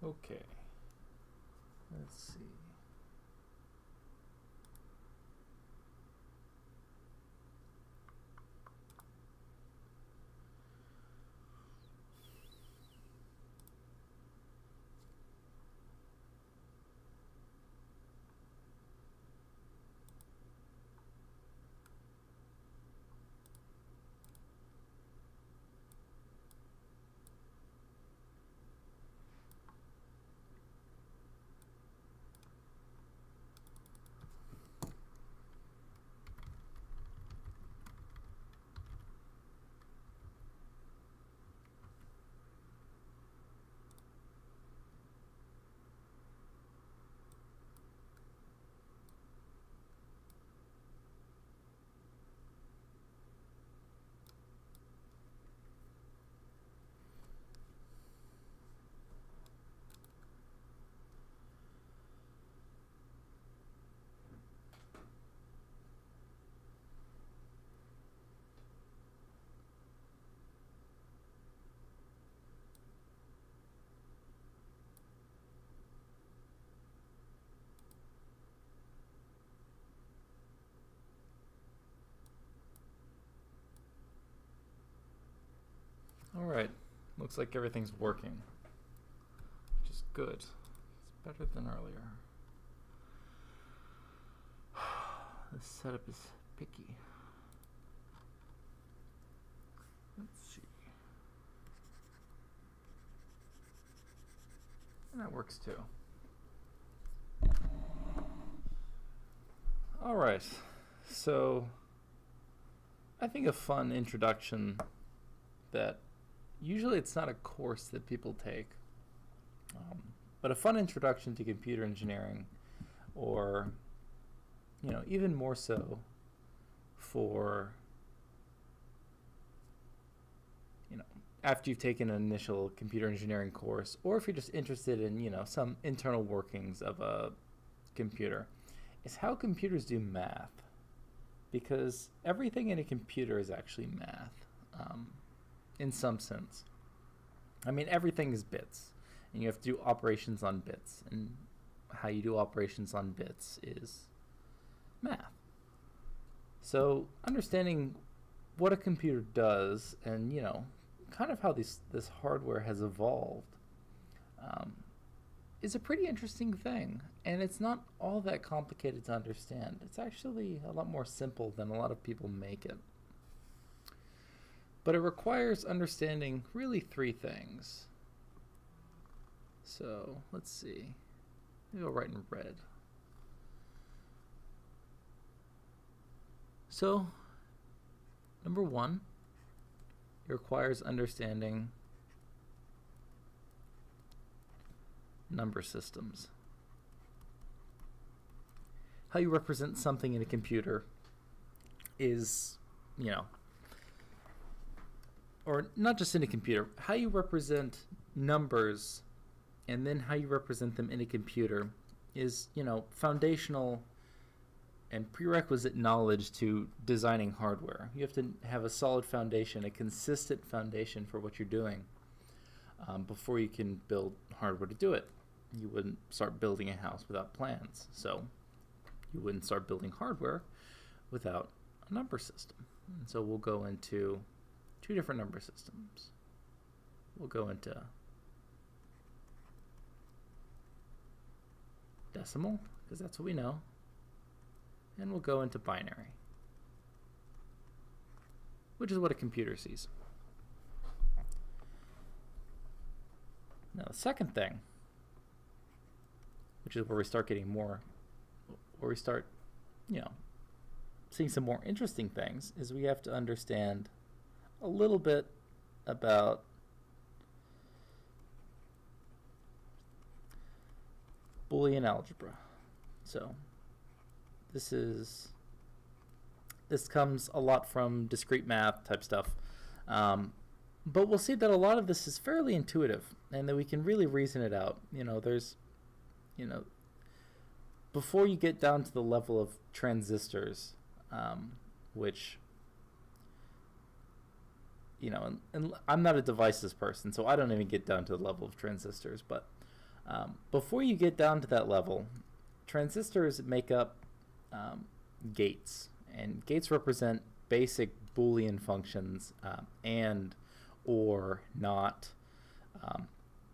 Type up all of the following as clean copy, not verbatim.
Okay. Let's see. Alright, looks like everything's working, which is good. It's better than earlier. This setup is picky. Let's see. And that works too. Alright, so I think a fun introduction that usually it's not a course that people take, but a fun introduction to computer engineering, or even more so for after you've taken an initial computer engineering course, or if you're just interested in some internal workings of a computer, is how computers do math, because everything in a computer is actually math. In some sense. I mean, everything is bits, and you have to do operations on bits, and how you do operations on bits is math. So understanding what a computer does, and kind of how this hardware has evolved, is a pretty interesting thing, and it's not all that complicated to understand. It's actually a lot more simple than a lot of people make it. But it requires understanding really three things. So let's see. Maybe I'll write in red. So, number one, it requires understanding number systems. How you represent something in a computer is, or not just in a computer, how you represent numbers and then how you represent them in a computer is, foundational and prerequisite knowledge to designing hardware. You have to have a solid foundation, a consistent foundation for what you're doing before you can build hardware to do it. You wouldn't start building a house without plans, so you wouldn't start building hardware without a number system. And so we'll go into two different number systems. We'll go into decimal, because that's what we know, and we'll go into binary, which is what a computer sees. Now the second thing, which is where we start getting more, where we start, seeing some more interesting things, is we have to understand a little bit about Boolean algebra. So this comes a lot from discrete math type stuff, but we'll see that a lot of this is fairly intuitive, and that we can really reason it out. There's before you get down to the level of transistors, which and I'm not a devices person, so I don't even get down to the level of transistors, but Before you get down to that level, transistors make up gates, and gates represent basic Boolean functions, and, or, not,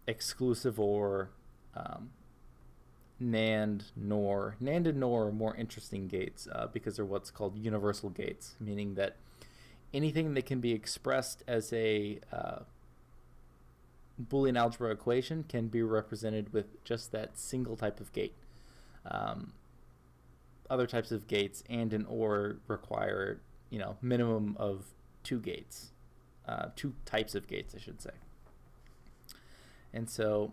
exclusive or, NAND, NOR. NAND and NOR are more interesting gates because they're what's called universal gates, meaning that anything that can be expressed as a Boolean algebra equation can be represented with just that single type of gate. Other types of gates and an OR require, minimum of two gates, two types of gates, I should say. And so,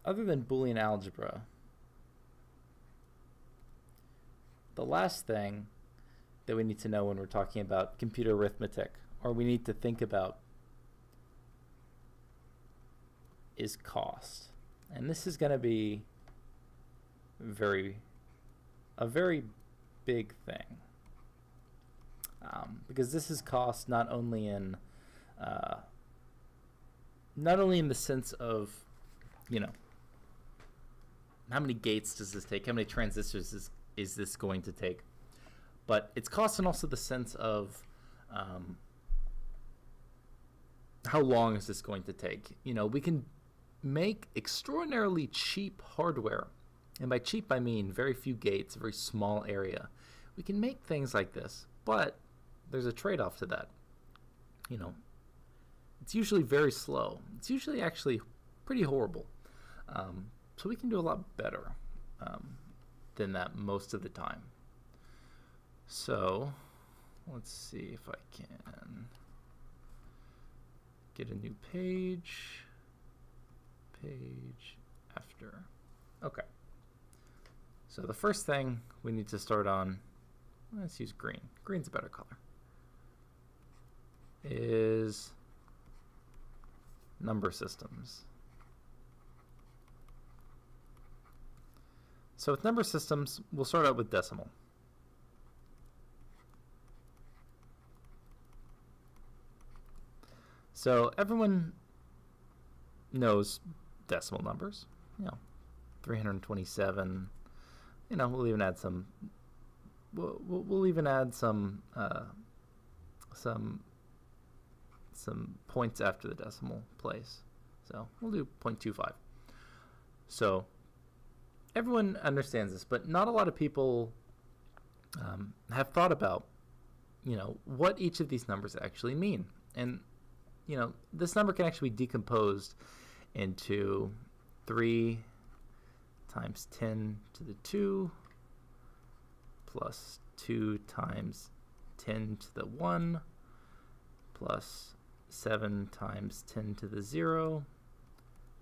other than Boolean algebra, the last thing that we need to know when we're talking about computer arithmetic, or we need to think about, is cost. And this is going to be a very big thing, because this is cost not only in the sense of, how many gates does this take, how many transistors is this going to take, but it's cost in also the sense of how long is this going to take. We can make extraordinarily cheap hardware, and by cheap I mean very few gates, a very small area. We can make things like this, but there's a trade-off to that. It's usually very slow. It's usually actually pretty horrible. So we can do a lot better than that most of the time. So let's see if I can get a new page after. Okay. So the first thing we need to start on, let's use green. Green's a better color. Is number systems. So with number systems, we'll start out with decimal. So everyone knows decimal numbers, 327. We'll even add some. We'll even add some points after the decimal place. So we'll do 0.25. So everyone understands this, but not a lot of people have thought about, what each of these numbers actually mean. And, this number can actually be decomposed into 3 times 10 to the 2 plus 2 times 10 to the 1 plus 7 times 10 to the 0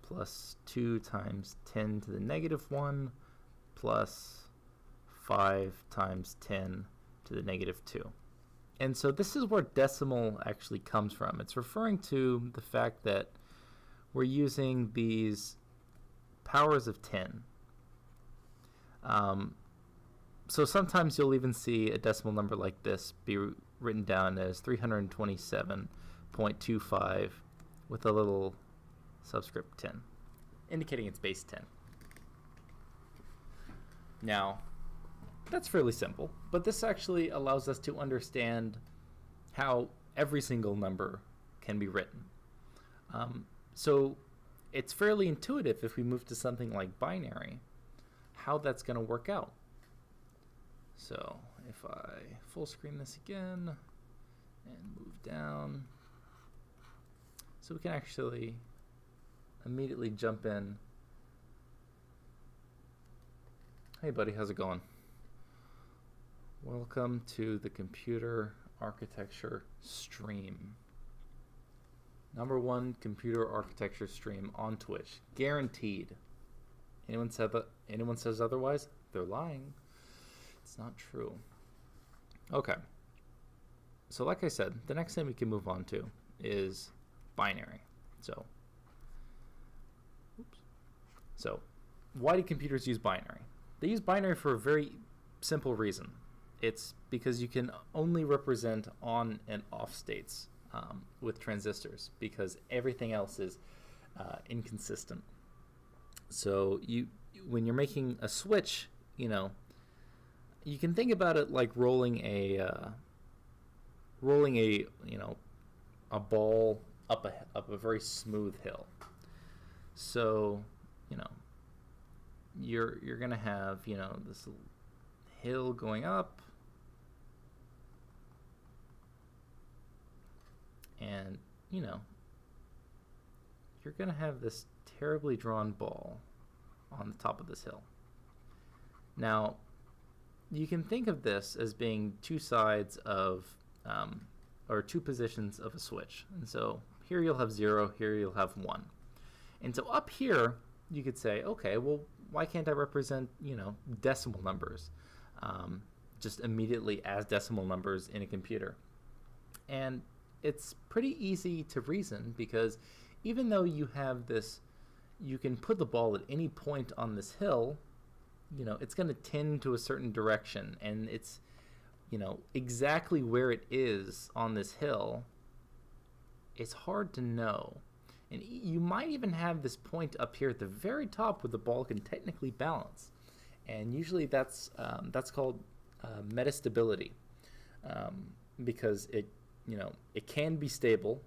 plus 2 times 10 to the negative 1 plus 5 times 10 to the negative 2. And so this is where decimal actually comes from. It's referring to the fact that we're using these powers of 10. So sometimes you'll even see a decimal number like this be written down as 327.25 with a little subscript 10, indicating it's base 10. Now, that's fairly simple, but this actually allows us to understand how every single number can be written. So it's fairly intuitive if we move to something like binary, how that's going to work out. So if I full screen this again and move down, so we can actually immediately jump in. Hey buddy, how's it going? Welcome to the computer architecture stream. #1 computer architecture stream on Twitch, guaranteed. Anyone says otherwise, they're lying. It's not true. Okay. So like I said, the next thing we can move on to is binary. So why do computers use binary? They use binary for a very simple reason. It's because you can only represent on and off states with transistors, because everything else is inconsistent. So when you're making a switch, you can think about it like rolling a a ball up a very smooth hill. So you're gonna have this hill going up, and you're gonna have this terribly drawn ball on the top of this hill. Now, you can think of this as being two sides of, or two positions of a switch. And so here you'll have 0, here you'll have 1. And so up here, you could say, okay, well, why can't I represent, decimal numbers just immediately as decimal numbers in a computer? And it's pretty easy to reason, because even though you have this, you can put the ball at any point on this hill, it's going to tend to a certain direction, and it's, exactly where it is on this hill, it's hard to know. And you might even have this point up here at the very top where the ball can technically balance. And usually that's called metastability, because it can be stable,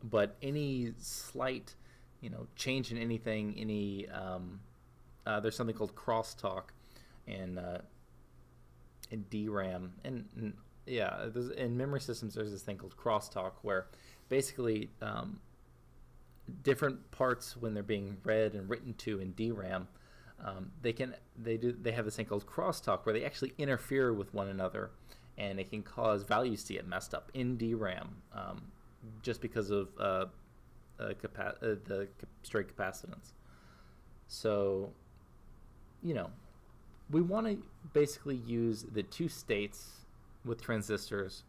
but any slight change in anything, there's something called crosstalk in DRAM, and in memory systems there's this thing called crosstalk, where basically different parts, when they're being read and written to in DRAM, they have this thing called crosstalk, where they actually interfere with one another, and it can cause values to get messed up in DRAM, just because of the straight capacitance. So we want to basically use the two states with transistors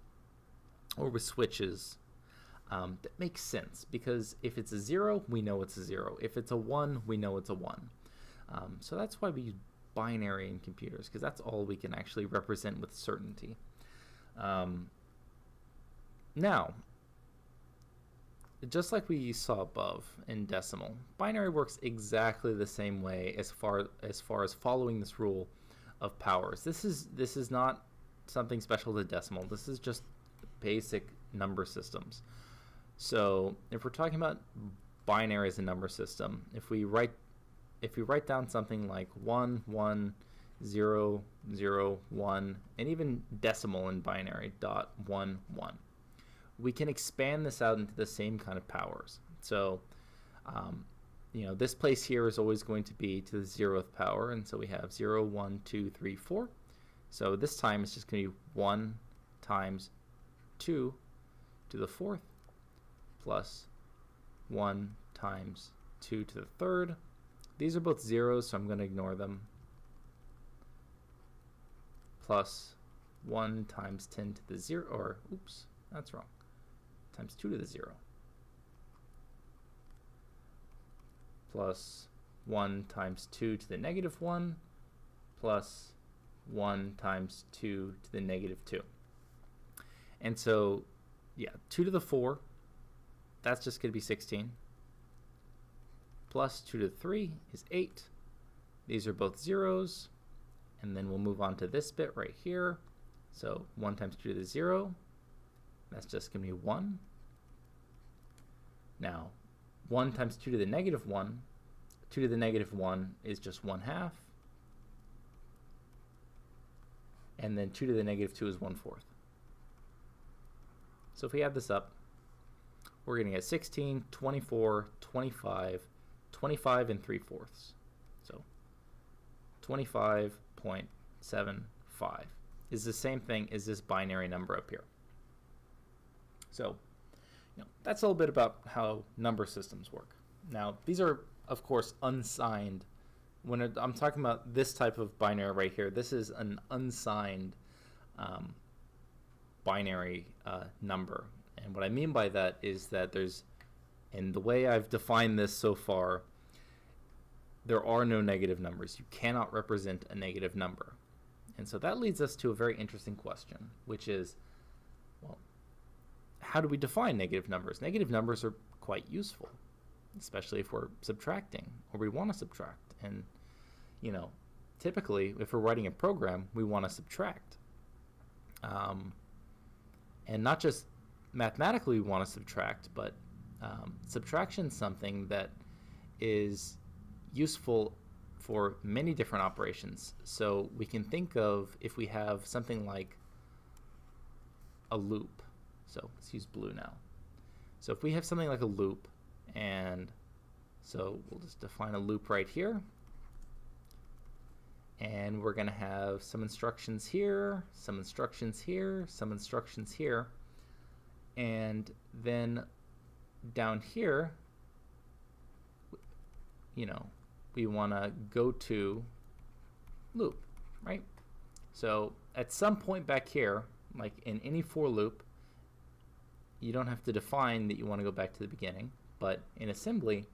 or with switches that makes sense, because if it's a 0, we know it's a 0. If it's a 1, we know it's a 1. So that's why we use binary in computers, because that's all we can actually represent with certainty. Now, just like we saw above in decimal, binary works exactly the same way as far as following this rule of powers. This is not something special to decimal. This is just basic number systems. So if we're talking about binary as a number system, if we write down something like 1, 1, 0, 0, 1, and even decimal in binary, dot, 1, 1. We can expand this out into the same kind of powers. So, this place here is always going to be to the 0th power, and so we have 0, 1, 2, 3, 4. So this time it's just going to be 1 times 2 to the 4th plus 1 times 2 to the 3rd. These are both zeros, so I'm going to ignore them. Plus 1 times 10 to the 0, or oops, that's wrong. Times 2 to the 0. Plus 1 times 2 to the negative 1, plus 1 times 2 to the negative 2. And so, 2 to the 4, that's just going to be 16. Plus 2 to the 3 is 8. These are both zeros. And then we'll move on to this bit right here. So 1 times 2 to the 0, that's just going to be 1. Now, 1 times 2 to the negative 1, 2 to the negative 1 is just 1/2. And then 2 to the negative 2 is 1/4. So if we add this up, we're going to get 16, 24, 25, 25 and 3/4. So 25.75 is the same thing as this binary number up here. So that's a little bit about how number systems work. Now, these are, of course, unsigned. When I'm talking about this type of binary right here, this is an unsigned binary number. And what I mean by that is that and the way I've defined this so far, there are no negative numbers. You cannot represent a negative number. And so that leads us to a very interesting question, which is, well, how do we define negative numbers? Negative numbers are quite useful. especially if we're subtracting or we want to subtract. And, you know, typically if we're writing a program, we want to subtract. And not just mathematically we want to subtract, but subtraction is something that is useful for many different operations. So we can think of, if we have something like a loop. So let's use blue now. So if we have something like a loop, and so we'll just define a loop right here, and we're going to have some instructions here, some instructions here, some instructions here, and then down here, you know, we want to go to loop, right? So at some point back here, like in any for loop, you don't have to define that you want to go back to the beginning, but in assembly,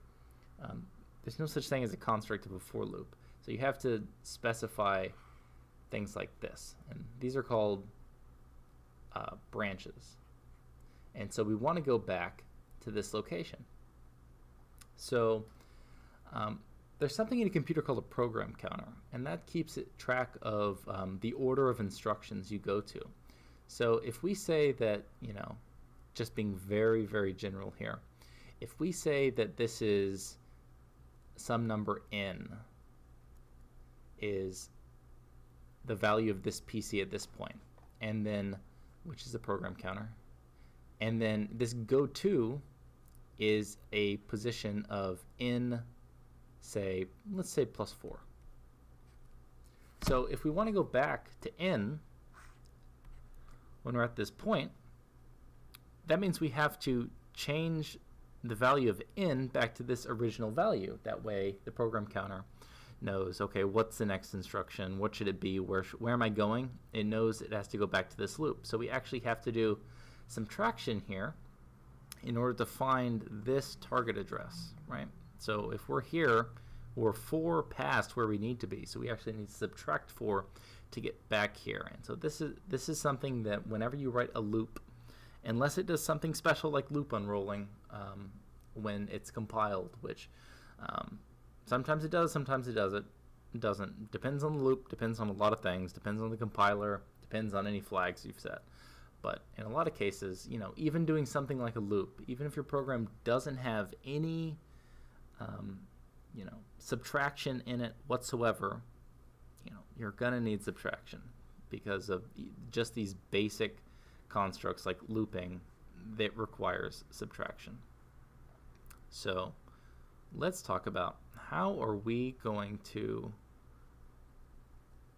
there's no such thing as a construct of a for loop. So you have to specify things like this, and these are called branches. And so we want to go back to this location. So there's something in a computer called a program counter, and that keeps track of the order of instructions you go to. So if we say that, you know, just being very, very general here, if we say that this is some number n is the value of this PC at this point, and then, which is the program counter, and then this go to is a position of n, say, let's say +4. So if we want to go back to n when we're at this point, that means we have to change the value of n back to this original value. That way the program counter knows, okay, what's the next instruction? What should it be? Where am I going? It knows it has to go back to this loop. So we actually have to do subtraction here in order to find this target address, right? So if we're here, we're 4 past where we need to be. So we actually need to subtract 4 to get back here. And so this is something that whenever you write a loop, unless it does something special like loop unrolling when it's compiled, which sometimes it does, sometimes it doesn't. Depends on the loop, depends on a lot of things, depends on the compiler, depends on any flags you've set. But in a lot of cases, you know, even doing something like a loop, even if your program doesn't have any you know, subtraction in it whatsoever, you know, you're gonna need subtraction because of just these basic constructs like looping that requires subtraction. So let's talk about how are we going to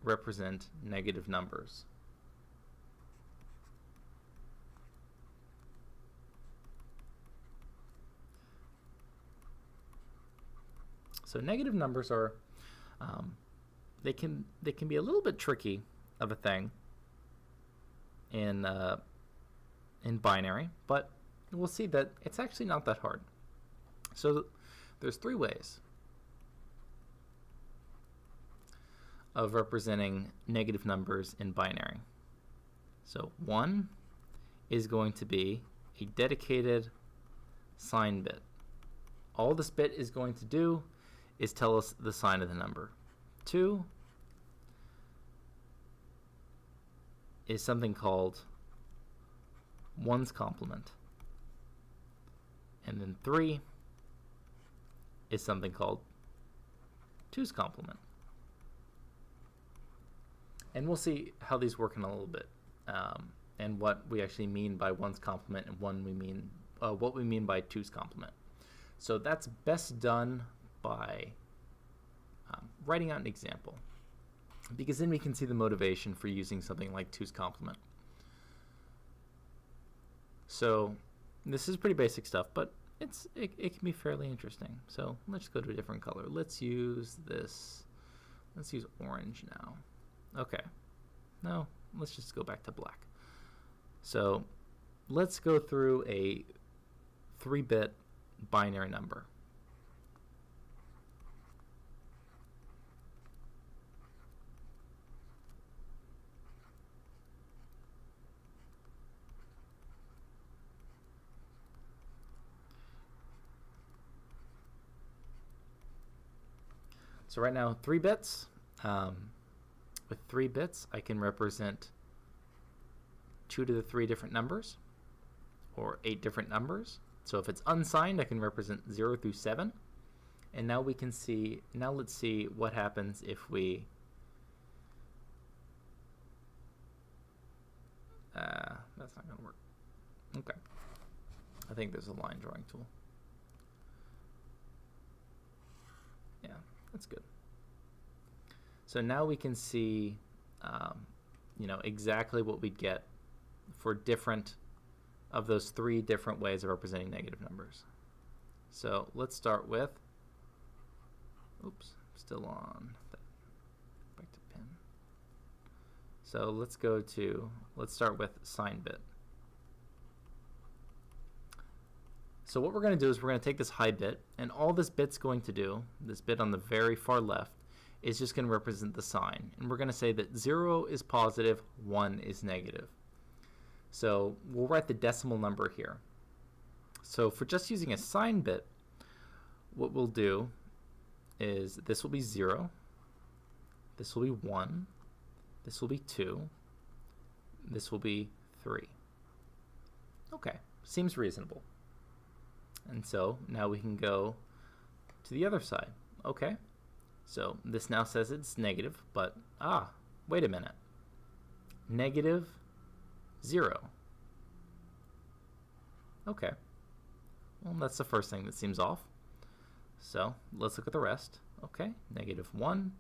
represent negative numbers. So negative numbers are, they can be a little bit tricky of a thing in binary, but we'll see that it's actually not that hard. So there's 3 ways of representing negative numbers in binary. So one is going to be a dedicated sign bit. All this bit is going to do is tell us the sign of the number. 2 is something called 1's complement. And then 3 is something called 2's complement. And we'll see how these work in a little bit, and what we actually mean by 1's complement and what we mean by 2's complement. So that's best done by writing out an example, because then we can see the motivation for using something like 2's complement. So this is pretty basic stuff, but it can be fairly interesting. So let's go to a different color. Let's use this. Let's use orange now. Okay. No, let's just go back to black. So let's go through a 3-bit binary number. So right now, 3 bits. With 3 bits, I can represent 2 to the 3 different numbers, or 8 different numbers. So if it's unsigned, I can represent 0 through 7. And now we can see, now let's see what happens if we that's not going to work. Okay. I think there's a line drawing tool. Yeah, that's good. So now we can see, exactly what we'd get for different of those 3 different ways of representing negative numbers. So let's start with, oops, still on, back to pin. So let's start with sign bit. So what we're going to do is we're going to take this high bit, and all this bit's going to do, this bit on the very far left, is just going to represent the sign. And we're going to say that 0 is positive, 1 is negative. So we'll write the decimal number here. So for just using a sign bit, what we'll do is this will be 0, this will be 1, this will be 2, this will be 3. Okay, seems reasonable. And so now we can go to the other side. Okay, so this now says it's negative, but wait a minute. Negative 0. Okay, well, that's the first thing that seems off. So let's look at the rest. Okay, negative 1,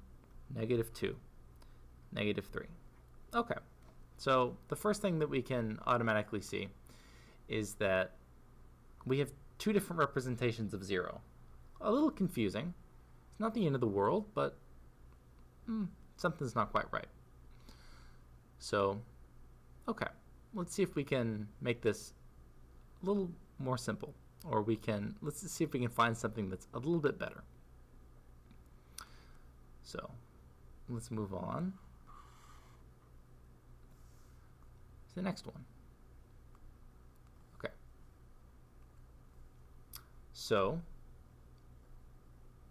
negative 2, negative 3. Okay, so the first thing that we can automatically see is that we have 2 different representations of 0. A little confusing. It's not the end of the world, but something's not quite right. So, okay, let's see if we can make this a little more simple, or let's see if we can find something that's a little bit better. So, let's move on to the next one. Okay. So,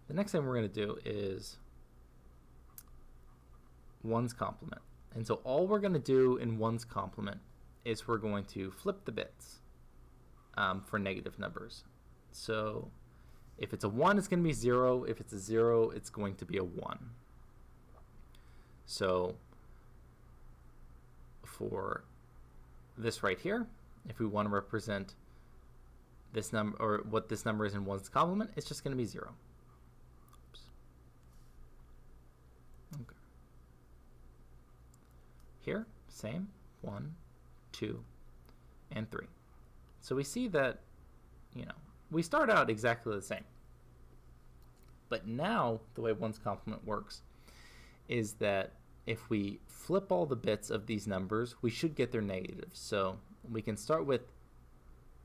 the next thing we're going to do is 1's complement. And so all we're going to do in 1's complement is we're going to flip the bits for negative numbers. So if it's a 1, it's going to be 0. If it's a 0, it's going to be a 1. So for this right here, if we want to represent this number, or what this number is in 1's complement, it's just going to be 0. Oops. Okay. Here, same, 1, 2, and 3. So we see that, we start out exactly the same. But now, the way 1's complement works is that if we flip all the bits of these numbers, we should get their negatives. So we can start with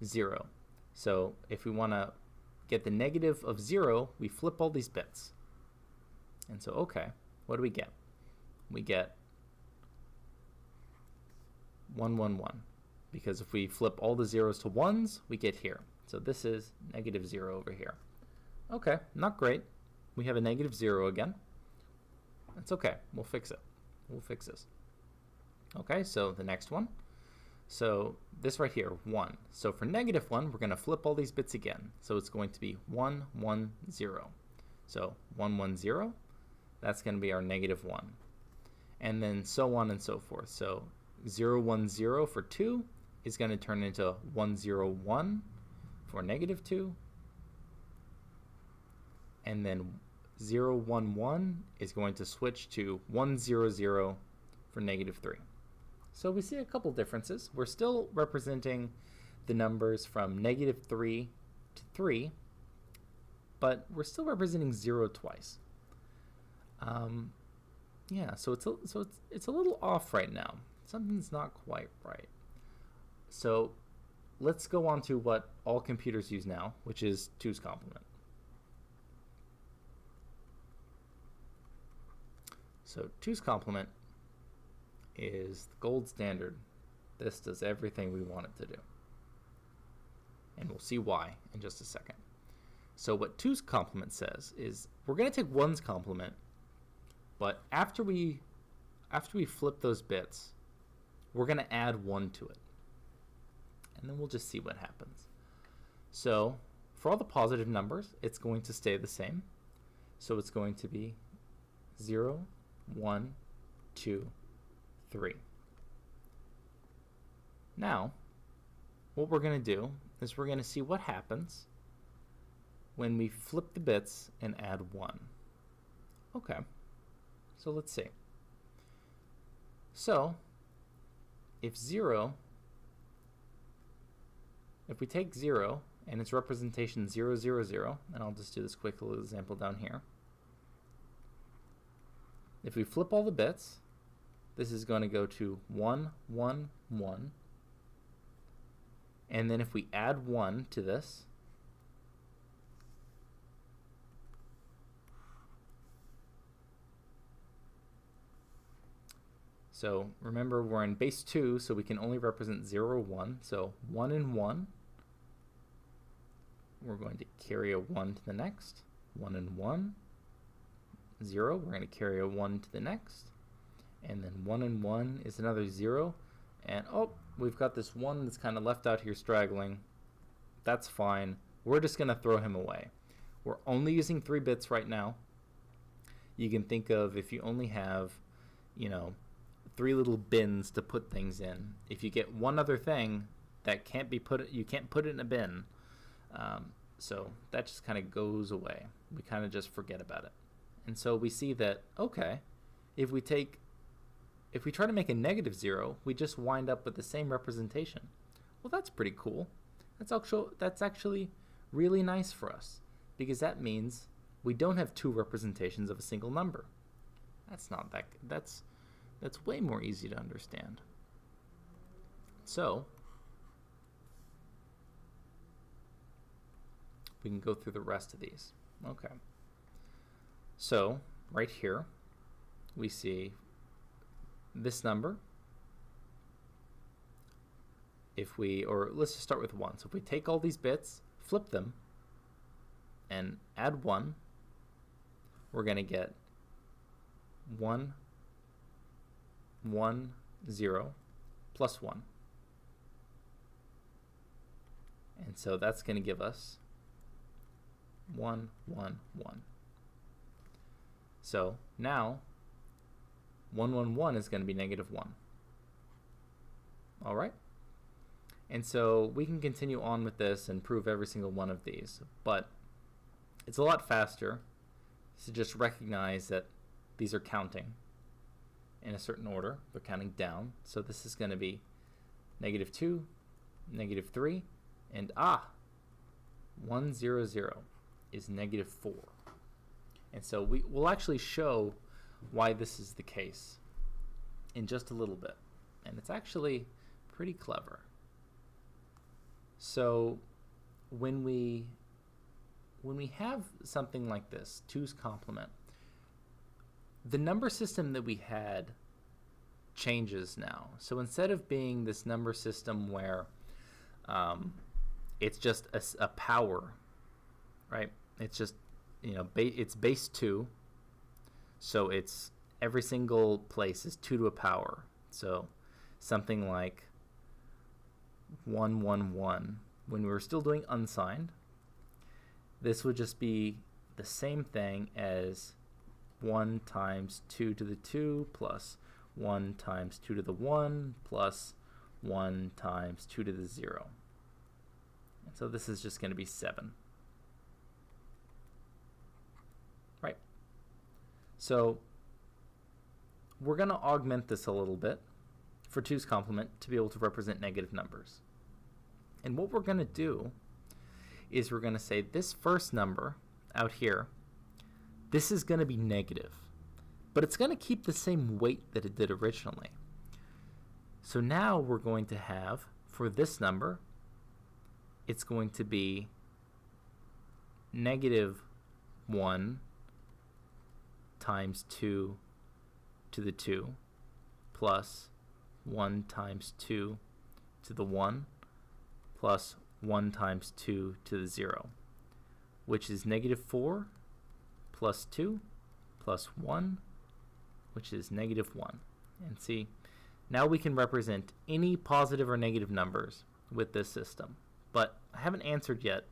0. So if we want to get the negative of 0, we flip all these bits. And so, okay, what do we get? We get 1, 1, 1. Because if we flip all the zeros to 1s, we get here. So this is negative 0 over here. Okay, not great. We have a negative 0 again. That's okay. We'll fix it. We'll fix this. Okay, so the next one. So this right here, 1. So for negative 1, we're going to flip all these bits again. So it's going to be 1, 1, 0. So 1, 1, 0. That's going to be our negative 1. And then so on and so forth. So 0, 1, 0 for 2 is going to turn into 1, 0, 1 for negative 2. And then 0, 1, 1 is going to switch to 1, 0, 0 for negative 3. So we see a couple differences. We're still representing the numbers from negative 3 to 3, but we're still representing 0 twice. Yeah, so it's a little off right now. Something's not quite right. So let's go on to what all computers use now, which is 2's complement. So 2's complement is the gold standard. This does everything we want it to do. And we'll see why in just a second. So what 2's complement says is we're going to take 1's complement, but after we flip those bits, we're going to add 1 to it. And then we'll just see what happens. So for all the positive numbers, it's going to stay the same. So it's going to be 0, 1, 2, 3. Now, what we're going to do is we're going to see what happens when we flip the bits and add 1. Okay, so let's see. So if we take 0 and its representation 0, 0, 0, and I'll just do this quick little example down here. If we flip all the bits, this is going to go to 1, 1, 1. And then if we add 1 to this, so remember we're in base 2, so we can only represent 0, 1. So 1 and 1. We're going to carry a 1 to the next. 1 and 1. 0. We're going to carry a 1 to the next. And then 1 and 1 is another 0. And oh, we've got this 1 that's kind of left out here straggling. That's fine. We're just going to throw him away. We're only using 3 bits right now. You can think of if you only have, 3 little bins to put things in. If you get one other thing that can't be you can't put it in a bin. So that just kind of goes away. We kind of just forget about it. And so we see that, okay, if we try to make a negative 0, we just wind up with the same representation. Well, that's pretty cool. That's actually really nice for us, because that means we don't have 2 representations of a single number. That's way more easy to understand. So we can go through the rest of these. Okay. So right here we see this number. Let's just start with 1. So if we take all these bits, flip them, and add 1, we're going to get 1, 1, 0, plus 1. And so that's going to give us 1, 1, 1. So now 1, 1, 1 is going to be negative 1. All right? And so we can continue on with this and prove every single one of these, but it's a lot faster to just recognize that these are counting in a certain order. They're counting down. So this is going to be negative 2, negative 3, and 1, 0, 0 is negative 4. And so we'll actually show why this is the case in just a little bit. And it's actually pretty clever. So when we have something like this, 2's complement, the number system that we had changes now. So instead of being this number system where it's just a power, right? It's just, it's base 2. So it's every single place is 2 to a power. So something like 1, 1, 1. When we were still doing unsigned, this would just be the same thing as 1 times 2 to the 2 plus 1 times 2 to the 1 plus 1 times 2 to the 0. And so this is just going to be 7. Right? So we're going to augment this a little bit for 2's complement to be able to represent negative numbers. And what we're going to do is we're going to say this first number out here, this is going to be negative, but it's going to keep the same weight that it did originally. So now we're going to have, for this number, it's going to be negative 1 times 2 to the 2 plus 1 times 2 to the 1 plus 1 times 2 to the 0, which is -4 plus 2 plus 1, which is -1. And see, now we can represent any positive or negative numbers with this system. But I haven't answered yet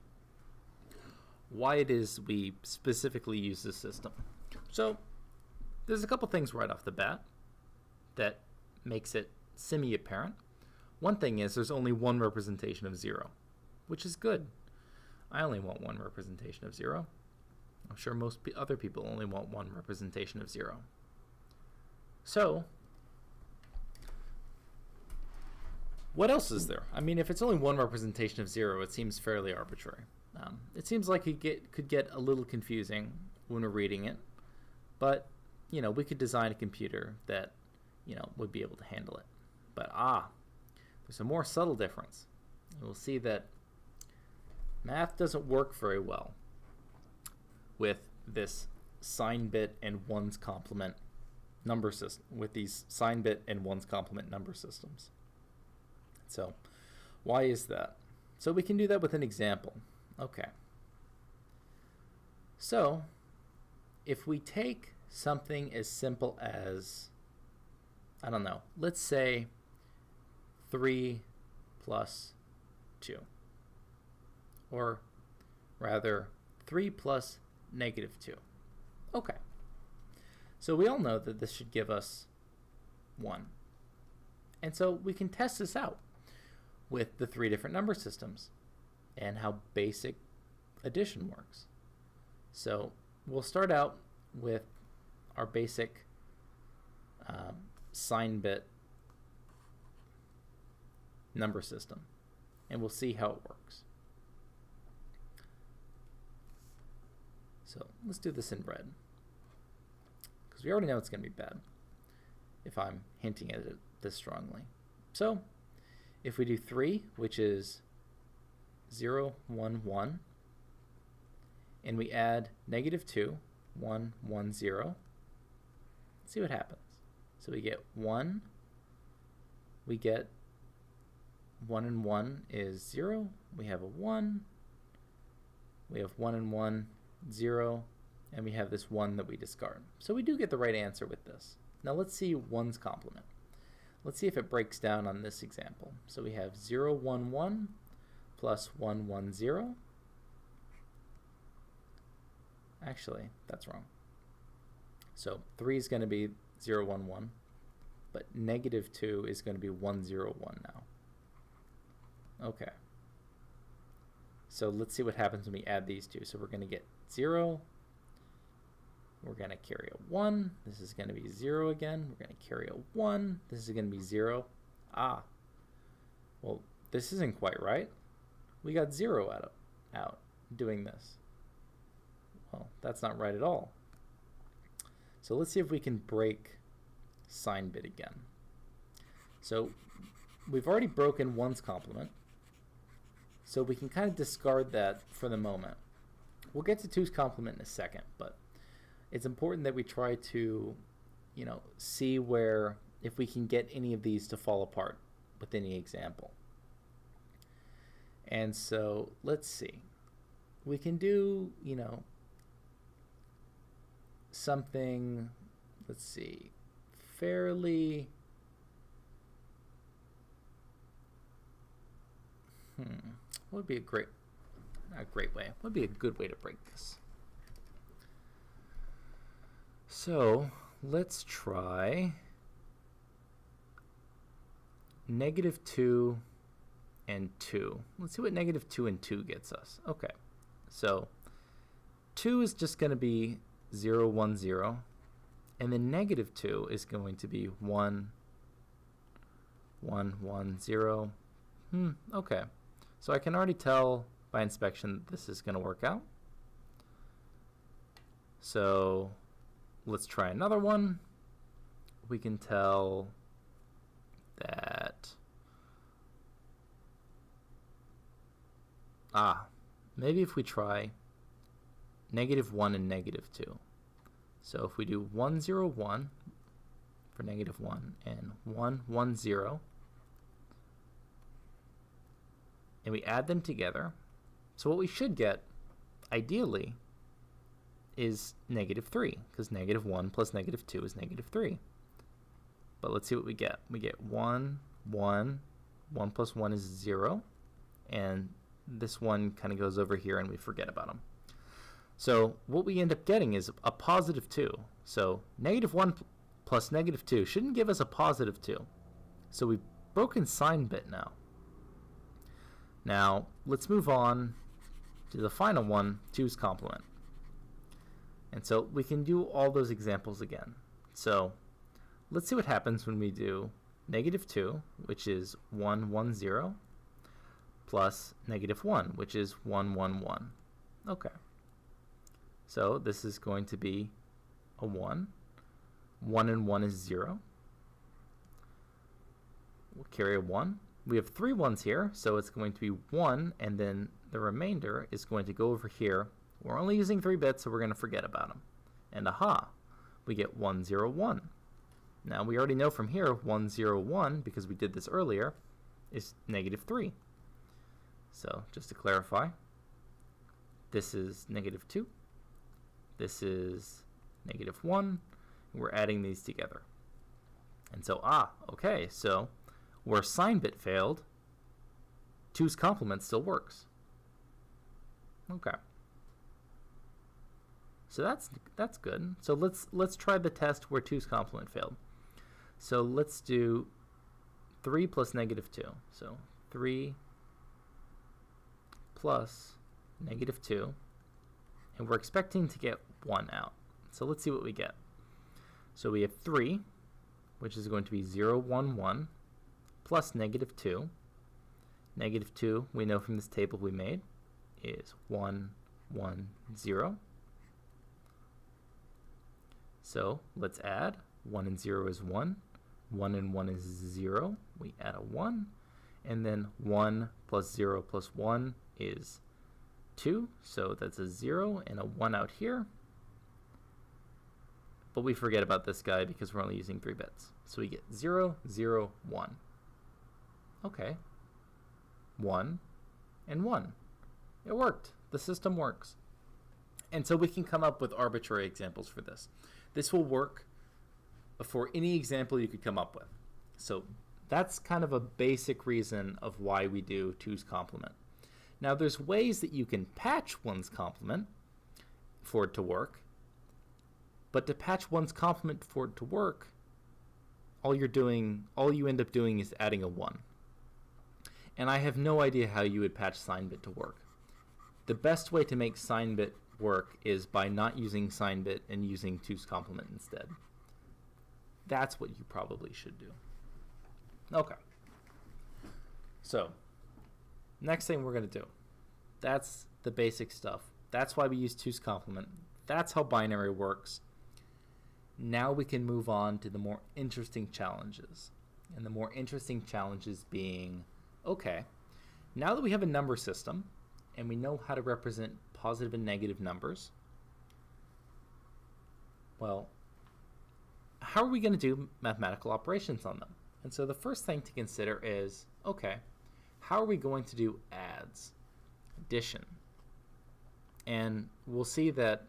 why it is we specifically use this system. So there's a couple things right off the bat that makes it semi-apparent. One thing is there's only one representation of 0, which is good. I only want one representation of 0. I'm sure most other people only want one representation of 0. So what else is there? I mean, if it's only one representation of 0, it seems fairly arbitrary. It seems like it could get a little confusing when we're reading it, but we could design a computer that would be able to handle it. But there's a more subtle difference. We'll see that math doesn't work very well with this sign bit and ones complement number system, with these sign bit and ones complement number systems. So why is that? So we can do that with an example. Okay. So if we take something as simple as, I don't know, let's say 3 plus 2. Or rather, 3 plus -2. Okay. So we all know that this should give us 1. And so we can test this out with the 3 different number systems and how basic addition works. So we'll start out with our basic sign bit number system, and we'll see how it works. So let's do this in red, because we already know it's going to be bad if I'm hinting at it this strongly. So if we do 3, which is 0, 1, 1, and we add -2, 1, 1, 0, let's see what happens. So we get 1, we get 1 and 1 is 0, we have a 1, we have 1 and 1, 0, and we have this 1 that we discard. So we do get the right answer with this. Now let's see 1's complement. Let's see if it breaks down on this example. So we have 0, 1, 1 plus 1, 1, 0. Actually, that's wrong. So 3 is going to be 0, 1, 1, but -2 is going to be 1, 0, 1 now. Okay. So let's see what happens when we add these two. So we're going to get 0. We're going to carry a 1. This is going to be 0 again. We're going to carry a 1. This is going to be 0. Well, this isn't quite right. We got 0 out doing this. Well, that's not right at all. So let's see if we can break sign bit again. So we've already broken 1's complement, so we can kind of discard that for the moment. We'll get to 2's complement in a second, but it's important that we try to, see where, if we can get any of these to fall apart with any example. And so let's see. We can do, something, let's see, fairly, what would be a great, not a great way, what would be a good way to break this? So let's try -2 and 2. Let's see what -2 and 2 gets us. Okay, so 2 is just going to be 0, 1, 0, and then -2 is going to be 1, 1, 1, 0. Okay, so I can already tell by inspection that this is going to work out. So let's try another one. We can tell that maybe if we try -1 and -2. So if we do 1, 0, 1 for -1 and 1, 1, 0, and we add them together, so what we should get ideally, is -3, because -1 plus -2 is -3. But let's see what we get. We get 1, 1, 1 plus 1 is 0, and this one kind of goes over here and we forget about them. So what we end up getting is a +2. So -1 plus -2 shouldn't give us a +2. So we've broken sign bit now. Now let's move on to the final one, 2's complement. And so we can do all those examples again. So let's see what happens when we do -2, which is 1, 1, 0, plus -1, which is 1, 1, 1. Okay. So this is going to be a 1. 1 and 1 is 0. We'll carry a 1. We have 3 1s here, so it's going to be 1, and then the remainder is going to go over here. We're only using 3 bits, so we're going to forget about them. And aha, we get 1, 0, 1. Now we already know from here 1, 0, 1, because we did this earlier, is -3. So just to clarify, this is -2, this is -1, and we're adding these together. And so, okay, so where sign bit failed, 2's complement still works. Okay. So that's good. So let's try the test where 2's complement failed. So let's do 3 plus -2. So 3 plus -2, and we're expecting to get 1 out. So let's see what we get. So we have 3, which is going to be 0, 1, 1, plus -2. -2, we know from this table we made, is 1, 1, 0. So let's add. 1 and 0 is 1. 1 and 1 is 0. We add a 1. And then 1 plus 0 plus 1 is 2. So that's a 0 and a 1 out here. But we forget about this guy because we're only using 3 bits. So we get 0, 0, 1. Okay. 1 and 1. It worked. The system works. And so we can come up with arbitrary examples for this. This will work for any example you could come up with. So that's kind of a basic reason of why we do 2's complement. Now there's ways that you can patch 1's complement for it to work, but to patch 1's complement for it to work, all you end up doing is adding a 1. And I have no idea how you would patch sign bit to work. The best way to make sign bit work is by not using sign bit and using 2's complement instead. That's what you probably should do. Okay. So, next thing we're going to do. That's the basic stuff. That's why we use 2's complement. That's how binary works. Now we can move on to the more interesting challenges. And the more interesting challenges being, okay, now that we have a number system and we know how to represent positive and negative numbers, well, how are we going to do mathematical operations on them? And so the first thing to consider is, okay, how are we going to do adds, addition? And we'll see that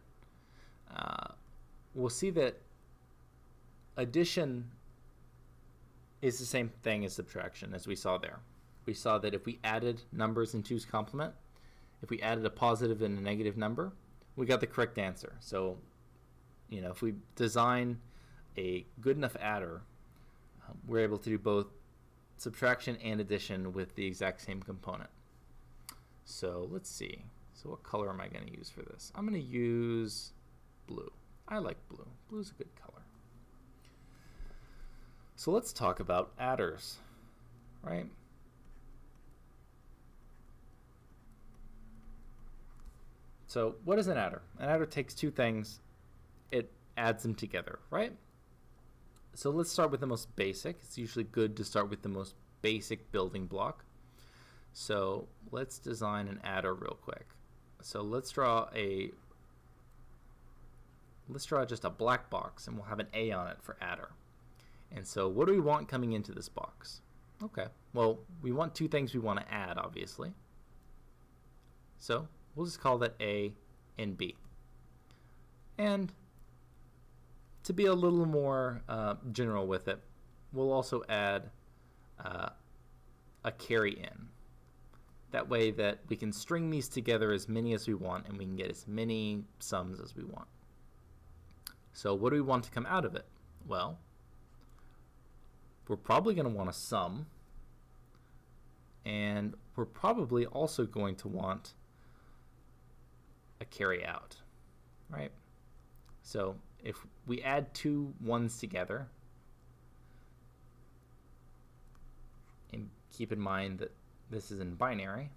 addition is the same thing as subtraction, as we saw there. We saw that if we added numbers in 2's complement, if we added a positive and a negative number, we got the correct answer. So, if we design a good enough adder, we're able to do both subtraction and addition with the exact same component. So let's see. So what color am I going to use for this? I'm going to use blue. I like blue. Blue's a good color. So let's talk about adders, right? So what is an adder? An adder takes two things, it adds them together, right? So let's start with the most basic. It's usually good to start with the most basic building block. So let's design an adder real quick. So let's draw just a black box, and we'll have an A on it for adder. And so what do we want coming into this box? Okay, well, we want two things we want to add, obviously. So we'll just call that A in B. And to be a little more general with it, we'll also add a carry in. That way that we can string these together as many as we want, and we can get as many sums as we want. So what do we want to come out of it? Well, we're probably going to want a sum, and we're probably also going to want a carry out, right? So if we add two ones together, and keep in mind that this is in binary,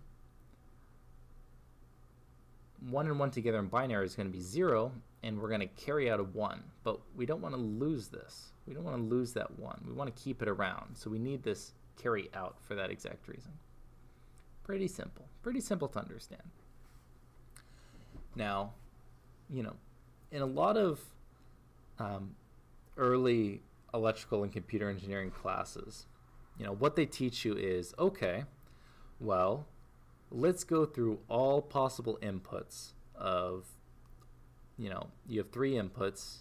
1 and 1 together in binary is going to be 0, and we're going to carry out a 1. But we don't want to lose this. We don't want to lose that 1. We want to keep it around. So we need this carry out for that exact reason. Pretty simple. Pretty simple to understand. Now, in a lot of early electrical and computer engineering classes, what they teach you is, okay, well, let's go through all possible inputs of, you have 3 inputs,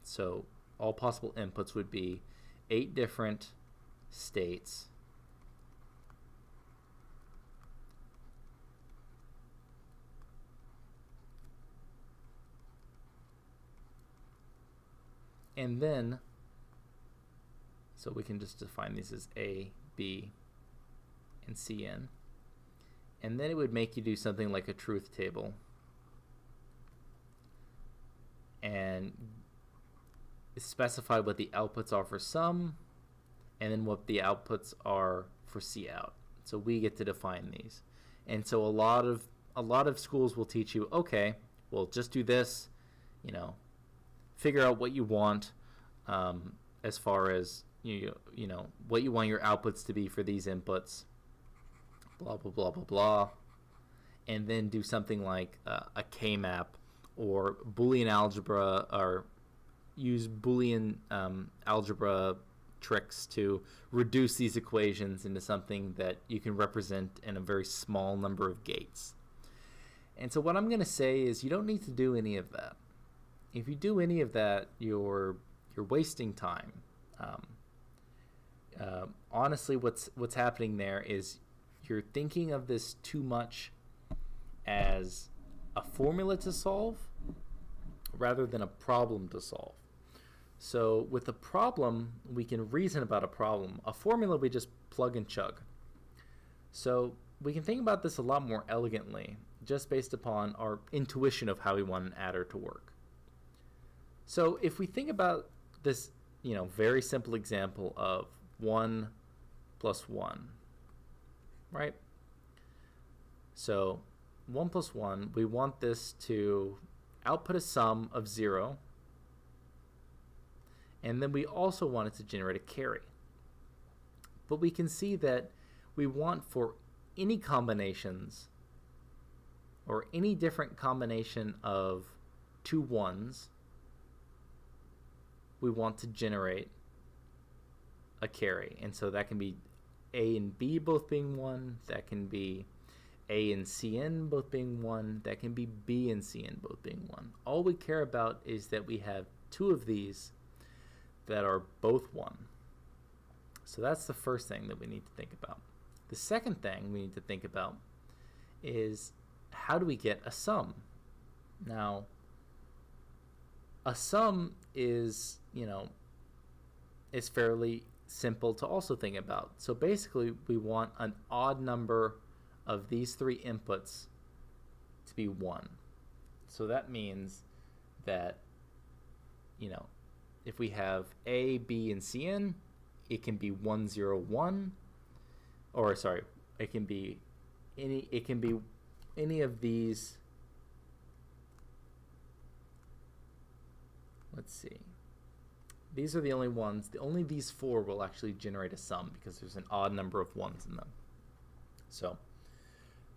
so all possible inputs would be 8 different states. And then, so we can just define these as A, B, and Cn. And then it would make you do something like a truth table and specify what the outputs are for sum, and then what the outputs are for Cout. So we get to define these. And so a lot of schools will teach you, okay, well, just do this, figure out what you want as far as what you want your outputs to be for these inputs, blah blah blah blah blah, and then do something like a K-map or Boolean algebra, or use Boolean algebra tricks to reduce these equations into something that you can represent in a very small number of gates. And so what I'm going to say is you don't need to do any of that. If you do any of that, you're wasting time. Honestly, what's happening there is you're thinking of this too much as a formula to solve rather than a problem to solve. So with a problem, we can reason about a problem. A formula, we just plug and chug. So we can think about this a lot more elegantly, just based upon our intuition of how we want an adder to work. So if we think about this, very simple example of 1 plus 1, right? So 1 plus 1, we want this to output a sum of 0, and then we also want it to generate a carry. But we can see that we want for any combinations or any different combination of 2 1s, we want to generate a carry. And so that can be A and B both being 1, that can be A and Cn both being 1, that can be B and Cn both being 1. All we care about is that we have 2 of these that are both 1. So that's the first thing that we need to think about. The second thing we need to think about is, how do we get a sum? Now, a sum is, is fairly simple to also think about. So basically, we want an odd number of these 3 inputs to be 1. So that means that, if we have A, B, and Cn, it can be 1, 0, 1, or sorry, it can be any of these. Let's see. These are the only ones. Only these 4 will actually generate a sum because there's an odd number of 1s in them. So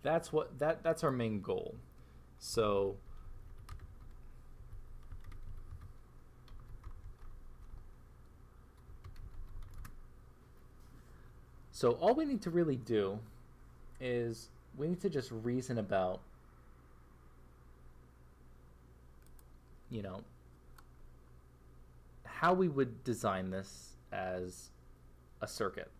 that's our main goal. So all we need to really do is we need to just reason about you know, how we would design this as a circuit.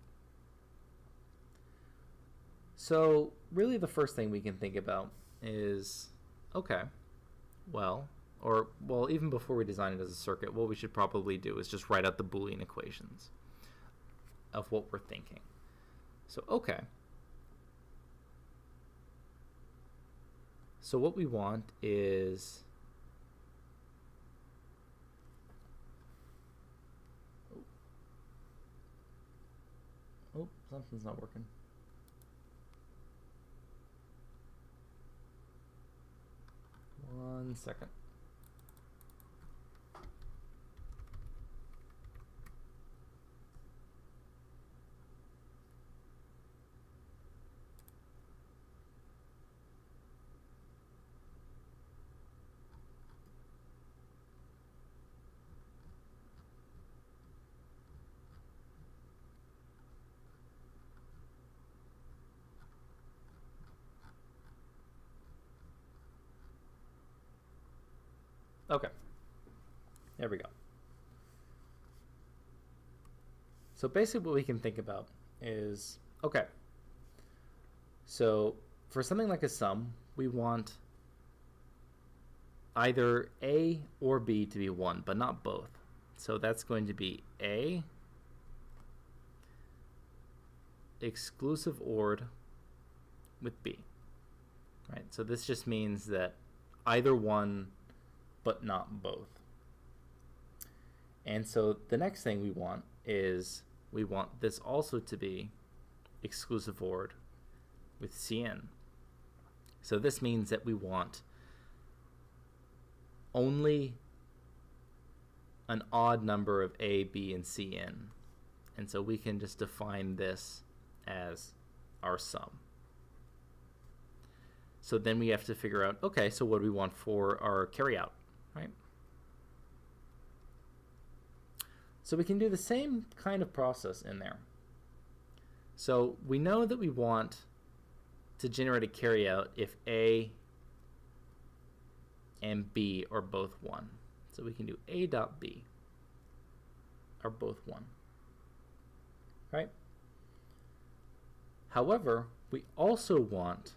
So really the first thing we can think about is, okay, well, even before we design it as a circuit, what we should probably do is just write out the Boolean equations of what we're thinking. So, okay. So what we want is, oh, something's not working. One second. Okay, there we go. So basically what we can think about is, okay, so for something like a sum, we want either A or B to be 1, but not both. So that's going to be A exclusive ORed with B, right? So this just means that either one but not both. And so the next thing we want is we want this also to be exclusive ORed with Cn. So this means that we want only an odd number of A, B, and Cn. And so we can just define this as our sum. So then we have to figure out, okay, so what do we want for our carryout? Right? So we can do the same kind of process in there. So we know that we want to generate a carryout if A and B are both 1. So we can do A dot B are both 1. Right? However, we also want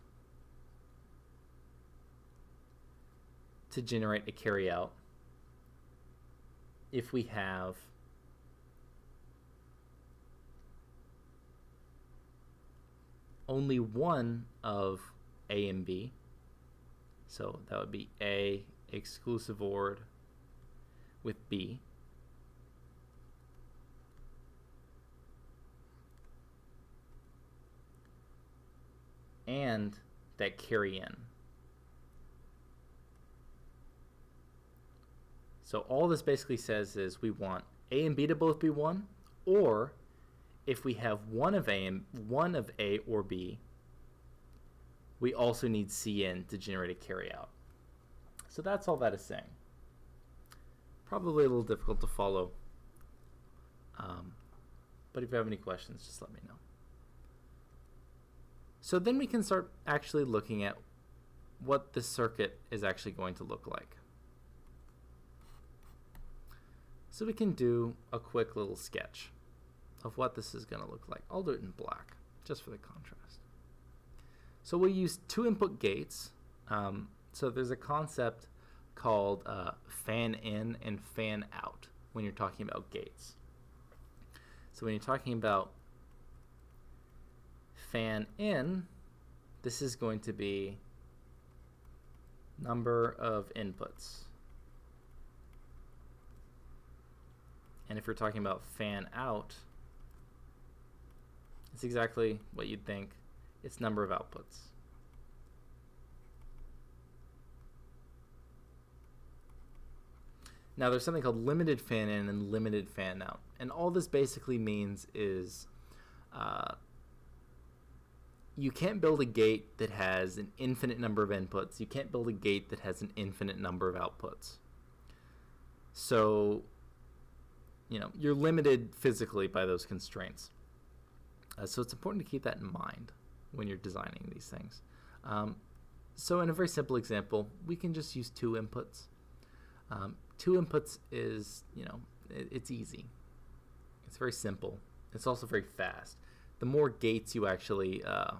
to generate a carryout if we have only one of A and B. So that would be A exclusive ORed with B. And that carry in. So all this basically says is we want A and B to both be 1, or if we have one of A or B, we also need Cn to generate a carryout. So that's all that is saying. Probably a little difficult to follow, but if you have any questions, just let me know. So then we can start actually looking at what this circuit is actually going to look like. So we can do a quick little sketch of what this is going to look like. I'll do it in black, just for the contrast. So we'll use 2 input gates. So there's a concept called fan in and fan out when you're talking about gates. So when you're talking about fan in, this is going to be number of inputs. And if you're talking about fan out, it's exactly what you'd think. It's number of outputs. Now there's something called limited fan in and limited fan out. And all this basically means is you can't build a gate that has an infinite number of inputs. You can't build a gate that has an infinite number of outputs. So you're limited physically by those constraints. So it's important to keep that in mind when you're designing these things. So in a very simple example, we can just use 2 inputs. Two inputs is, it's easy. It's very simple. It's also very fast. The more gates you actually add,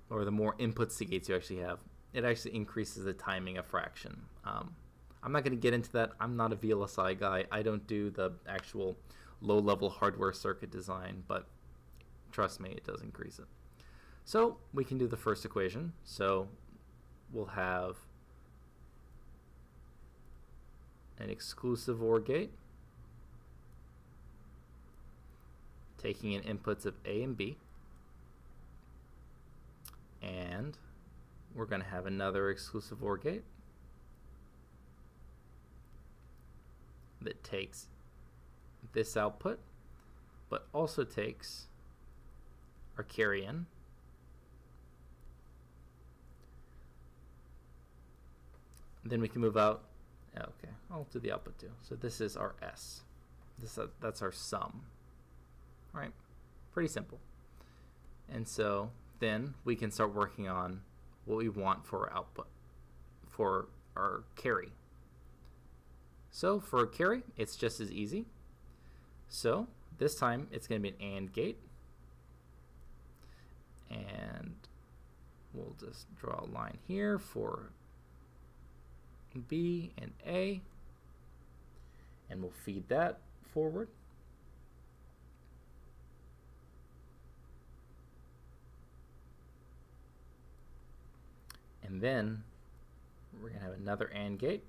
or the more inputs to gates you actually have, it actually increases the timing a fraction. I'm not going to get into that. I'm not a VLSI guy. I don't do the actual low-level hardware circuit design, but trust me, it does increase it. So we can do the first equation. So we'll have an exclusive OR gate taking in inputs of A and B, and we're going to have another exclusive OR gate that takes this output but also takes our carry in, then we can move out. Okay, I'll do the output too. So this is our S. That's our sum. All right, pretty simple. And so then we can start working on what we want for our output, for our carry. So for carry, it's just as easy. So this time it's going to be an AND gate. And we'll just draw a line here for B and A. And we'll feed that forward. And then we're going to have another AND gate.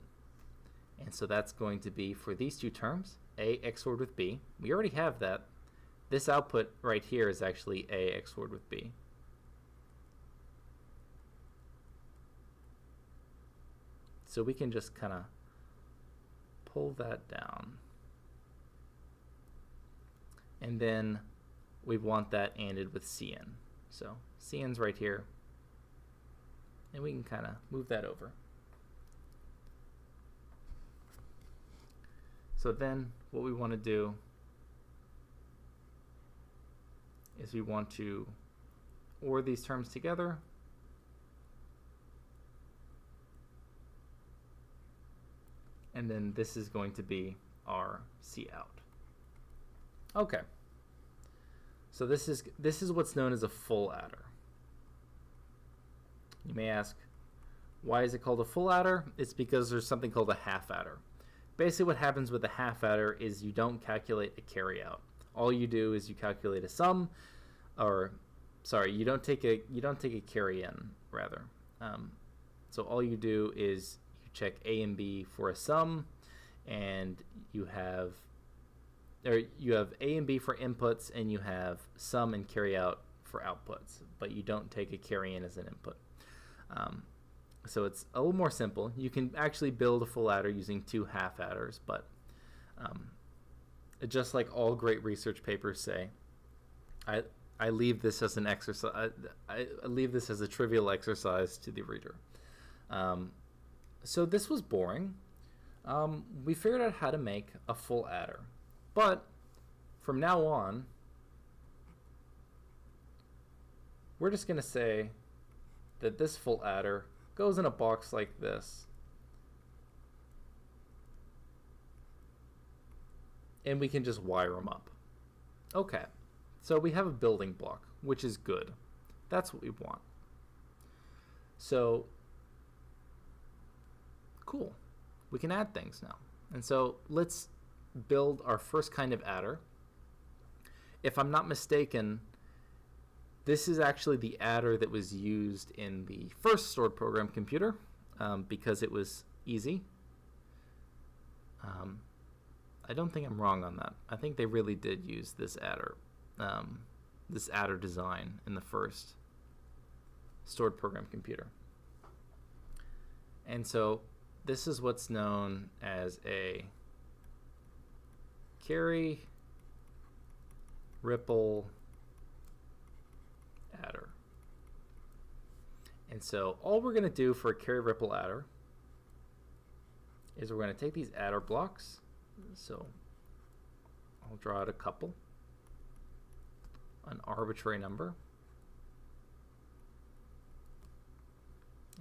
And so that's going to be for these two terms, A XORed with B. We already have that. This output right here is actually A XORed with B. So we can just kind of pull that down. And then we want that ANDed with CN. So CN's right here. And we can kind of move that over. So then what we want to do is we want to OR these terms together. And then this is going to be our C out. Okay. So this is what's known as a full adder. You may ask, why is it called a full adder? It's because there's something called a half adder. Basically what happens with a half adder is you don't calculate a carry out. All you do is you calculate a sum, or sorry, you don't take a carry in rather. So all you do is you check A and B for a sum, and you have A and B for inputs, and you have sum and carry out for outputs, but you don't take a carry in as an input. So it's a little more simple. You can actually build a full adder using two half adders, but just like all great research papers say, I leave this as an exercise. I leave this as a trivial exercise to the reader. So this was boring. We figured out how to make a full adder, but from now on, we're just going to say that this full adder goes in a box like this, and we can just wire them up. Okay, so we have a building block, which is good. That's what we want. So cool, we can add things now. And so let's build our first kind of adder. If I'm not mistaken, this is actually the adder that was used in the first stored program computer because it was easy. I don't think I'm wrong on that. I think they really did use this adder design in the first stored program computer. And so this is what's known as a carry ripple adder. And so all we're going to do for a carry ripple adder is we're going to take these adder blocks. So I'll draw out a couple, an arbitrary number,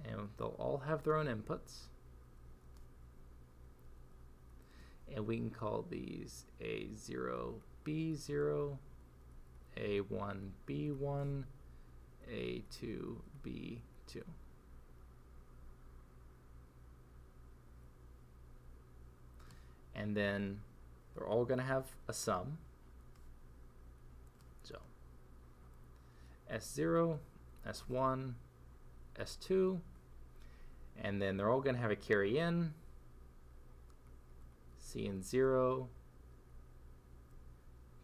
And they'll all have their own inputs. And we can call these A0, B0, A1, B1, A2, B2. And then they're all going to have a sum. So S0, S1, S2, and then they're all going to have a carry in, C in 0,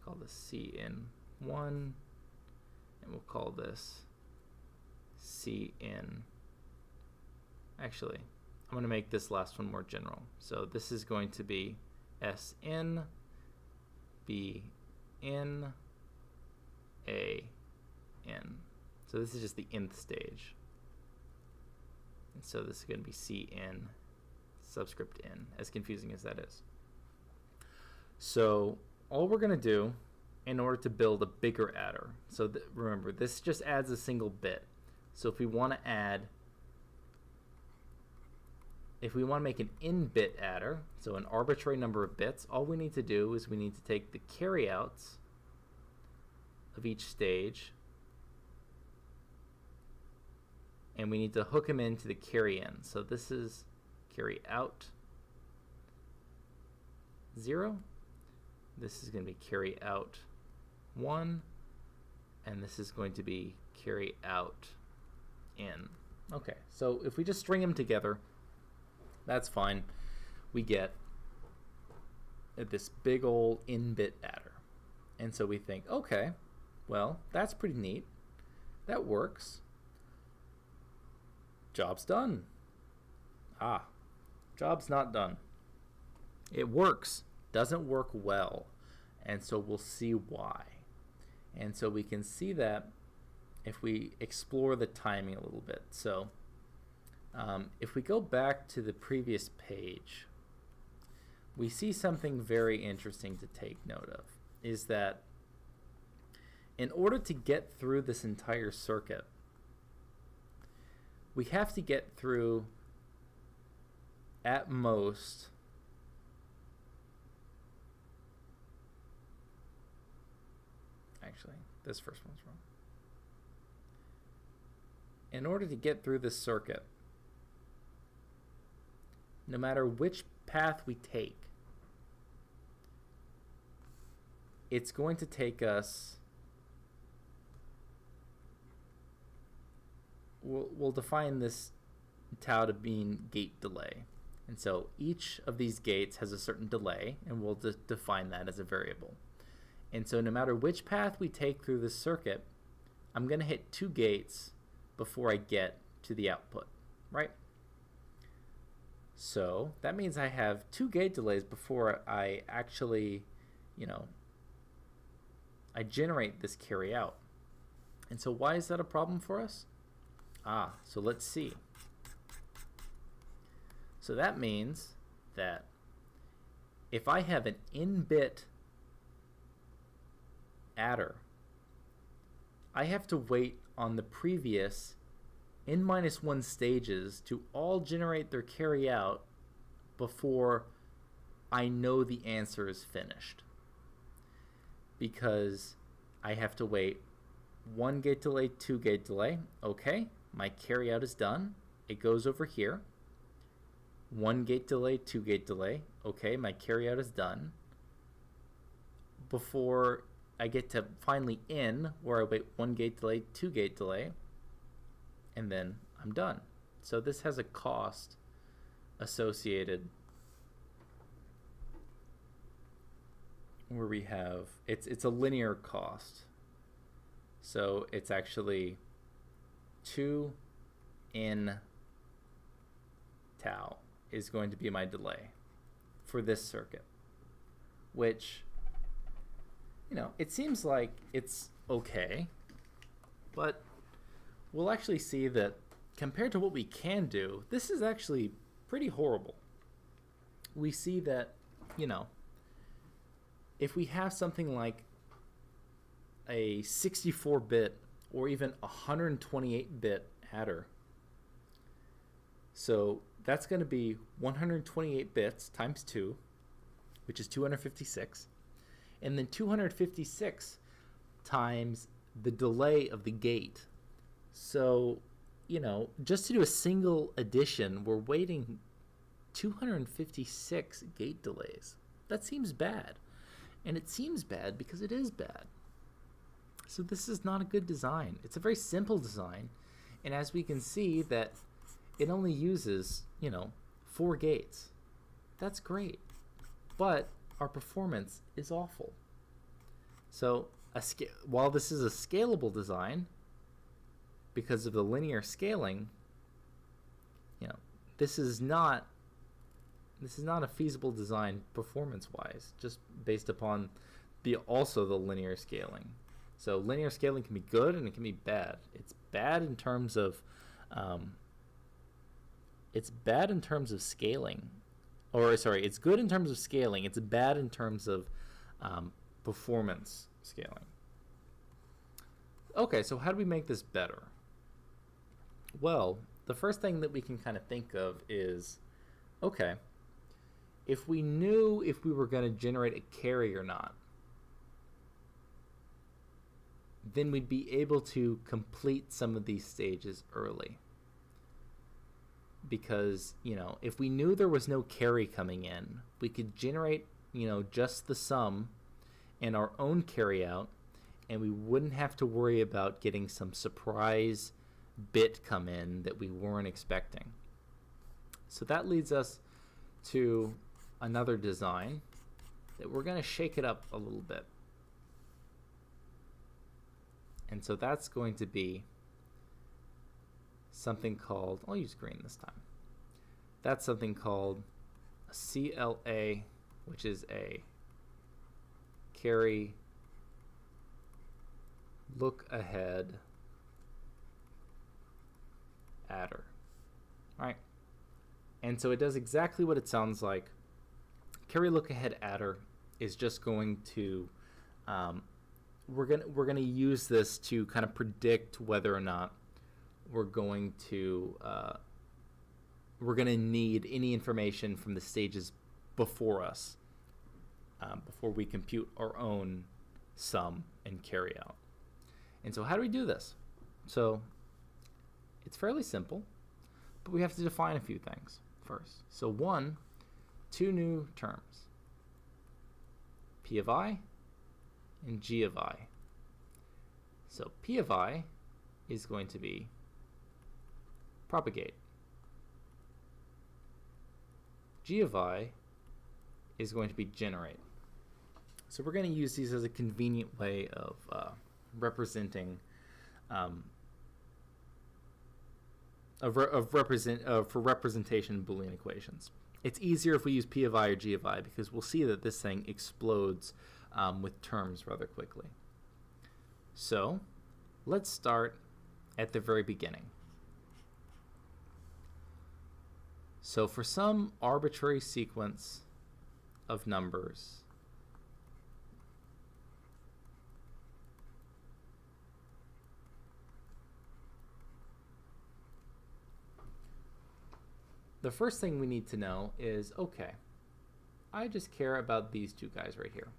call this C in 1, and we'll call this C in, actually, I'm going to make this last one more general. So this is going to be S in, B in, A in. So this is just the nth stage. And so this is going to be C in, subscript n, as confusing as that is. So all we're going to do in order to build a bigger adder, so remember, this just adds a single bit. So if we want to add, if we want to make an in-bit adder, so an arbitrary number of bits, all we need to do is we need to take the carryouts of each stage, and we need to hook them into the carry in. So this is carry out 0. This is going to be carry out 1, and this is going to be carry out in. Okay, so if we just string them together, that's fine. We get this big old in-bit adder. And so we think, okay, well, that's pretty neat. That works. Job's done. Ah, job's not done. It works, doesn't work well. And so we'll see why. And so we can see that if we explore the timing a little bit. So if we go back to the previous page, we see something very interesting to take note of, is that in order to get through this entire circuit, we have to get through at most actually, this first one's wrong. In order to get through this circuit, no matter which path we take, it's going to take us, we'll define this tau to mean gate delay. And so each of these gates has a certain delay, and we'll define that as a variable. And so no matter which path we take through this circuit, I'm going to hit 2 gates before I get to the output, right? So that means I have 2 gate delays before I actually, I generate this carry out. And so why is that a problem for us? So let's see. So that means that if I have an in-bit adder, I have to wait on the previous n-1 stages to all generate their carry out before I know the answer is finished. Because I have to wait 1 gate delay, 2 gate delay. Okay, my carry out is done. It goes over here. 1 gate delay, 2 gate delay. Okay, my carry out is done. Before I get to finally in, where I wait 1 gate delay, 2 gate delay, and then I'm done. So this has a cost associated where we have, it's a linear cost. So it's actually 2 in tau is going to be my delay for this circuit, which, it seems like it's okay, but we'll actually see that compared to what we can do, this is actually pretty horrible. We see that, if we have something like a 64-bit or even 128-bit adder, So that's going to be 128 bits times 2, which is 256. And then 256 times the delay of the gate. So, just to do a single addition, we're waiting 256 gate delays. That seems bad. And it seems bad because it is bad. So this is not a good design. It's a very simple design. And as we can see that it only uses, 4 gates. That's great. But our performance is awful. So while this is a scalable design, because of the linear scaling, this is not a feasible design performance-wise, just based upon the linear scaling. So linear scaling can be good and it can be bad. It's bad in terms of scaling. It's good in terms of scaling. It's bad in terms of performance scaling. Okay, so how do we make this better? Well, the first thing that we can kind of think of is, okay, if we knew if we were going to generate a carry or not, then we'd be able to complete some of these stages early. Because, if we knew there was no carry coming in, we could generate, just the sum and our own carry out, and we wouldn't have to worry about getting some surprise bit come in that we weren't expecting. So that leads us to another design that we're going to shake it up a little bit. And so that's going to be something called, I'll use green this time. That's something called a CLA, which is a carry look ahead adder. All right. And so it does exactly what it sounds like. Carry look ahead adder is just going to we're gonna use this to kind of predict whether or not we're going to need any information from the stages before us before we compute our own sum and carry out. And so how do we do this? So it's fairly simple, but we have to define a few things first. So two new terms, P of I and G of I. So P of I is going to be propagate. G of I is going to be generate. So we're going to use these as a convenient way of representing for representation Boolean equations. It's easier if we use P of I or G of I because we'll see that this thing explodes with terms rather quickly. So let's start at the very beginning. So for some arbitrary sequence of numbers, the first thing we need to know is, okay, I just care about these two guys right here.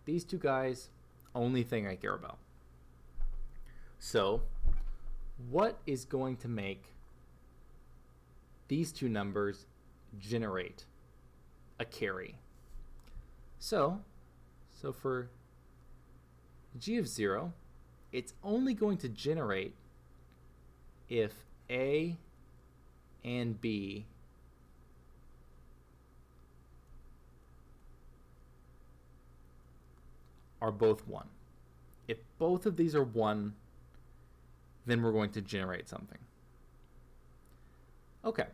These two guys, only thing I care about. So what is going to make these two numbers generate a carry? So for G of 0, it's only going to generate if A and B are both 1. If both of these are 1, then we're going to generate something. Okay,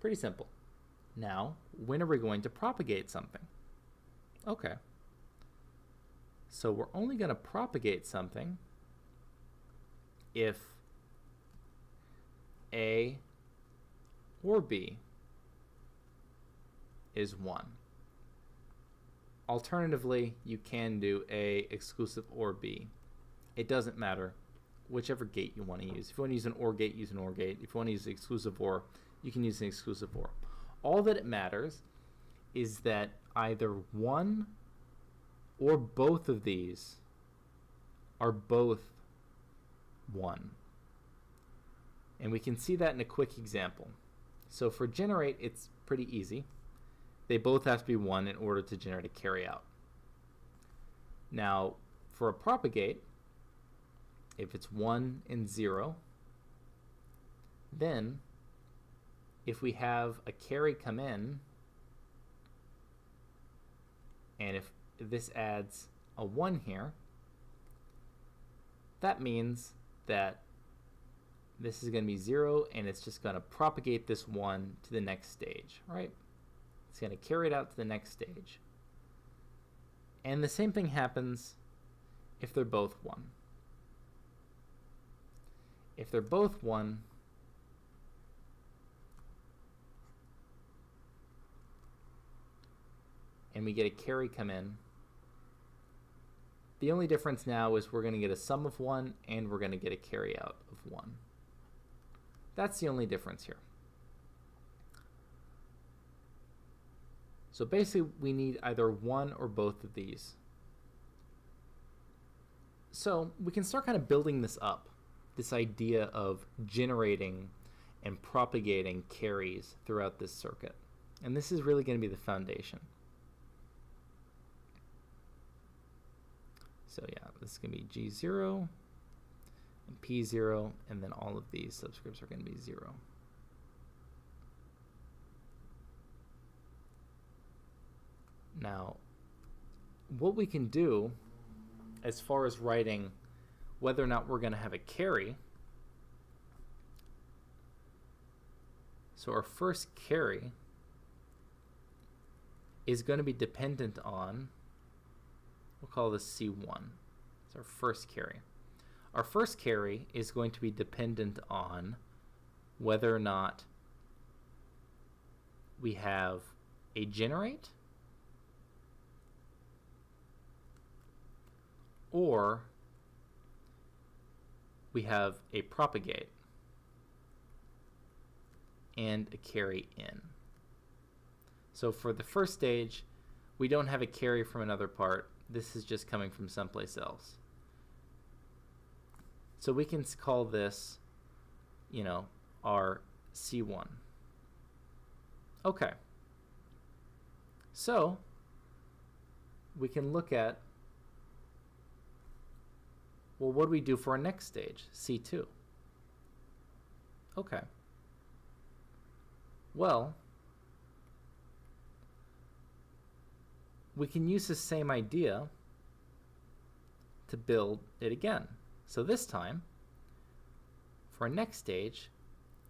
pretty simple. Now, when are we going to propagate something? Okay, so we're only going to propagate something if A or B is 1. Alternatively, you can do A exclusive or B. It doesn't matter. whichever gate you want to use. If you want to use an OR gate, use an OR gate. If you want to use an exclusive OR, you can use an exclusive OR. All that it matters is that either one or both of these are both 1. And we can see that in a quick example. So for generate, it's pretty easy. They both have to be 1 in order to generate a carry out. Now, for a propagate, if it's 1 and 0, then if we have a carry come in, and if this adds a 1 here, that means that this is going to be 0, and it's just going to propagate this 1 to the next stage, right? It's going to carry it out to the next stage. And the same thing happens if they're both 1. If they're both 1, and we get a carry come in, the only difference now is we're going to get a sum of 1 and we're going to get a carry out of 1. That's the only difference here. So basically we need either one or both of these. So we can start kind of building this up, this idea of generating and propagating carries throughout this circuit. And this is really going to be the foundation. So yeah, this is going to be G0 and P0, and then all of these subscripts are going to be 0. Now, what we can do as far as writing whether or not we're going to have a carry, so our first carry is going to be dependent on, we'll call this C1. It's our first carry. Our first carry is going to be dependent on whether or not we have a generate or we have a propagate and a carry in. So for the first stage, we don't have a carry from another part. This is just coming from someplace else. So we can call this, you know, our C1. Okay. So we can look at, well, what do we do for our next stage, C2? Okay. Well, we can use the same idea to build it again. So this time, for our next stage,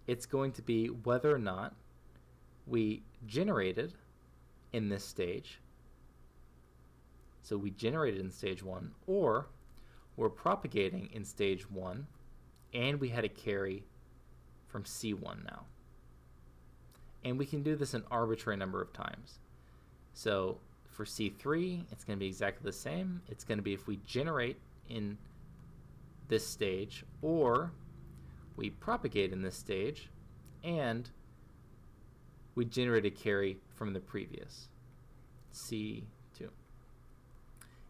it's going to be whether or not we generated in this stage. So we generated in stage 1, or we're propagating in stage 1, and we had a carry from C1 now. And we can do this an arbitrary number of times. So for C3, it's going to be exactly the same. It's going to be if we generate in this stage, or we propagate in this stage, and we generate a carry from the previous, C2.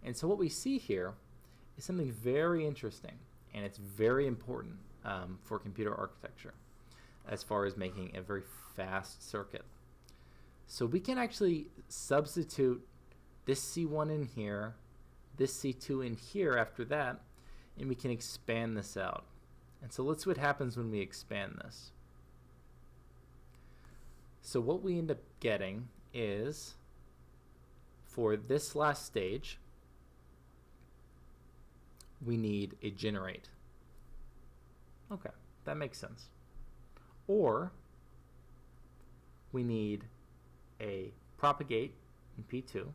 And so what we see here is something very interesting, and it's very important for computer architecture as far as making a very fast circuit. So we can actually substitute this C1 in here, this C2 in here after that, and we can expand this out. And so let's see what happens when we expand this. So what we end up getting is, for this last stage, we need a generate. Okay, that makes sense. Or we need a propagate in P2.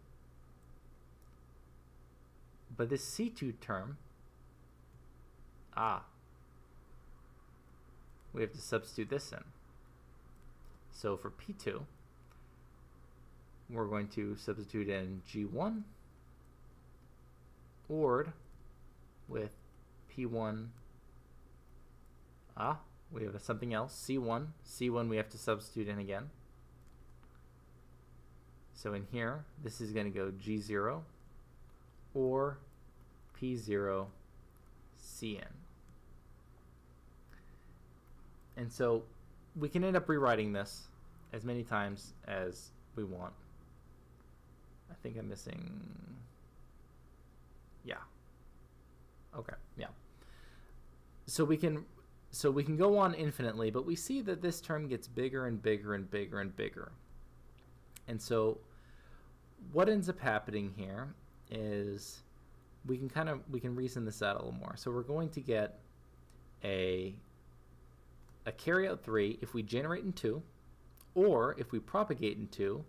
But this C2 term, we have to substitute this in. So for P2, we're going to substitute in G1 ORed with P1 We have something else, C1. C1 we have to substitute in again. So in here, this is going to go G0 or P0 Cn. And so we can end up rewriting this as many times as we want. I think I'm missing, yeah. Okay, yeah. So we can go on infinitely, but we see that this term gets bigger and bigger and bigger and bigger. And so what ends up happening here is we can reason this out a little more. So we're going to get a carry out 3 if we generate in 2, or if we propagate in 2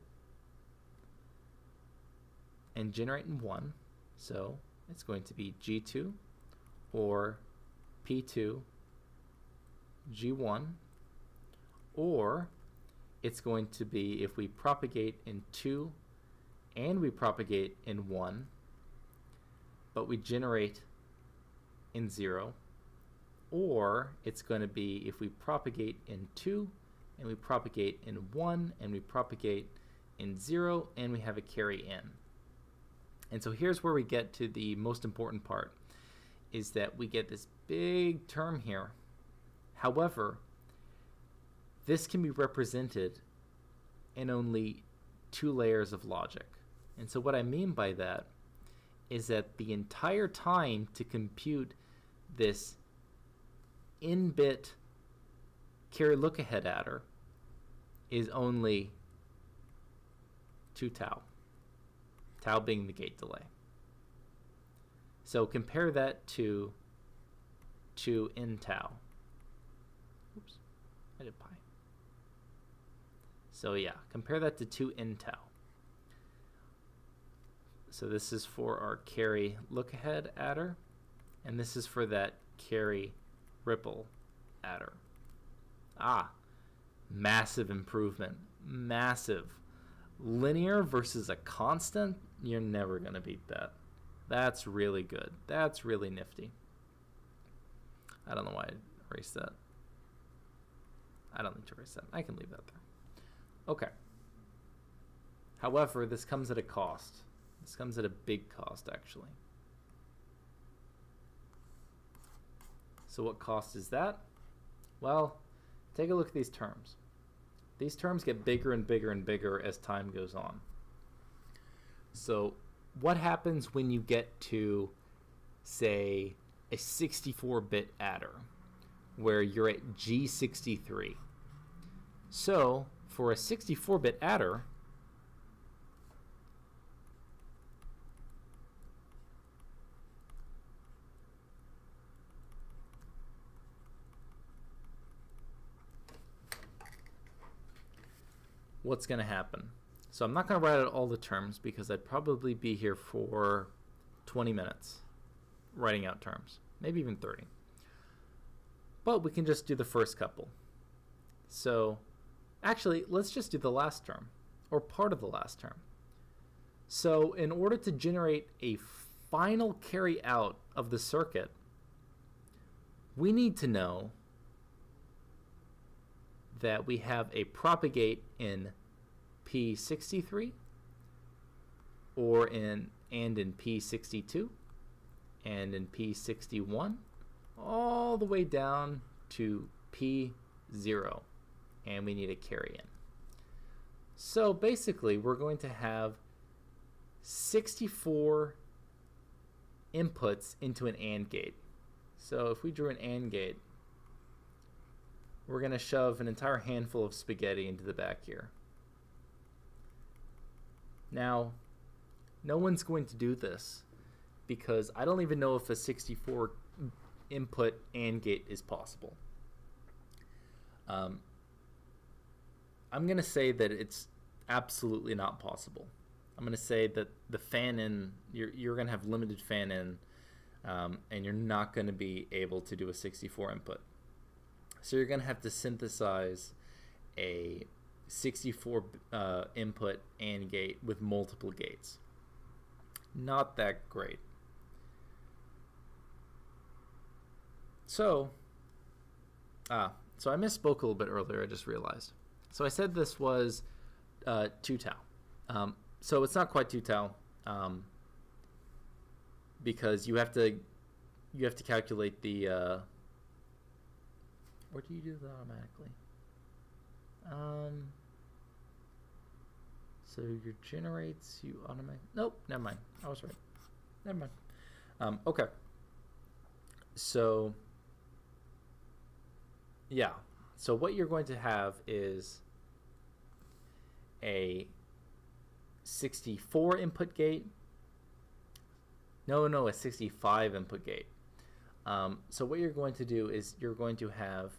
and generate in 1. So it's going to be G2 or P2 G1, or it's going to be if we propagate in 2 and we propagate in 1, but we generate in 0, or it's going to be if we propagate in 2 and we propagate in 1 and we propagate in 0 and we have a carry in. And so here's where we get to the most important part, is that we get this big term here. However, this can be represented in only 2 layers of logic. And so what I mean by that is that the entire time to compute this in-bit carry look-ahead adder is only 2 tau, tau being the gate delay. So compare that to 2 in tau. Oops, I did pi. So yeah, compare that to 2 in tau. So this is for our carry look-ahead adder, and this is for that carry ripple adder. Massive improvement. Massive. Linear versus a constant, you're never going to beat that. That's really good. That's really nifty. I don't know why I erased that. I don't need to erase that. I can leave that there. Okay. However, this comes at a cost. This comes at a big cost, actually. So what cost is that? Well, take a look at these terms. These terms get bigger and bigger and bigger as time goes on. So what happens when you get to, say, a 64-bit adder, where you're at G63? So for a 64-bit adder, what's going to happen? So I'm not going to write out all the terms because I'd probably be here for 20 minutes writing out terms, maybe even 30. But we can just do the first couple. So actually, let's just do the last term, or part of the last term. So in order to generate a final carry out of the circuit, we need to know that we have a propagate in P63 or in P62 and in P61 all the way down to P0, and we need a carry in. So basically we're going to have 64 inputs into an AND gate. So if we drew an AND gate, we're going to shove an entire handful of spaghetti into the back here. Now, no one's going to do this because I don't even know if a 64 input AND gate is possible. I'm going to say that it's absolutely not possible. I'm going to say that the fan-in, you're going to have limited fan-in, and you're not going to be able to do a 64 input. So you're going to have to synthesize a 64 input AND gate with multiple gates. Not that great. So So I misspoke a little bit earlier, I just realized. So I said this was 2 tau. So it's not quite 2 tau because you have to calculate the or do you do that automatically? So your generates, you automatically, nope, never mind. I was right. Never mind. Okay. So yeah. So what you're going to have is a 64 input gate. No, a 65 input gate. So what you're going to do is you're going to have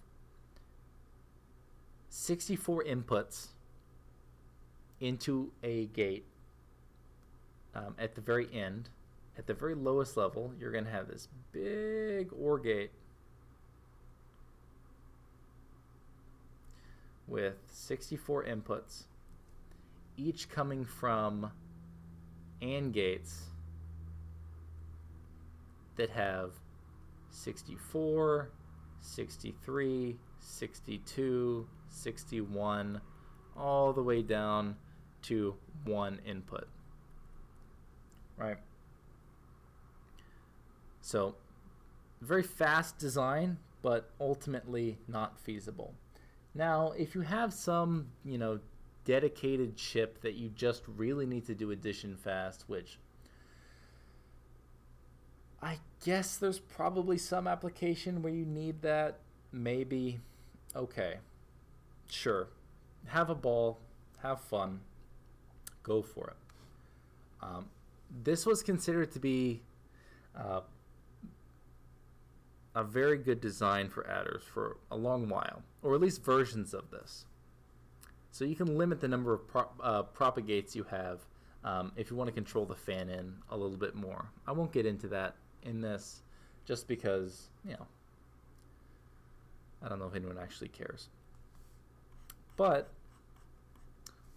64 inputs into a gate at the very end. At the very lowest level, you're going to have this big OR gate with 64 inputs, each coming from AND gates that have 64, 63, 62, 61, all the way down to 1 input. Right? So, very fast design, but ultimately not feasible. Now, if you have some, dedicated chip that you just really need to do addition fast, which I guess there's probably some application where you need that, maybe. Okay, sure. Have a ball, have fun, go for it. This was considered to be a very good design for adders for a long while, or at least versions of this. So you can limit the number of propagates you have if you want to control the fan-in a little bit more. I won't get into that in this just because, I don't know if anyone actually cares. But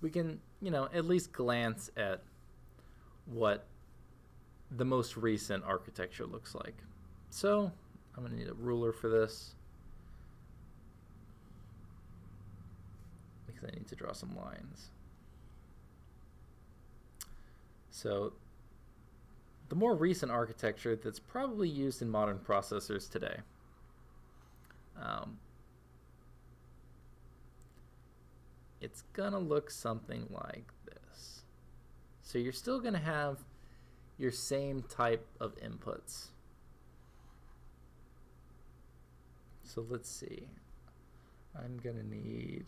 we can, at least glance at what the most recent architecture looks like. So I'm going to need a ruler for this because I need to draw some lines. So the more recent architecture that's probably used in modern processors today. It's gonna look something like this. So you're still gonna have your same type of inputs. So let's see. I'm gonna need,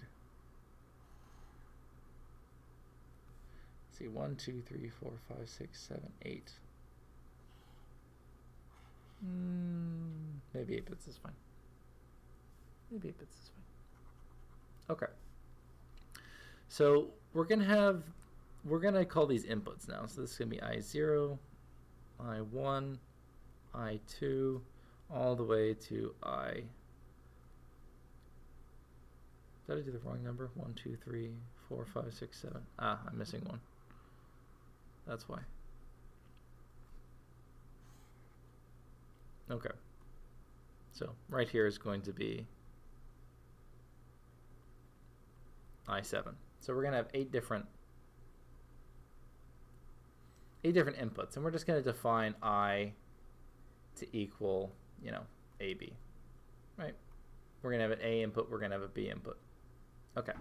let's see, 1, 2, 3, 4, 5, 6, 7, 8. Maybe 8 bits is fine. Maybe 8 bits is fine. Okay. So we're gonna call these inputs now. So this is gonna be I0, I1, I2, all the way to I. Did I do the wrong number? 1, 2, 3, 4, 5, 6, 7. I'm missing one. That's why. Okay. So right here is going to be I7. So we're going to have 8 different inputs, and we're just going to define I to equal, AB, right? We're going to have an A input, we're going to have a B input. Okay.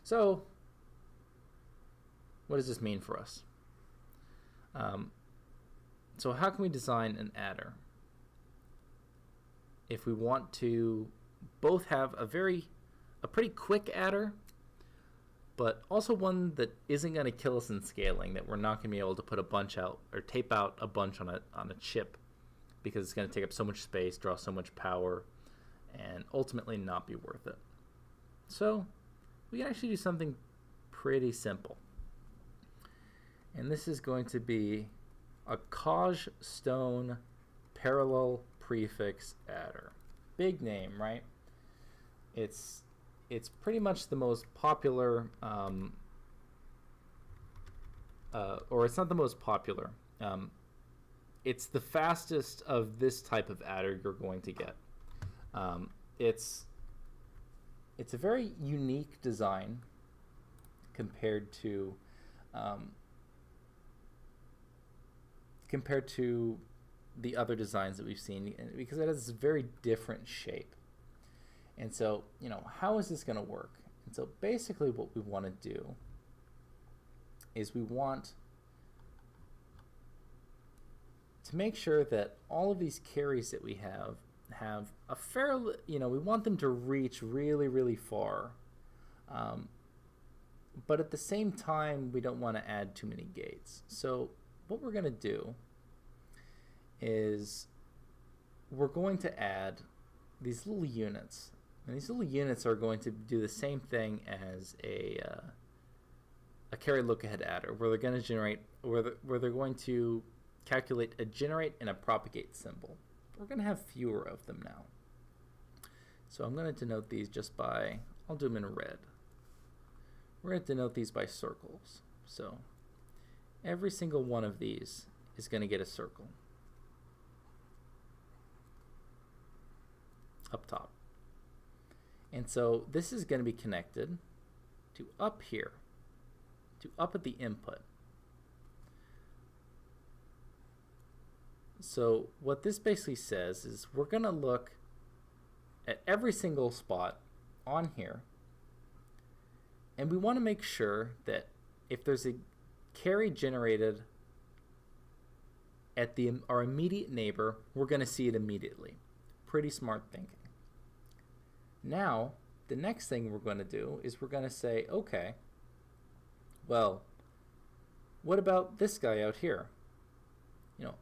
So what does this mean for us? So how can we design an adder if we want to both have a pretty quick adder, but also one that isn't going to kill us in scaling, that we're not going to be able to put a bunch out or tape out a bunch on a chip because it's going to take up so much space, draw so much power, and ultimately not be worth it. So we can actually do something pretty simple. And this is going to be a Kaj Stone parallel prefix adder. Big name, right? It's pretty much the most popular, or it's not the most popular. It's the fastest of this type of adder you're going to get. It's a very unique design compared to the other designs that we've seen, because it has a very different shape. And so, how is this going to work? And so basically what we want to do is we want to make sure that all of these carries that we have a fair, we want them to reach really, really far. But at the same time, we don't want to add too many gates. So what we're going to do is we're going to add these little units. And these little units are going to do the same thing as a carry look-ahead adder, where they're going to generate, where they're going to calculate a generate and a propagate symbol. We're going to have fewer of them now. So I'm going to denote these just by, I'll do them in red. We're going to denote these by circles. So every single one of these is going to get a circle up top. And so this is going to be connected to up here, to up at the input. So what this basically says is we're going to look at every single spot on here, and we want to make sure that if there's a carry generated at our immediate neighbor, we're going to see it immediately. Pretty smart thinking. Now, the next thing we're going to do is we're going to say, okay, well, what about this guy out here?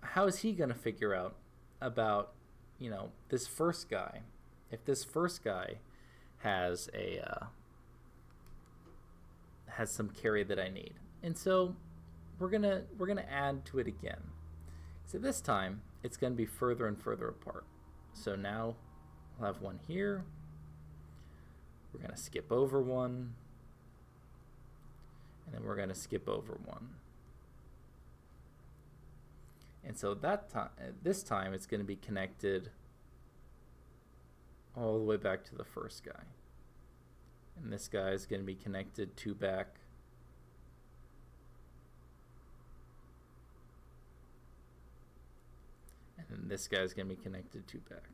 How is he going to figure out about, this first guy? If this first guy has has some carry that I need. And so we're gonna add to it again. So this time it's going to be further and further apart. So now we'll have one here. We're going to skip over one, and then we're going to skip over one. And so this time it's going to be connected all the way back to the first guy. And this guy is going to be connected two back. And then this guy is going to be connected two back.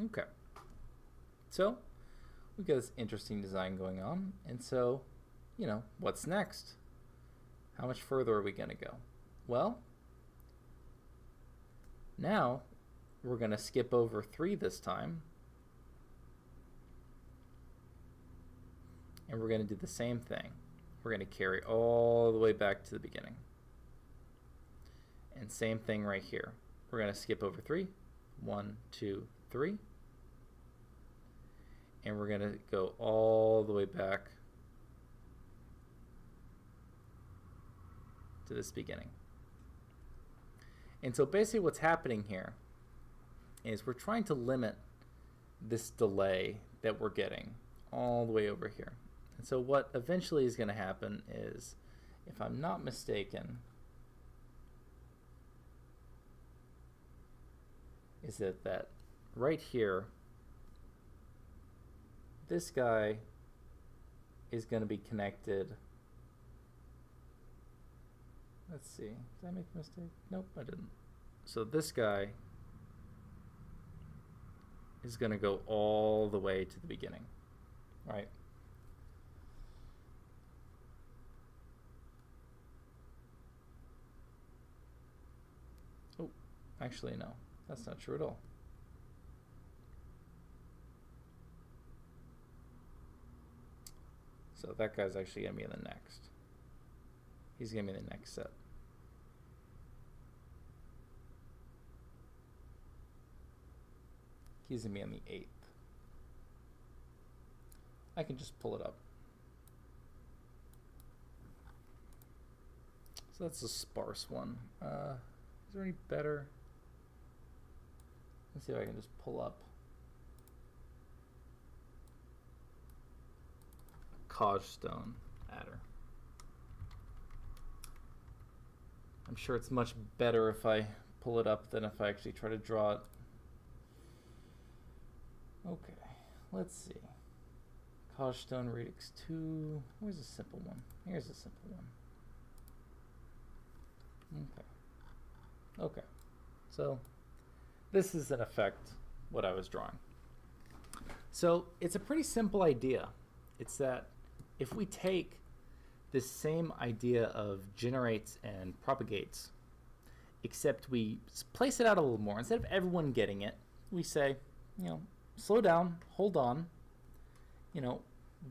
Okay. So we've got this interesting design going on. And so, what's next? How much further are we going to go? Well, now we're going to skip over 3 this time. And we're going to do the same thing. We're going to carry all the way back to the beginning. And same thing right here. We're going to skip over 3. 1, 2, 3. And we're going to go all the way back to this beginning. And so basically what's happening here is we're trying to limit this delay that we're getting all the way over here. And so what eventually is going to happen is, if I'm not mistaken, is that right here, this guy is going to be connected. Let's see. Did I make a mistake? Nope, I didn't. So this guy is going to go all the way to the beginning, right? Oh, actually, no. That's not true at all. So that guy's actually going to be in the next. He's going to be in the next set. He's going to be on the 8th. I can just pull it up. So that's a sparse one. Is there any better? Let's see if I can just pull up Cogstone adder. I'm sure it's much better if I pull it up than if I actually try to draw it. Okay, let's see. College Stone Radix 2. Where's a simple one? Here's a simple one. Okay. So this is in effect what I was drawing. So it's a pretty simple idea. It's that if we take this same idea of generates and propagates, except we place it out a little more. Instead of everyone getting it, we say, slow down, hold on.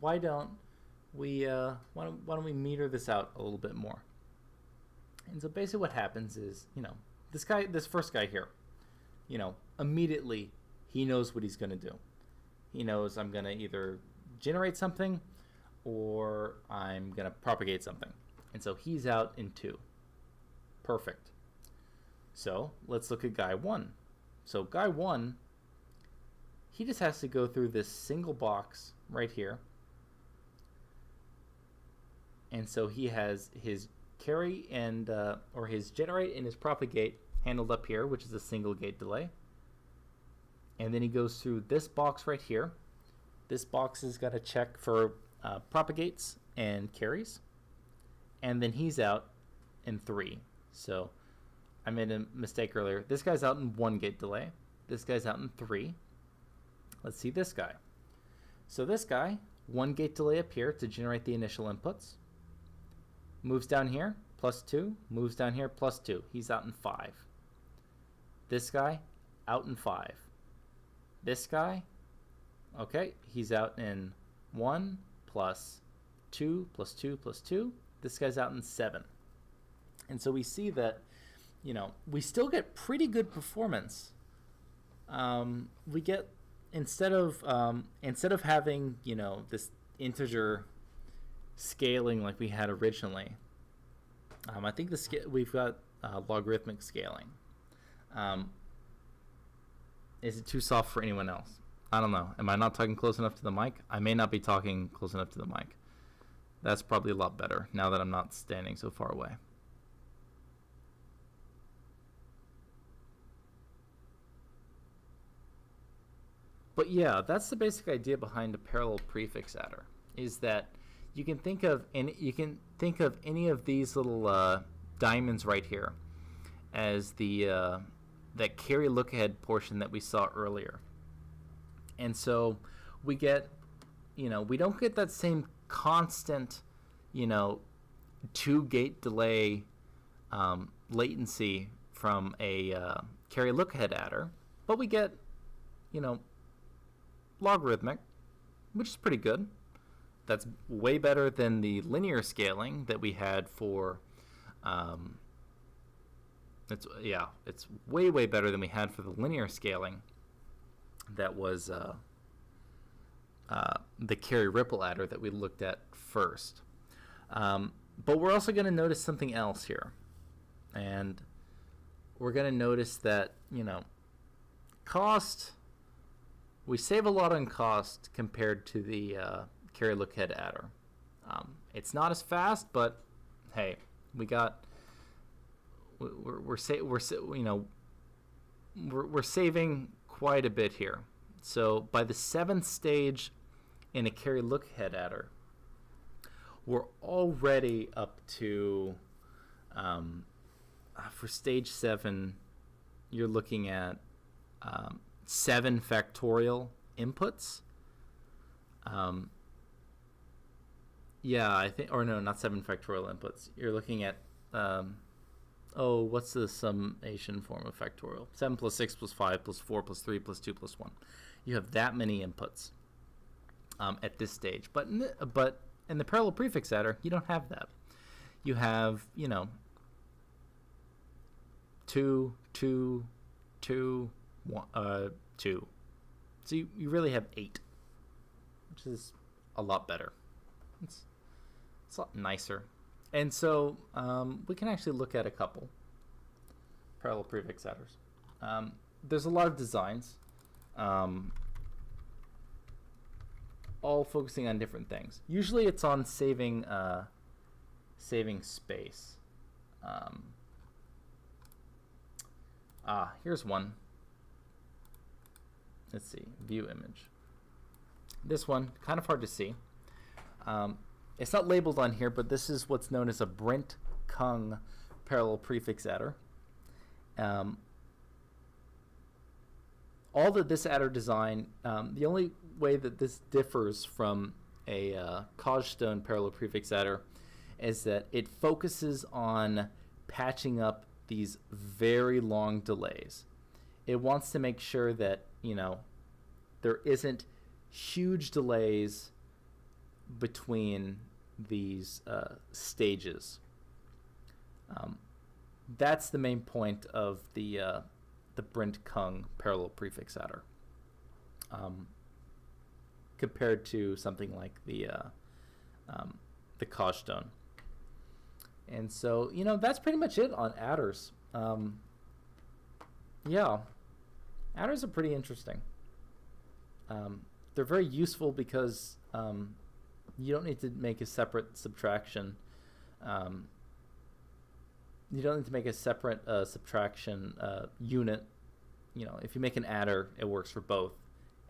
Why don't we meter this out a little bit more? And so basically what happens is, this first guy here, immediately he knows what he's going to do. He knows I'm going to either generate something or I'm going to propagate something. And so he's out in 2. Perfect. So let's look at guy 1. So guy 1, he just has to go through this single box right here. And so he has his carry and or his generate and his propagate handled up here, which is a single gate delay. And then he goes through this box right here. This box is going to check for propagates and carries. And then he's out in 3. So I made a mistake earlier. This guy's out in 1 gate delay. This guy's out in 3. Let's see this guy. So this guy, 1 gate delay up here to generate the initial inputs. Moves down here, +2. Moves down here, +2. He's out in 5. This guy, out in 5. This guy, okay, he's out in 1 +2 +2 +2. This guy's out in 7. And so we see that, we still get pretty good performance. We get, instead of having, this integer scaling like we had originally, I think we've got logarithmic scaling. Is it too soft for anyone else? I don't know. Am I not talking close enough to the mic? I may not be talking close enough to the mic. That's probably a lot better now that I'm not standing so far away. But yeah, that's the basic idea behind a parallel prefix adder, is that you can think of any of these little diamonds right here as the that carry look ahead portion that we saw earlier. And so we get, we don't get that same constant, 2 gate delay latency from a carry look ahead adder, but we get, logarithmic, which is pretty good. That's way better than the linear scaling that we had for it's way better than we had for the linear scaling that was the carry ripple adder that we looked at first. But we're also going to notice something else here, and we're going to notice that cost, we save a lot on cost compared to the carry look ahead adder. It's not as fast, but hey, we're saving quite a bit here. So by the 7th stage in a carry look ahead adder, we're already up to for stage 7, you're looking at 7 factorial inputs. I think, or no, not 7 factorial inputs. You're looking at, what's the summation form of factorial? 7 + 6 + 5 + 4 + 3 + 2 + 1. You have that many inputs at this stage. But in the parallel prefix adder, you don't have that. You have, 2, 2, 2, 1, 2. So you really have 8, which is a lot better. It's a lot nicer. And so we can actually look at a couple parallel prefix adders. There's a lot of designs, all focusing on different things. Usually it's on saving space. Here's one. let's see, view image. This one, kind of hard to see. It's not labeled on here, but this is what's known as a Brent-Kung parallel prefix adder. All that this adder design, the only way that this differs from a Cosstone parallel prefix adder is that it focuses on patching up these very long delays. It wants to make sure that, there isn't huge delays between these stages. That's the main point of the Brent-Kung parallel prefix adder, compared to something like the Cosstone. And so, that's pretty much it on adders. Yeah, adders are pretty interesting. They're very useful because you don't need to make a separate subtraction. You don't need to make a separate subtraction unit. If you make an adder, it works for both.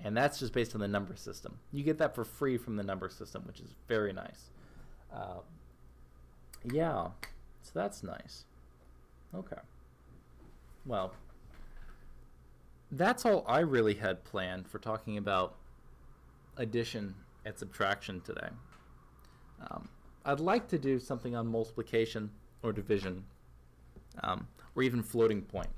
And that's just based on the number system. You get that for free from the number system, which is very nice. Yeah, so that's nice. Okay. Well, that's all I really had planned for talking about addition and subtraction today. I'd like to do something on multiplication or division, or even floating point.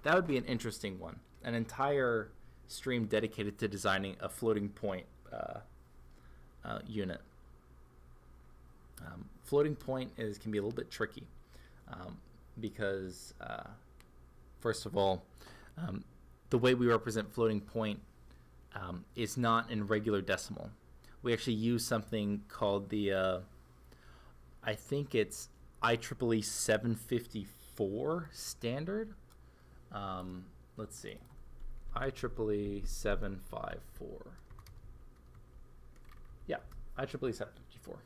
That would be an interesting one. An entire stream dedicated to designing a floating point unit. Floating point can be a little bit tricky because, first of all, the way we represent floating point is not in regular decimal. We actually use something called the, I think it's IEEE 754 standard. Let's see. IEEE 754. Yeah, IEEE 754.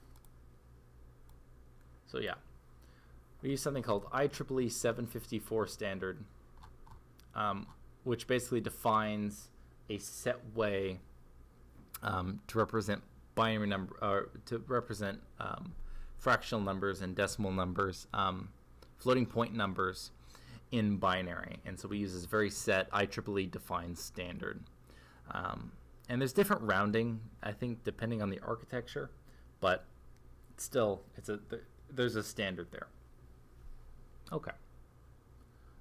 So yeah, we use something called IEEE 754 standard, which basically defines a set way to represent binary number, or to represent fractional numbers and decimal numbers, floating point numbers in binary. And so we use this very set IEEE defined standard. And there's different rounding, I think, depending on the architecture, but still, there's a standard there. Okay.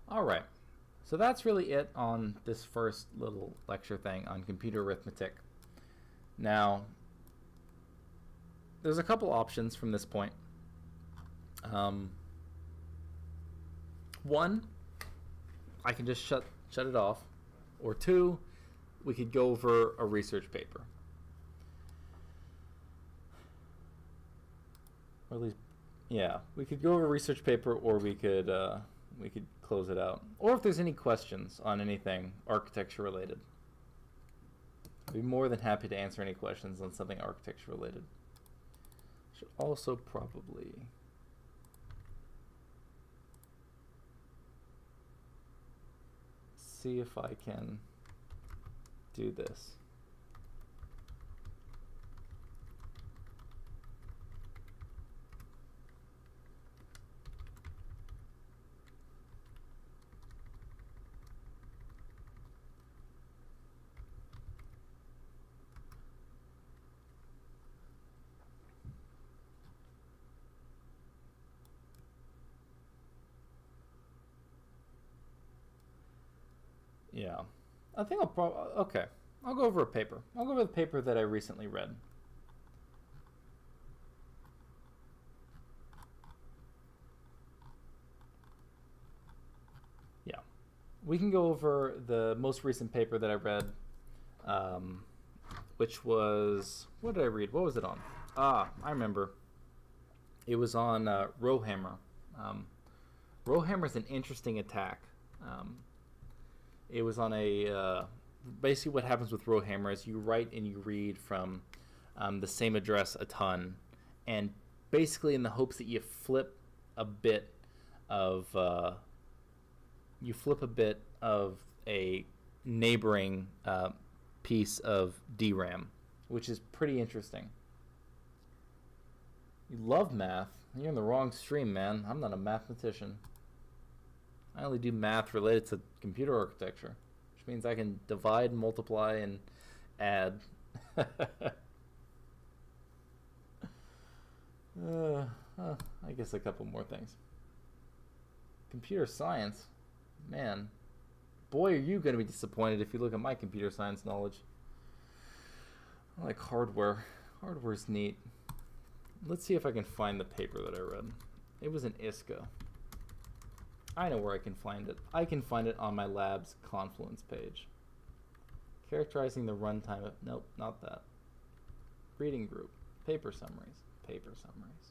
All right. So that's really it on this first little lecture thing on computer arithmetic. Now, there's a couple options from this point. One, I can just shut it off. Or two, we could go over a research paper. Or at least, yeah, we could go over a research paper, or we could close it out. Or if there's any questions on anything architecture related, I'd be more than happy to answer any questions on something architecture related. Should also probably see if I can do this. Yeah, I think okay. I'll go over a paper. I'll go over the paper that I recently read. Yeah, we can go over the most recent paper that I read, which was, what did I read? What was it on? I remember. It was on rowhammer. Rowhammer is an interesting attack. It was on a, basically what happens with rowhammer is you write and you read from the same address a ton, and basically in the hopes that you flip a bit of a neighboring piece of DRAM, which is pretty interesting. You love math. You're in the wrong stream, man. I'm not a mathematician. I only do math related to computer architecture, which means I can divide, multiply, and add. I guess a couple more things. Computer science, man. Boy, are you going to be disappointed if you look at my computer science knowledge. I like hardware. Hardware's neat. Let's see if I can find the paper that I read. It was an ISCA. I know where I can find it. I can find it on my lab's Confluence page. Characterizing the runtime of... Nope, not that. Reading group. Paper summaries. Paper summaries.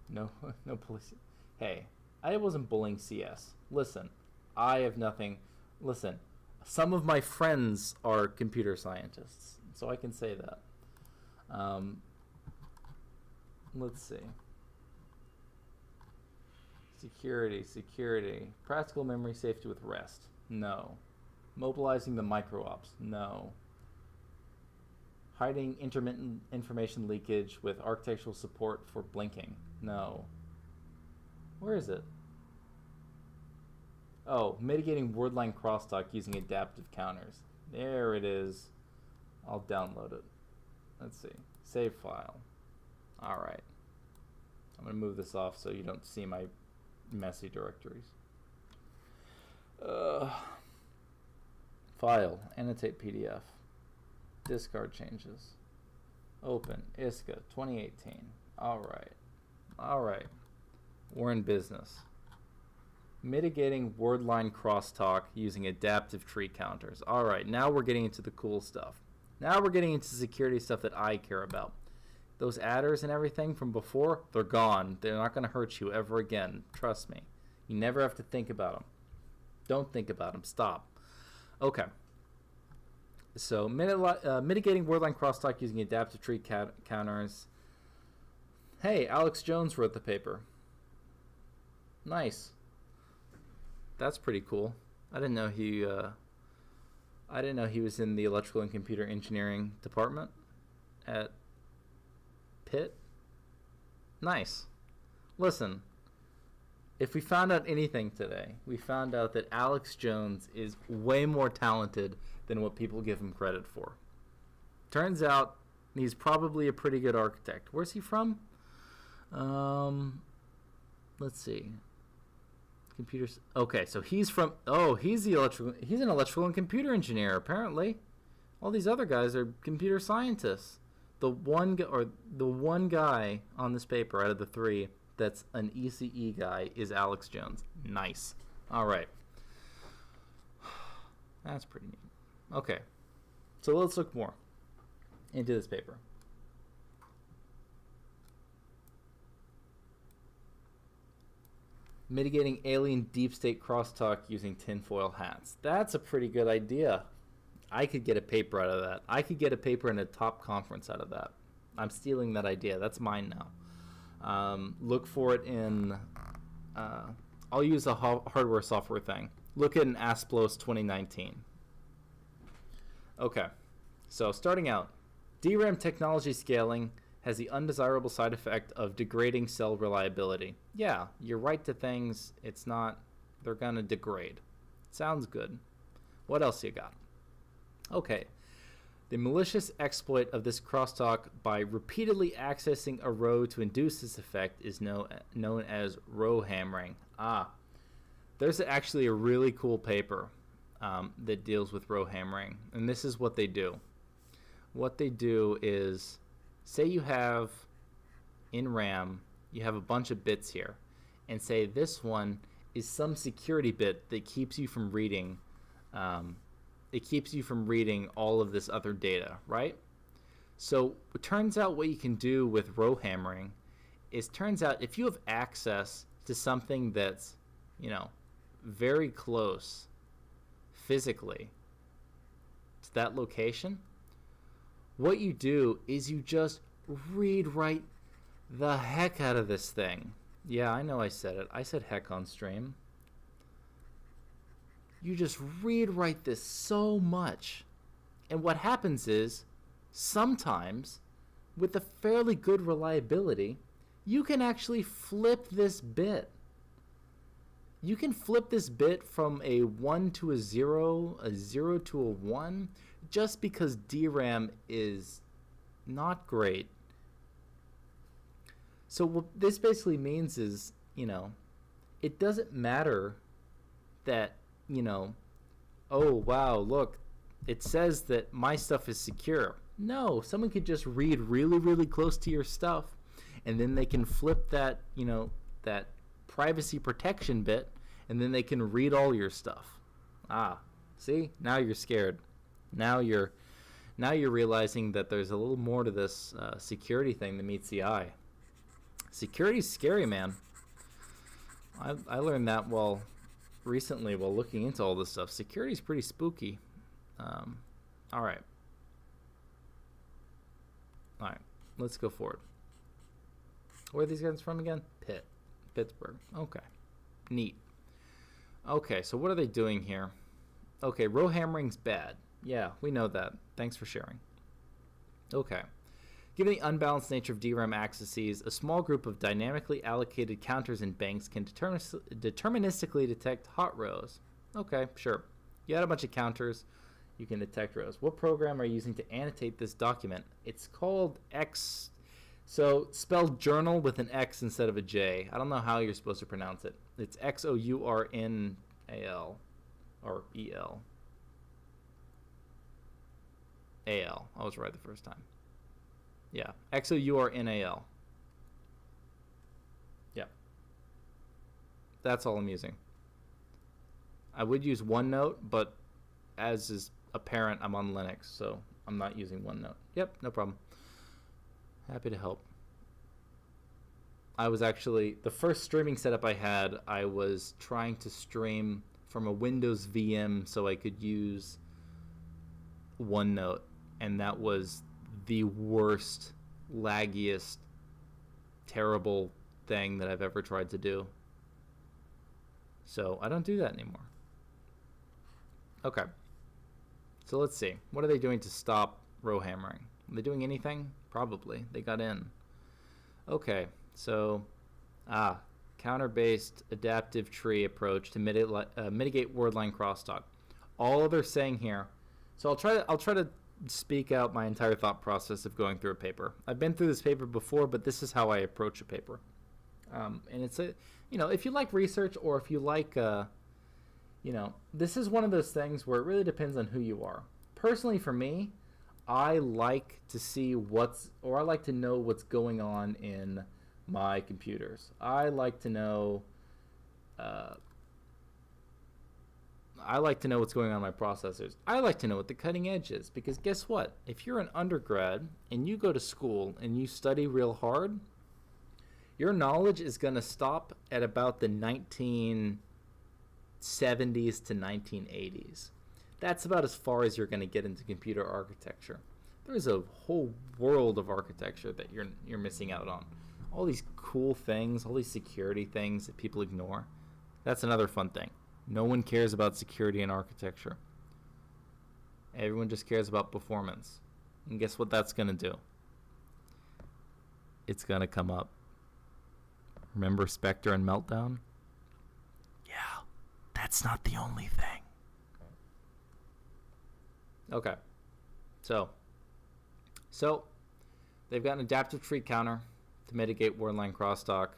No, no police. Hey, I wasn't bullying CS. Listen, I have nothing... Listen, some of my friends are computer scientists, so I can say that. Let's see. Security. Practical memory safety with REST. No. Mobilizing the micro-ops. No. Hiding intermittent information leakage with architectural support for blinking. No. Where is it? Oh, mitigating word line crosstalk using adaptive counters. There it is. I'll download it. Let's see. Save file. Alright. I'm going to move this off so you don't see my messy directories. File. Annotate PDF. Discard changes. Open. ISCA 2018. Alright. We're in business. Mitigating word line crosstalk using adaptive tree counters. Alright, now we're getting into the cool stuff. Now we're getting into security stuff that I care about. Those adders and everything from before, they're gone. They're not going to hurt you ever again. Trust me. You never have to think about them. Don't think about them. Stop. Okay. So, mitigating word line crosstalk using adaptive tree counters. Hey, Alex Jones wrote the paper. Nice. That's pretty cool. I didn't know he was in the electrical and computer engineering department at Pitt. Nice. Listen, if we found out anything today, we found out that Alex Jones is way more talented than what people give him credit for. Turns out he's probably a pretty good architect. Where's he from? Let's see. Computers. Okay, so he's from. Oh, he's an electrical and computer engineer. Apparently, all these other guys are computer scientists. The one guy on this paper out of the three that's an ECE guy is Alex Jones. Nice. All right. That's pretty neat. Okay, so let's look more into this paper. Mitigating alien deep state crosstalk using tinfoil hats. That's a pretty good idea. I could get a paper out of that. I could get a paper in a top conference out of that. I'm stealing that idea. That's mine now. Look for it in... I'll use a hardware software thing. Look at an ASPLOS 2019. Okay, so starting out. DRAM technology scaling has the undesirable side effect of degrading cell reliability. Yeah, you write to things, it's not, they're gonna degrade. Sounds good. What else you got? Okay, the malicious exploit of this crosstalk by repeatedly accessing a row to induce this effect is known as row hammering. There's actually a really cool paper that deals with row hammering, and this is what they do. What they do is, say you have, in RAM, you have a bunch of bits here, and say this one is some security bit that keeps you from reading, all of this other data, right? So it turns out what you can do with row hammering is, turns out if you have access to something that's, very close physically to that location, what you do is you just write the heck out of this thing. Yeah, I know I said it. I said heck on stream. You just read write this so much. And what happens is, sometimes, with a fairly good reliability, you can actually flip this bit. You can flip this bit from a 1 to a 0 to a 1, just because DRAM is not great. So what this basically means is, it doesn't matter that, oh, wow, look, it says that my stuff is secure. No, someone could just read really, really close to your stuff, and then they can flip that, that privacy protection bit, and then they can read all your stuff. See? Now you're scared. Now you're realizing that there's a little more to this security thing than meets the eye. Security's scary, man. I learned that recently while looking into all this stuff. Security's pretty spooky. All right, let's go forward. Where are these guys from again? Pittsburgh. Okay, neat. Okay, so what are they doing here? Okay, row hammering's bad. Yeah, we know that. Thanks for sharing. Okay. Given the unbalanced nature of DRAM accesses, a small group of dynamically allocated counters in banks can deterministically detect hot rows. Okay, sure. You had a bunch of counters. You can detect rows. What program are you using to annotate this document? It's called X. So spelled journal with an X instead of a J. I don't know how you're supposed to pronounce it. It's Xournal or EL. AL. I was right the first time. Yeah, Xournal. Yeah. That's all I'm using. I would use OneNote, but as is apparent, I'm on Linux, so I'm not using OneNote. Yep, no problem. Happy to help. I was actually, the first streaming setup I had, I was trying to stream from a Windows VM so I could use OneNote, and that was the worst, laggiest, terrible thing that I've ever tried to do. So I don't do that anymore. Okay. So let's see. What are they doing to stop row hammering? Are they doing anything? Probably. They got in. Okay. So, counter-based adaptive tree approach to mitigate word line crosstalk. All they're saying here. So I'll try to speak out my entire thought process of going through a paper. I've been through this paper before, but this is how I approach a paper. And it's if you like research, or if you like, this is one of those things where it really depends on who you are. Personally, for me, I like to see I like to know what's going on in my computers. I like to know what's going on in my processors. I like to know what the cutting edge is, because guess what? If you're an undergrad and you go to school and you study real hard, your knowledge is going to stop at about the 1970s to 1980s. That's about as far as you're going to get into computer architecture. There's a whole world of architecture that you're missing out on. All these cool things, all these security things that people ignore. That's another fun thing. No one cares about security and architecture. Everyone just cares about performance. And guess what that's going to do? It's going to come up. Remember Spectre and Meltdown? Yeah, that's not the only thing. Okay. So they've got an adaptive tree counter to mitigate word line crosstalk,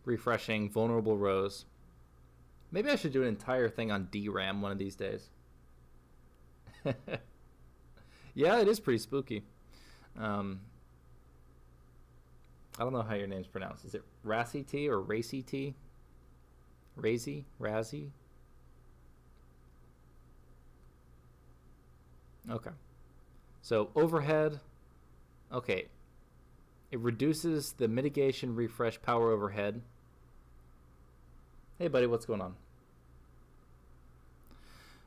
refreshing vulnerable rows. Maybe I should do an entire thing on DRAM one of these days. Yeah, it is pretty spooky. I don't know how your name's pronounced. Is it Rassy T or Racy T? Razy? Razzy? Okay. So overhead. Okay. It reduces the mitigation refresh power overhead. Hey, buddy, what's going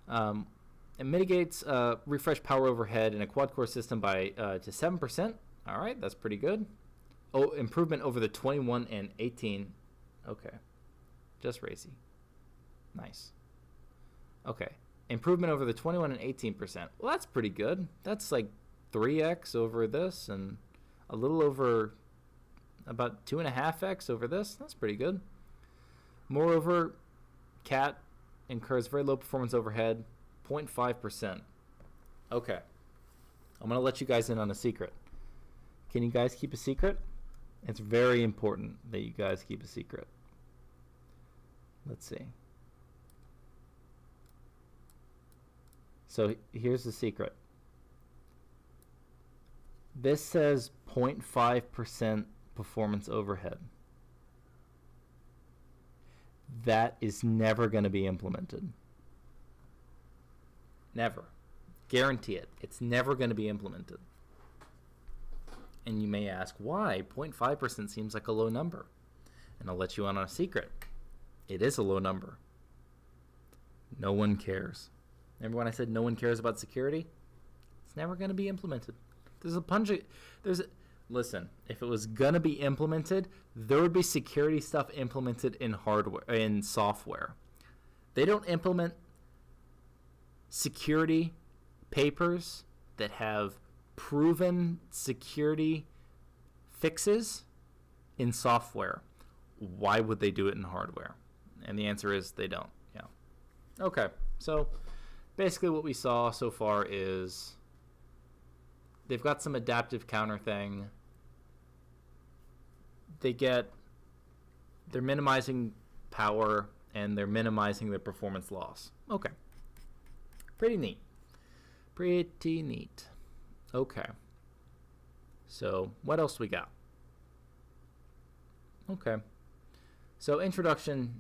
on? It mitigates refresh power overhead in a quad-core system by to 7%. All right, that's pretty good. Oh, improvement over the 21 and 18. Okay. Just racy. Nice. Okay. Improvement over the 21 and 18%. Well, that's pretty good. That's like 3x over this and a little over about 2.5x over this. That's pretty good. Moreover, cat incurs very low performance overhead, 0.5%. Okay. I'm going to let you guys in on a secret. Can you guys keep a secret? It's very important that you guys keep a secret. Let's see. So here's the secret. This says 0.5% performance overhead. That is never going to be implemented. Never. Guarantee it. It's never going to be implemented. And you may ask, why? 0.5% seems like a low number. And I'll let you in on a secret. It is a low number. No one cares. Remember when I said no one cares about security? It's never going to be implemented. Listen, if it was going to be implemented, there would be security stuff implemented in hardware, in software. They don't implement security papers that have proven security fixes in software. Why would they do it in hardware? And the answer is they don't. Yeah. Okay. So basically what we saw so far is they've got some adaptive counter thing. They're minimizing power and they're minimizing the performance loss. Okay. Pretty neat. Pretty neat. Okay. So what else we got? Okay. So introductions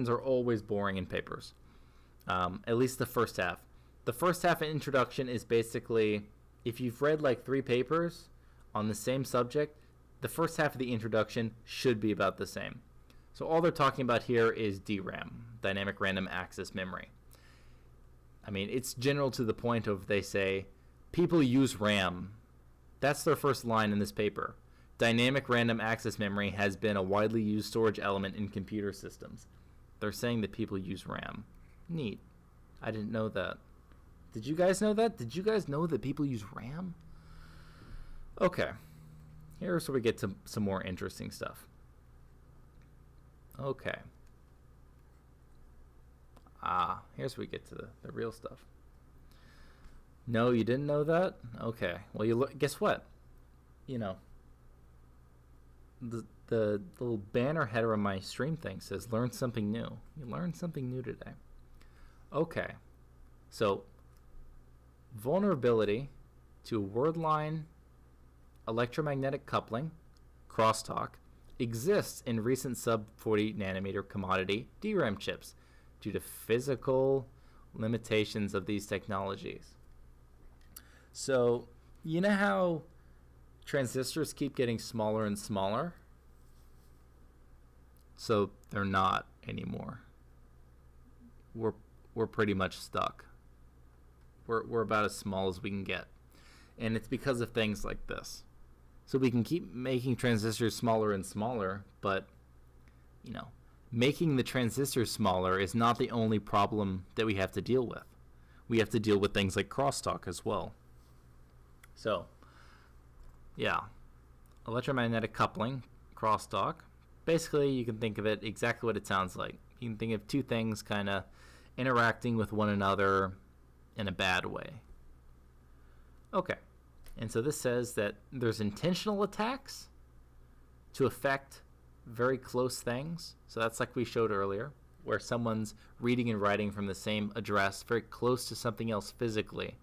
are always boring in papers. At least the first half. The first half of introduction is basically, if you've read like 3 papers on the same subject, the first half of the introduction should be about the same. So all they're talking about here is DRAM, dynamic random access memory. I mean, it's general to the point of, they say, people use RAM. That's their first line in this paper. Dynamic random access memory has been a widely used storage element in computer systems. They're saying that people use RAM. Neat. I didn't know that. Did you guys know that? Did you guys know that people use RAM? Okay. Here's where we get to some more interesting stuff. Okay. Here's where we get to the real stuff. No, you didn't know that? Okay. Well, guess what? You know, the little banner header on my stream thing says learn something new. You learned something new today. Okay. So, vulnerability to word line electromagnetic coupling, crosstalk, exists in recent sub-40 nanometer commodity DRAM chips due to physical limitations of these technologies. So, you know how transistors keep getting smaller and smaller? So they're not anymore. We're pretty much stuck. We're about as small as we can get. And it's because of things like this. So we can keep making transistors smaller and smaller, but, you know, making the transistors smaller is not the only problem that we have to deal with. We have to deal with things like crosstalk as well. So, yeah, electromagnetic coupling, crosstalk. Basically, you can think of it exactly what it sounds like. You can think of 2 things kind of interacting with one another in a bad way. Okay. And so this says that there's intentional attacks to affect very close things. So that's like we showed earlier, where someone's reading and writing from the same address very close to something else physically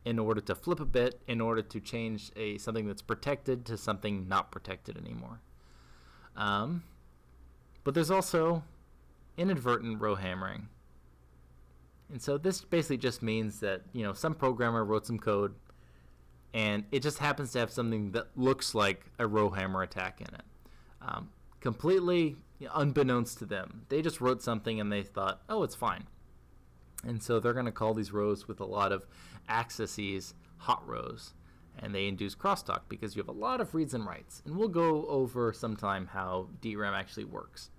in order to flip a bit, in order to change something that's protected to something not protected anymore. But there's also inadvertent row hammering. And so this basically just means that, you know, some programmer wrote some code and it just happens to have something that looks like a row hammer attack in it. Completely unbeknownst to them. They just wrote something and they thought, oh, it's fine. And so they're going to call these rows with a lot of accesses hot rows. And they induce crosstalk because you have a lot of reads and writes. And we'll go over sometime how DRAM actually works.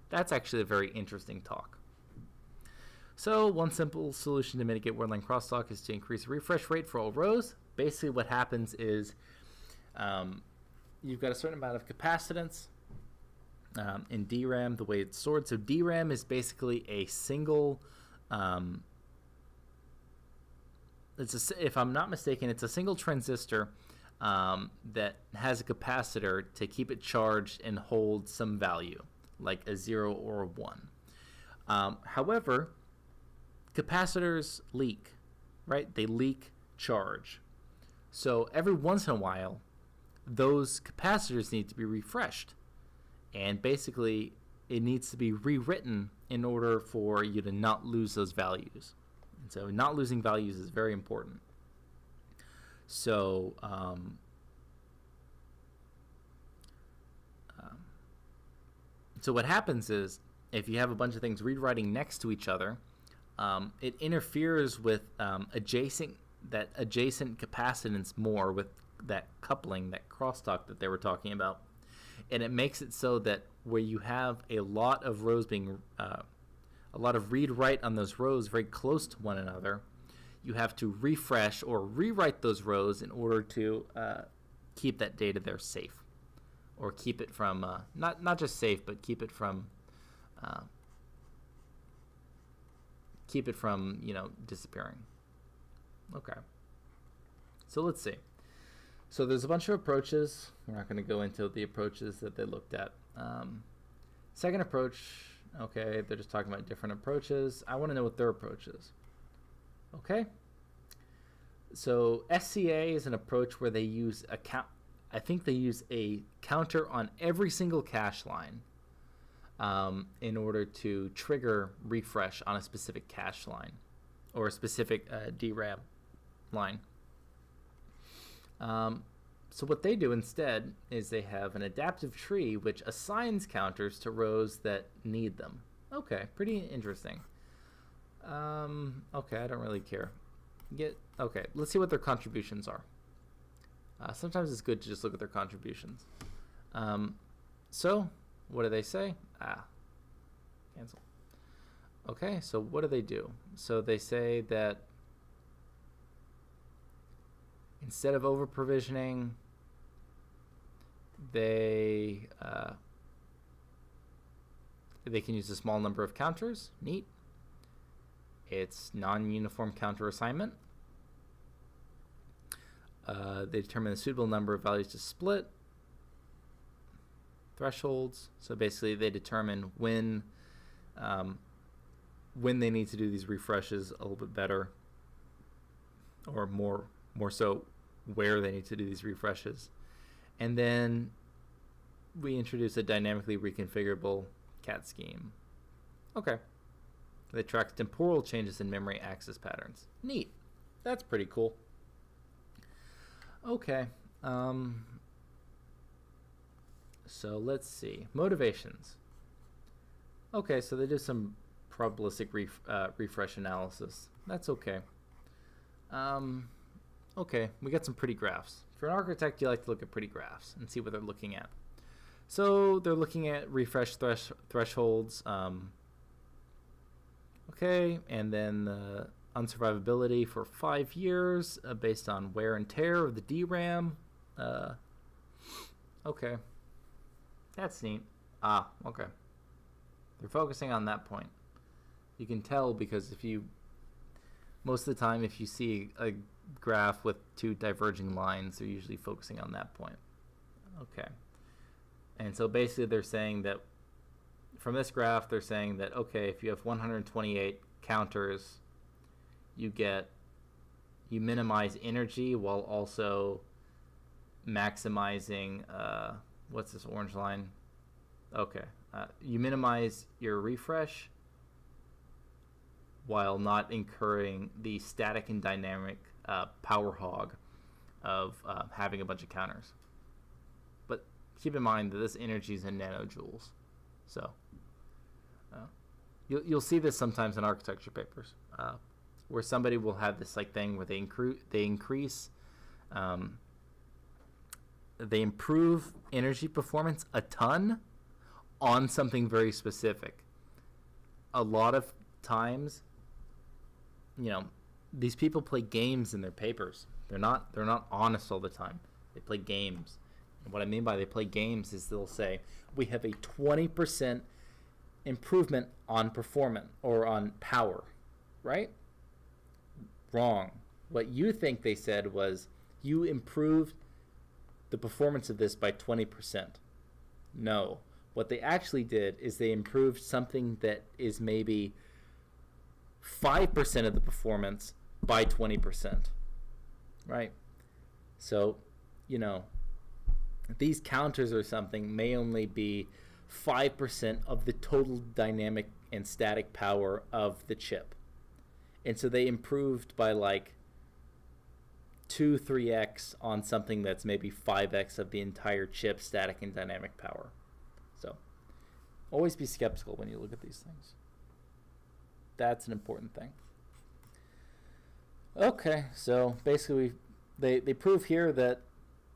That's actually a very interesting talk. So one simple solution to mitigate word line crosstalk is to increase refresh rate for all rows. Basically what happens is you've got a certain amount of capacitance in DRAM, the way it's stored. So DRAM is basically a single, if I'm not mistaken, it's a single transistor that has a capacitor to keep it charged and hold some value, like a 0 or a 1. However, capacitors leak, right? They leak charge. So every once in a while, those capacitors need to be refreshed. And basically, it needs to be rewritten in order for you to not lose those values. And so not losing values is very important. So so what happens is, if you have a bunch of things read-writing next to each other, it interferes with adjacent capacitance more with that coupling, that crosstalk that they were talking about. And it makes it so that where you have a lot of rows being, a lot of read-write on those rows very close to one another, you have to refresh or rewrite those rows in order to keep that data there safe, or keep it from, not just safe, but keep it from disappearing. Okay. So let's see. So there's a bunch of approaches. We're not going to go into the approaches that they looked at. Second approach, okay, they're just talking about different approaches. I want to know what their approach is. Okay. So SCA is an approach where they use I think they use a counter on every single cache line in order to trigger refresh on a specific cache line or a specific DRAM line. So what they do instead is they have an adaptive tree which assigns counters to rows that need them. Okay, pretty interesting. Okay, I don't really care. Okay, let's see what their contributions are. Sometimes it's good to just look at their contributions. So what do they say? Cancel. Okay, so what do they do? So they say that instead of over provisioning, they can use a small number of counters. Neat. It's non-uniform counter assignment. They determine the suitable number of values to split. Thresholds. So basically, they determine when they need to do these refreshes a little bit better, or more so where they need to do these refreshes. And then we introduce a dynamically reconfigurable cat scheme. Okay. That tracks temporal changes in memory access patterns. Neat. That's pretty cool. Okay. So let's see. Motivations. Okay, so they do some probabilistic refresh analysis. That's okay. Okay, we got some pretty graphs. If you're an architect, you like to look at pretty graphs and see what they're looking at. So they're looking at refresh thresholds. Okay, and then the unsurvivability for 5 years based on wear and tear of the DRAM. Okay, that's neat. Okay. They're focusing on that point. You can tell because most of the time if you see a graph with two diverging lines, they're usually focusing on that point. Okay. And so basically they're saying that from this graph, they're saying that, okay, if you have 128 counters, you minimize energy while also maximizing, what's this orange line? Okay. You minimize your refresh while not incurring the static and dynamic power hog of having a bunch of counters. But keep in mind that this energy is in nanojoules. So you'll see this sometimes in architecture papers where somebody will have this like thing where they improve energy performance a ton on something very specific. A lot of times you know, these people play games in their papers. They're not honest all the time. They play games. And what I mean by they play games is they'll say, we have a 20% improvement on performance or on power, right? Wrong. What you think they said was you improved the performance of this by 20%. No. What they actually did is they improved something that is maybe 5% of the performance by 20%. Right? So, you know, these counters or something may only be 5% of the total dynamic and static power of the chip. And so they improved by like 2-3x on something that's maybe 5x of the entire chip static and dynamic power. So always be skeptical when you look at these things. That's an important thing. Okay, so basically they prove here that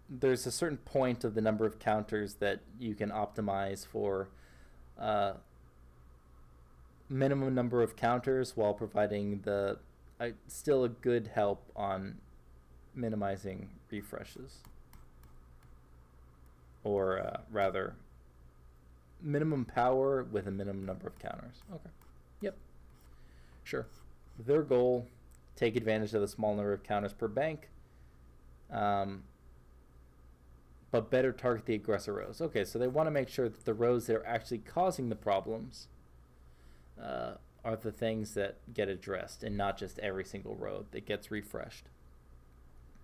there's a certain point of the number of counters that you can optimize for minimum number of counters while providing the still a good help on minimizing refreshes, or rather minimum power with a minimum number of counters. Okay, yep, sure. Their goal, take advantage of the small number of counters per bank, but better target the aggressor rows. Okay, so they want to make sure that the rows that are actually causing the problems are the things that get addressed, and not just every single row that gets refreshed.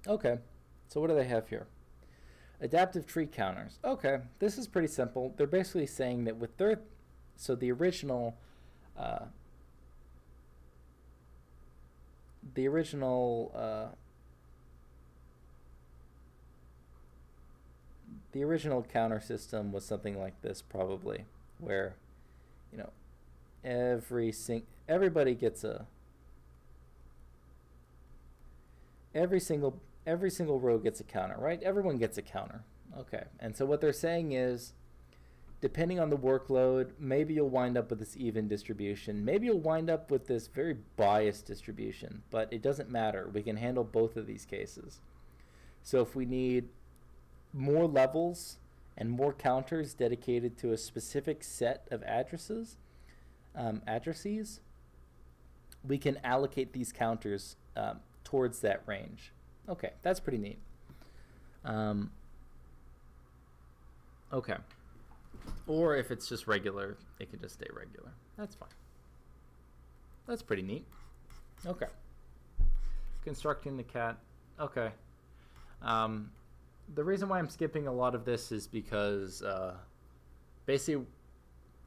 Okay, so what do they have here? Adaptive tree counters. Okay, this is pretty simple. They're basically saying that with their, so the original counter system was something like this, probably, where, you know, everybody gets every single row gets a counter, right? Everyone gets a counter. Okay, and so what they're saying is, depending on the workload, maybe you'll wind up with this even distribution. Maybe you'll wind up with this very biased distribution, but it doesn't matter. We can handle both of these cases. So if we need more levels and more counters dedicated to a specific set of addresses, we can allocate these counters towards that range. Okay, that's pretty neat. Okay. Or if it's just regular, it can just stay regular. That's fine. That's pretty neat. Okay. Constructing the cat. Okay. The reason why I'm skipping a lot of this is because basically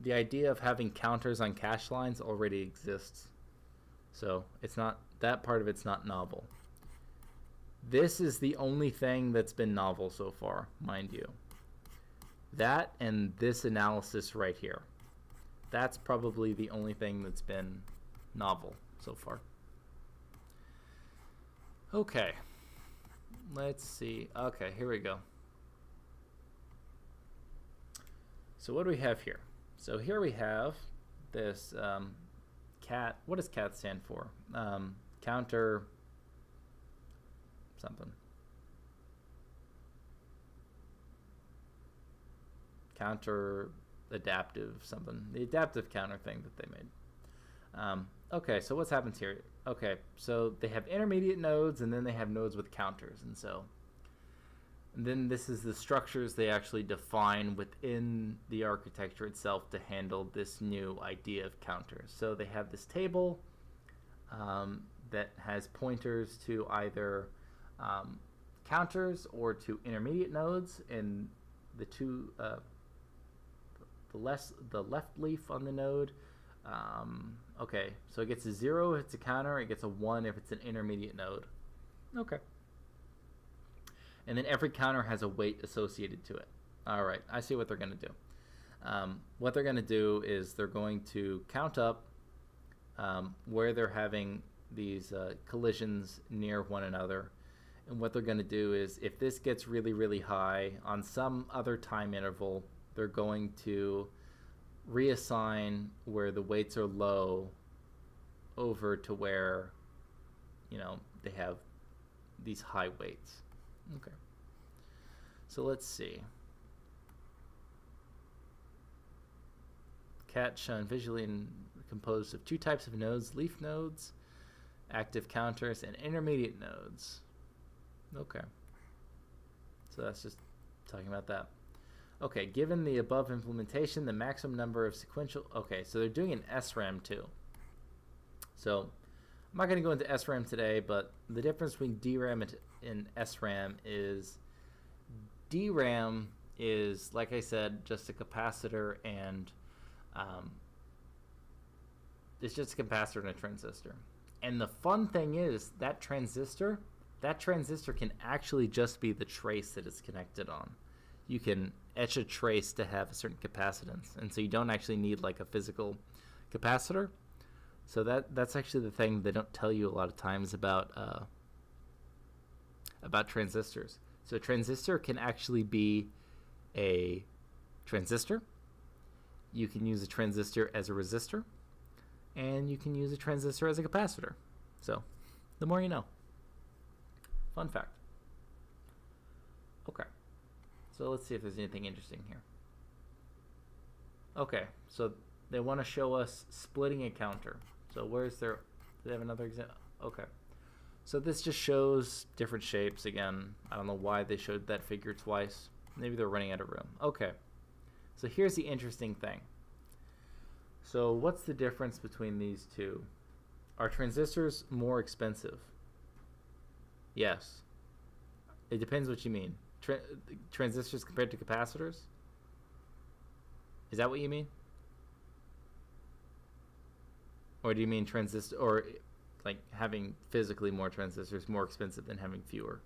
the idea of having counters on cache lines already exists. So it's not, that part of it's not novel. This is the only thing that's been novel so far, mind you. That and this analysis right here. That's probably the only thing that's been novel so far. Okay. Let's see. Okay, here we go. So what do we have here? So here we have this cat. What does cat stand for? Counter something. Counter adaptive something. The adaptive counter thing that they made. Okay, so what's happens here? Okay, so they have intermediate nodes, and then they have nodes with counters, and then this is the structures they actually define within the architecture itself to handle this new idea of counters. So they have this table that has pointers to either counters or to intermediate nodes, and the two the left leaf on the node. Okay, so it gets a 0 if it's a counter, it gets a 1 if it's an intermediate node. Okay. And then every counter has a weight associated to it. All right, I see what they're going to do. What they're going to do is they're going to count up where they're having these collisions near one another. And what they're going to do is, if this gets really, really high on some other time interval, they're going to reassign where the weights are low over to where they have these high weights. Okay. So let's see. Cat shown visually and composed of two types of nodes: leaf nodes, active counters, and intermediate nodes. Okay. So that's just talking about that. Okay, given the above implementation, the maximum number of sequential... Okay, so they're doing an SRAM too. So I'm not going to go into SRAM today, but the difference between DRAM and SRAM is DRAM is, like I said, just a capacitor, and it's just a capacitor and a transistor. And the fun thing is that transistor can actually just be the trace that it's connected on. You can etch a trace to have a certain capacitance, and so you don't actually need like a physical capacitor. So that's actually the thing they don't tell you a lot of times about transistors. So a transistor can actually be a transistor. You can use a transistor as a resistor, and you can use a transistor as a capacitor. So the more you know. Fun fact. Okay. So let's see if there's anything interesting here. Okay, so they want to show us splitting a counter. So where's their... Do they have another example? Okay. So this just shows different shapes again. I don't know why they showed that figure twice. Maybe they're running out of room. Okay. So here's the interesting thing. So what's the difference between these two? Are transistors more expensive? Yes. It depends what you mean. Transistors compared to capacitors? Is that what you mean? Or do you mean transistor, or like having physically more transistors more expensive than having fewer?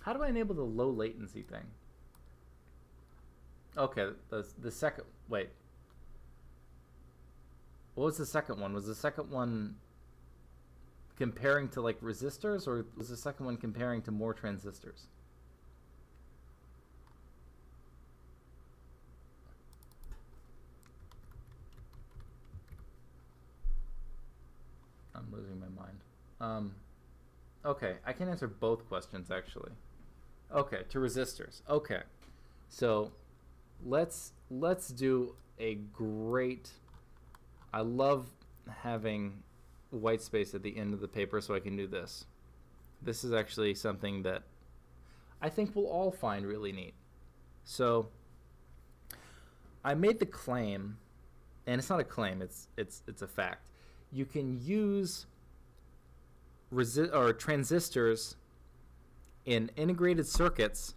How do I enable the low latency thing? Okay, the second... Wait. What was the second one? Was the second one comparing to like resistors, or was the second one comparing to more transistors? I'm losing my mind. Okay, I can answer both questions actually. Okay, to resistors. Okay, so let's do a great... I love having white space at the end of the paper so I can do this. This is actually something that I think we'll all find really neat. So I made the claim, and it's not a claim, it's a fact. You can use transistors in integrated circuits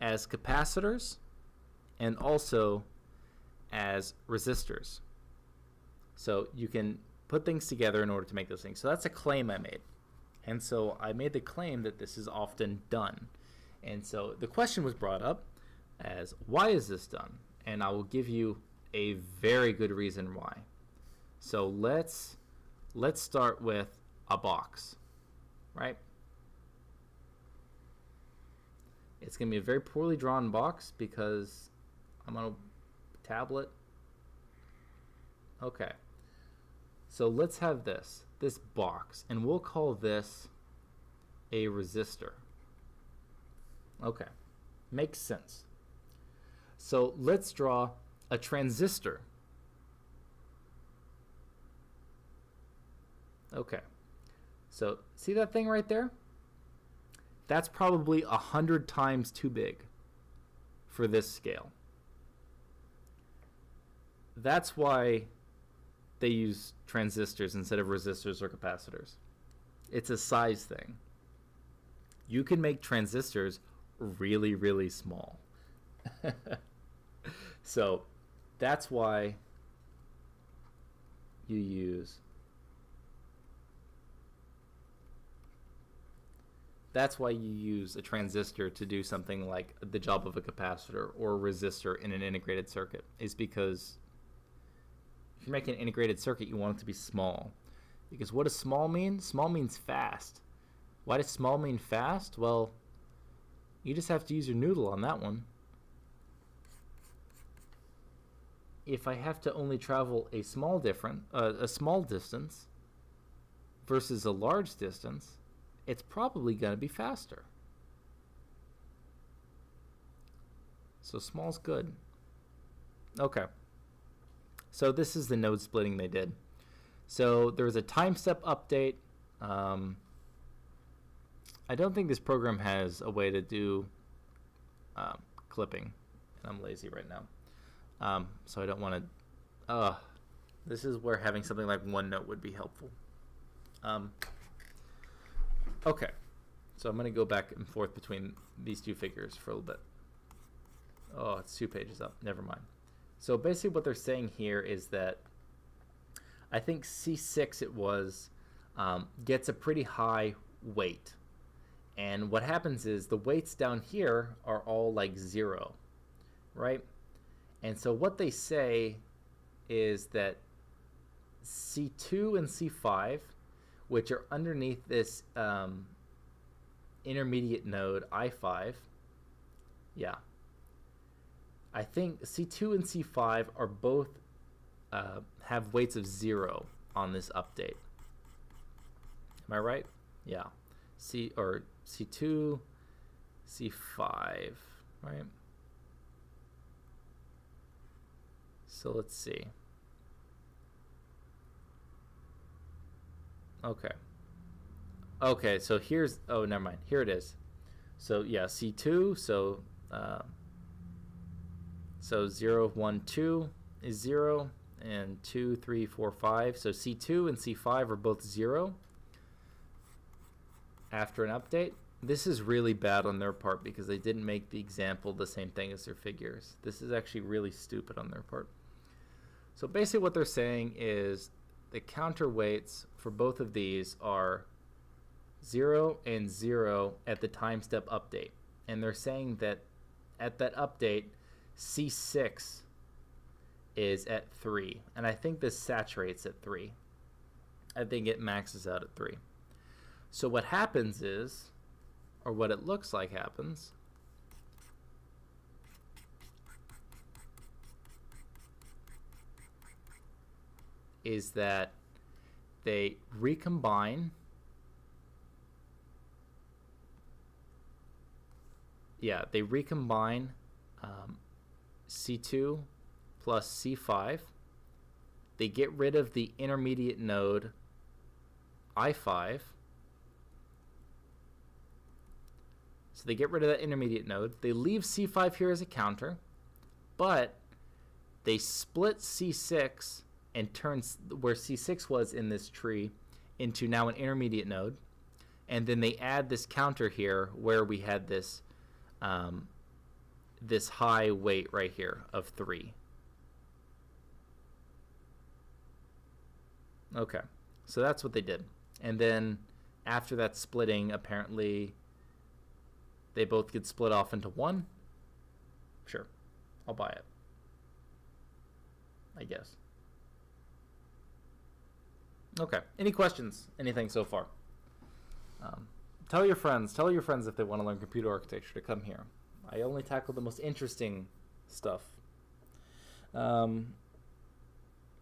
as capacitors and also as resistors. So you can put things together in order to make those things. So that's a claim I made. And so I made the claim that this is often done. And so the question was brought up as, why is this done? And I will give you a very good reason why. So let's start with a box, right? It's going to be a very poorly drawn box because I'm on a tablet. Okay. So let's have this box, and we'll call this a resistor. Okay. Makes sense. So let's draw a transistor. Okay. So see that thing right there? That's probably 100 times too big for this scale. That's why they use transistors instead of resistors or capacitors. It's a size thing. You can make transistors really, really small. So that's why you use a transistor to do something like the job of a capacitor or a resistor in an integrated circuit, is because if you're making an integrated circuit, you want it to be small. Because what does small mean? Small means fast. Why does small mean fast? Well, you just have to use your noodle on that one. if I have to only travel a small distance versus a large distance, it's probably going to be faster. So small's good. Okay. So this is the node splitting they did. So there was a time step update. I don't think this program has a way to do clipping. And I'm lazy right now. So I don't want to... this is where having something like OneNote would be helpful. Okay. So I'm going to go back and forth between these two figures for a little bit. Oh, it's 2 pages up. Never mind. So basically what they're saying here is that I think C6 it was gets a pretty high weight. And what happens is the weights down here are all like 0, right? And so what they say is that C2 and C5, which are underneath this intermediate node I5, yeah, I think C2 and C5 are both have weights of 0 on this update. Am I right? Yeah. C2, C5, right? So let's see. Okay. Okay, so here's, oh, never mind. Here it is. So yeah, C2, so 0, 1, 2 is 0, and 2, 3, 4, 5. So C2 and C5 are both 0 after an update. This is really bad on their part because they didn't make the example the same thing as their figures. This is actually really stupid on their part. So basically what they're saying is the counterweights for both of these are 0 and 0 at the time step update. And they're saying that at that update, C6 is at 3. And I think this saturates at 3. I think it maxes out at 3. So what happens is, or what it looks like happens, is that they recombine. Yeah, they recombine C2 plus C5. They get rid of the intermediate node I5. So they get rid of that intermediate node. They leave C5 here as a counter, but they split C6 and turn where C6 was in this tree into now an intermediate node. And then they add this counter here where we had this this high weight right here of 3. Okay, so that's what they did. And then after that splitting, apparently they both get split off into 1. Sure, I'll buy it, I guess. Okay, any questions? Anything so far? Tell your friends if they want to learn computer architecture to come here. I only tackle the most interesting stuff.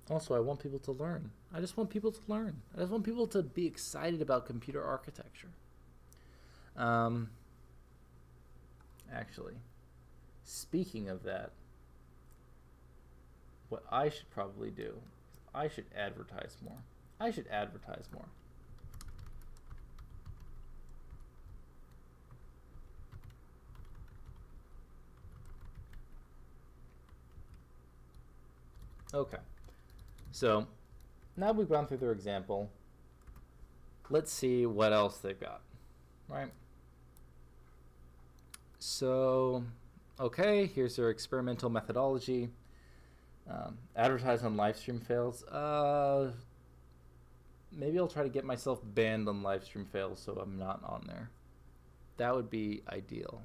Also, I want people to learn. I just want people to learn. I just want people to be excited about computer architecture. Actually, speaking of that, what I should probably do is I should advertise more. I should advertise more. Okay, so now we've gone through their example. Let's see what else they've got, right? So, okay, here's their experimental methodology. Advertise on live stream fails. Maybe I'll try to get myself banned on live stream fails so I'm not on there. That would be ideal.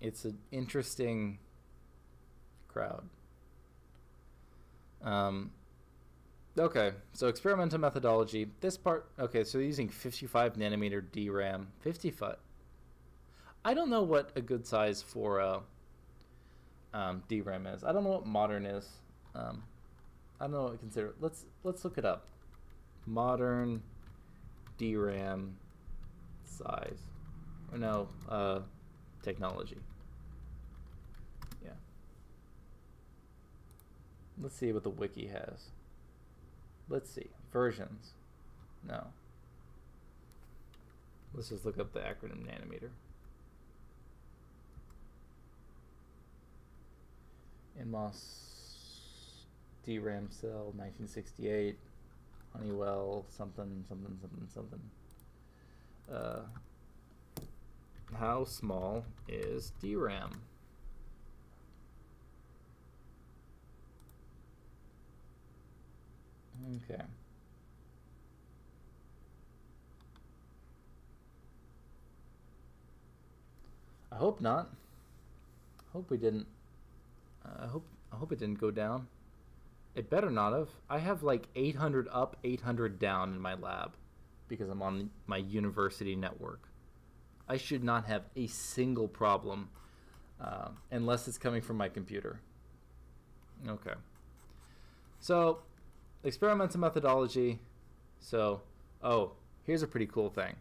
It's an interesting crowd. Okay, so experimental methodology. This part, okay, so using 55 nanometer DRAM. 55. I don't know what a good size for DRAM is. I don't know what modern is. I don't know what to consider. Let's look it up. Modern DRAM size. Or no, technology. Yeah. Let's see what the wiki has. Let's see. Versions. No. Let's just look up the acronym nanometer. NMOS DRAM cell 1968. Honeywell something. How small is DRAM? Okay. I hope not. Hope we didn't. I hope it didn't go down. It better not have. I have like 800 up, 800 down in my lab because I'm on my university network. I should not have a single problem unless it's coming from my computer. Okay. So, experimental methodology. So, here's a pretty cool thing.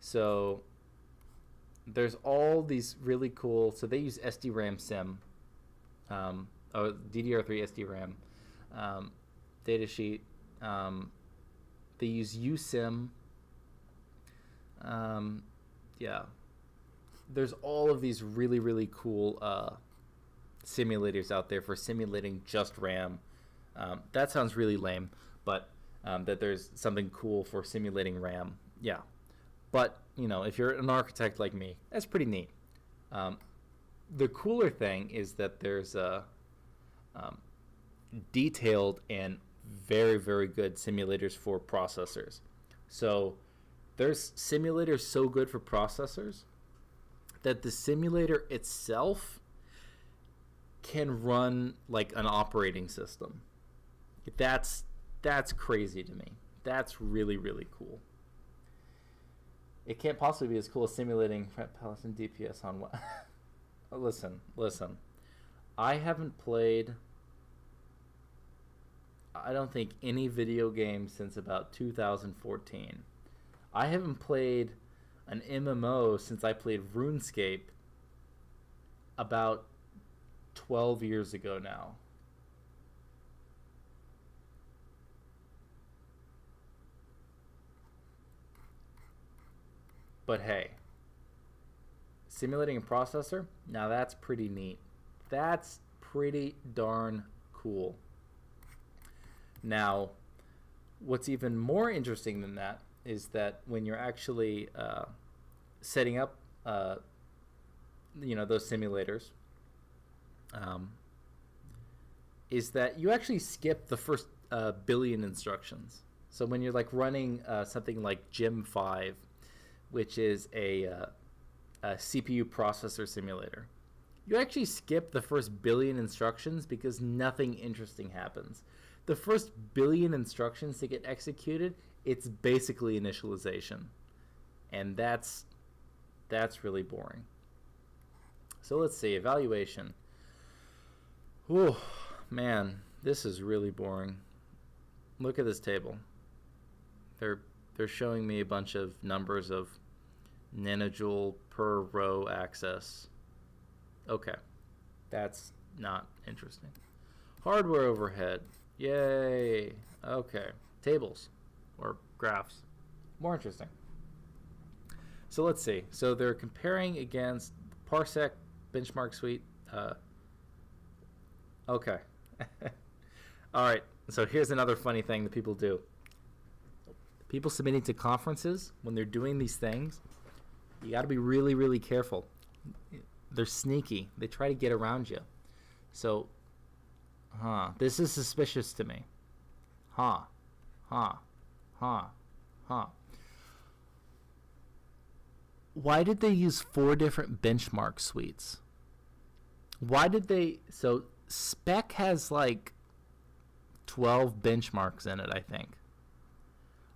So, there's all these really cool. So they use SDRAM sim, DDR3 SDRAM datasheet. They use USIM. Yeah, there's all of these really cool simulators out there for simulating just RAM. That sounds really lame, but that there's something cool for simulating RAM. Yeah. But, if you're an architect like me, that's pretty neat. The cooler thing is that there's detailed and very good simulators for processors. So there's simulators so good for processors that the simulator itself can run like an operating system. That's crazy to me. That's really cool. It can't possibly be as cool as simulating Palace and DPS on what? Listen. I haven't played, I don't think, any video game since about 2014. I haven't played an MMO since I played RuneScape about 12 years ago now. But hey, simulating a processor, now that's pretty neat. That's pretty darn cool. Now, what's even more interesting than that is that when you're actually setting up, those simulators, is that you actually skip the first billion instructions. So when you're like running something like Gym 5, which is a CPU processor simulator, you actually skip the first billion instructions because nothing interesting happens. The first billion instructions to get executed, it's basically initialization. And that's really boring. So let's see, evaluation. Whew, man, this is really boring. Look at this table. They're showing me a bunch of numbers of nanojoule per row access. Okay, that's not interesting. Hardware overhead. Yay. Okay, tables or graphs. More interesting. So let's see. So they're comparing against Parsec benchmark suite. Okay. All right. So here's another funny thing that people do. People submitting to conferences, when they're doing these things, you got to be really careful. They're sneaky. They try to get around you. So, this is suspicious to me. Why did they use 4 different benchmark suites? Why did they... So, Spec has like 12 benchmarks in it, I think.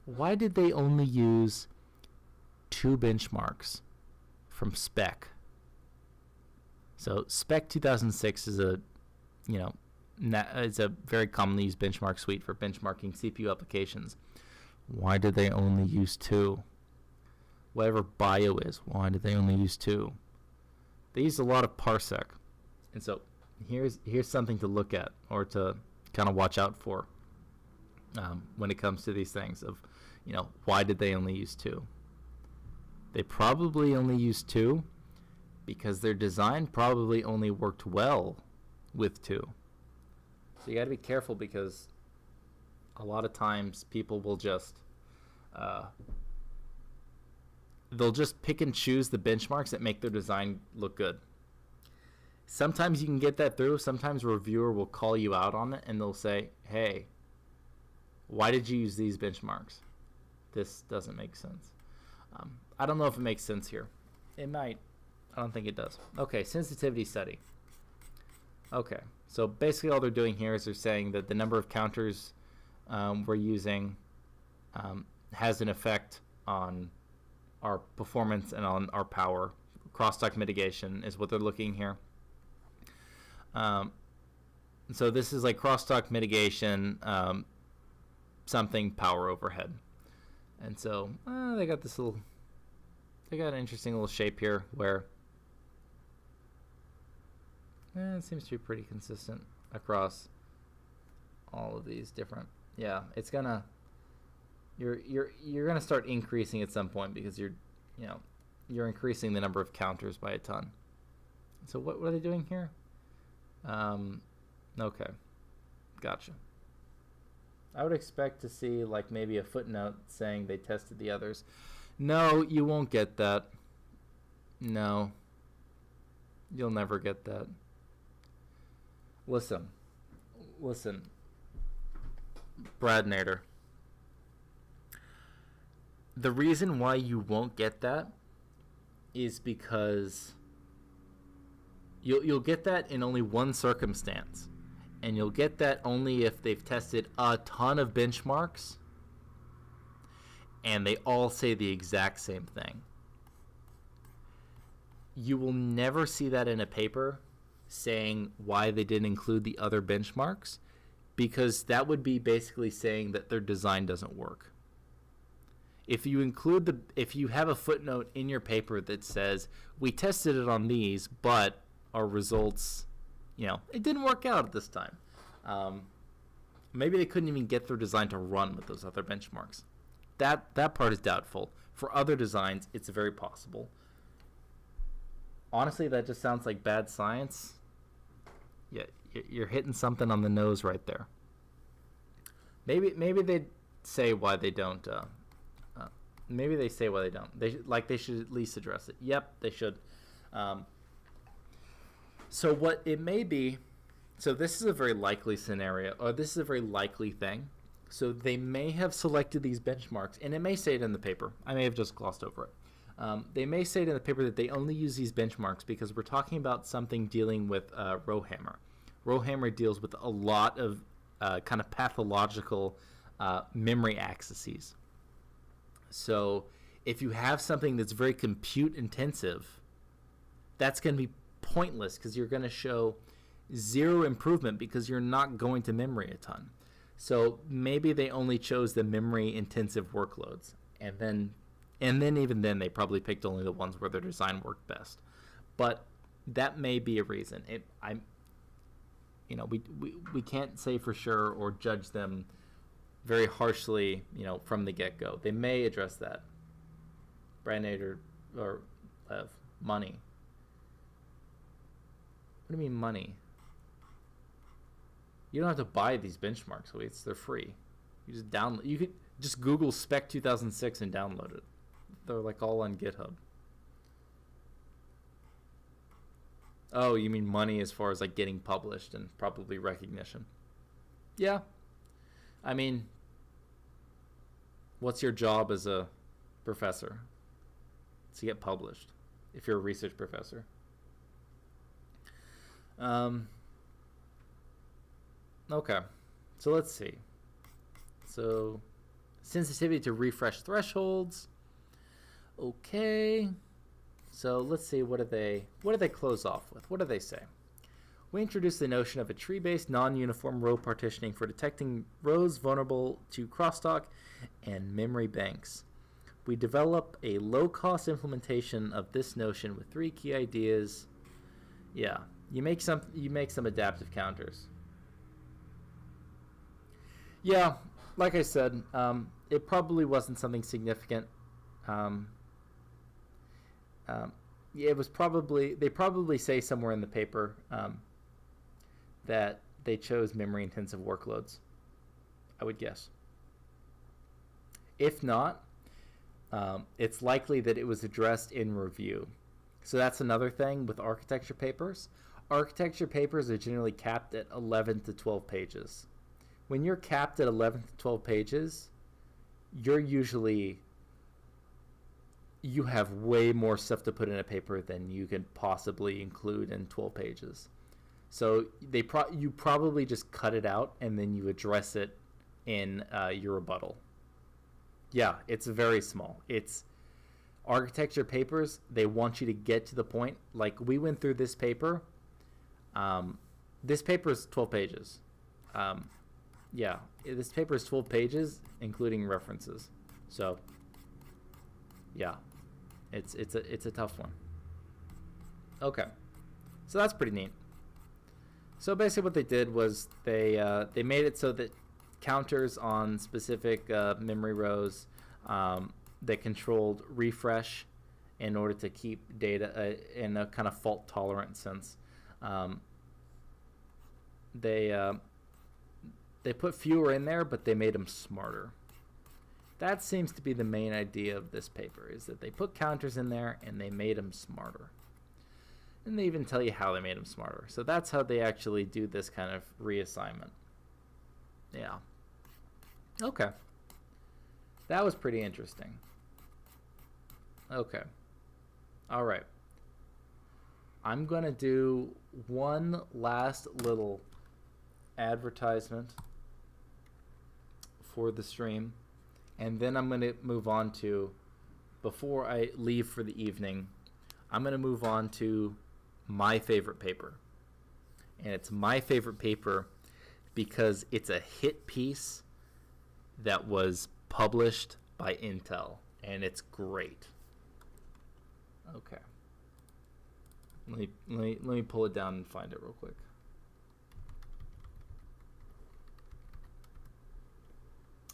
Why did they only use 2 benchmarks from Spec. So Spec 2006 is a, it's a very commonly used benchmark suite for benchmarking CPU applications. Why did they only use 2? Whatever bio is, why did they only use 2? They used a lot of parsec. And so here's something to look at or to kind of watch out for when it comes to these things of, why did they only use 2? They probably only used 2 because their design probably only worked well with 2. So you got to be careful because a lot of times people will just they'll just pick and choose the benchmarks that make their design look good. Sometimes you can get that through. Sometimes a reviewer will call you out on it and they'll say, hey, why did you use these benchmarks? This doesn't make sense. I don't know if it makes sense here. It might. I don't think it does. Okay, sensitivity study. Okay, so basically all they're doing here is they're saying that the number of counters we're using has an effect on our performance and on our power. Crosstalk mitigation is what they're looking here. So this is like crosstalk mitigation, something power overhead. And so they got an interesting little shape here where it seems to be pretty consistent across all of these different. Yeah, it's gonna you're gonna start increasing at some point because you're increasing the number of counters by a ton. So what are they doing here? Okay, gotcha. I would expect to see like maybe a footnote saying they tested the others. No, you won't get that. No, you'll never get that. Listen, Brad Nader. The reason why you won't get that is because you'll get that in only one circumstance, and you'll get that only if they've tested a ton of benchmarks and they all say the exact same thing. You will never see that in a paper saying why they didn't include the other benchmarks, because that would be basically saying that their design doesn't work. If you have a footnote in your paper that says we tested it on these, but our results, it didn't work out at this time. Maybe they couldn't even get their design to run with those other benchmarks. That part is doubtful. For other designs, it's very possible. Honestly, that just sounds like bad science. Yeah, you're hitting something on the nose right there. Maybe they'd say why they don't. Maybe they say why they don't. They should at least address it. Yep, they should. So what it may be. So this is a very likely scenario, or this is a very likely thing. So they may have selected these benchmarks, and it may say it in the paper. I may have just glossed over it. They may say it in the paper that they only use these benchmarks because we're talking about something dealing with rowhammer. Rowhammer deals with a lot of kind of pathological memory accesses. So if you have something that's very compute intensive, that's going to be pointless because you're going to show zero improvement because you're not going to memory a ton. So maybe they only chose the memory intensive workloads, and then even then they probably picked only the ones where their design worked best. But that may be a reason. We can't say for sure or judge them very harshly, from the get-go. They may address that. Brand or money. What do you mean money? You don't have to buy these benchmarks, they're free. You just download. You could just Google Spec 2006 and download it. They're like all on GitHub. Oh, you mean money as far as like getting published and probably recognition? Yeah. I mean, what's your job as a professor? To get published, if you're a research professor. Okay, so let's see. So, sensitivity to refresh thresholds. Okay. So let's see, what do they close off with? What do they say? We introduced the notion of a tree-based non-uniform row partitioning for detecting rows vulnerable to crosstalk and memory banks. We develop a low-cost implementation of this notion with 3 key ideas. Yeah, you make some adaptive counters. Yeah, like I said, it probably wasn't something significant. It was probably, they probably say somewhere in the paper that they chose memory-intensive workloads, I would guess. If not, it's likely that it was addressed in review. So that's another thing with architecture papers. Architecture papers are generally capped at 11 to 12 pages. When you're capped at 11 to 12 pages, you have way more stuff to put in a paper than you can possibly include in 12 pages. So you probably just cut it out and then you address it in your rebuttal. Yeah, it's very small. It's architecture papers. They want you to get to the point. Like we went through this paper. This paper is 12 pages. Yeah, this paper is 12 pages, including references. So, yeah, it's a tough one. Okay, so that's pretty neat. So basically, what they did was they made it so that counters on specific memory rows that controlled refresh in order to keep data in a kind of fault tolerant sense. They put fewer in there, but they made them smarter. That seems to be the main idea of this paper, is that they put counters in there and they made them smarter. And they even tell you how they made them smarter. So that's how they actually do this kind of reassignment. Yeah. Okay. That was pretty interesting. Okay. All right. I'm going to do one last little advertisement for the stream, and then I'm going to move on to, before I leave for the evening, I'm going to move on to my favorite paper. And it's my favorite paper because it's a hit piece that was published by Intel, and it's great. Okay. Let me pull it down and find it real quick.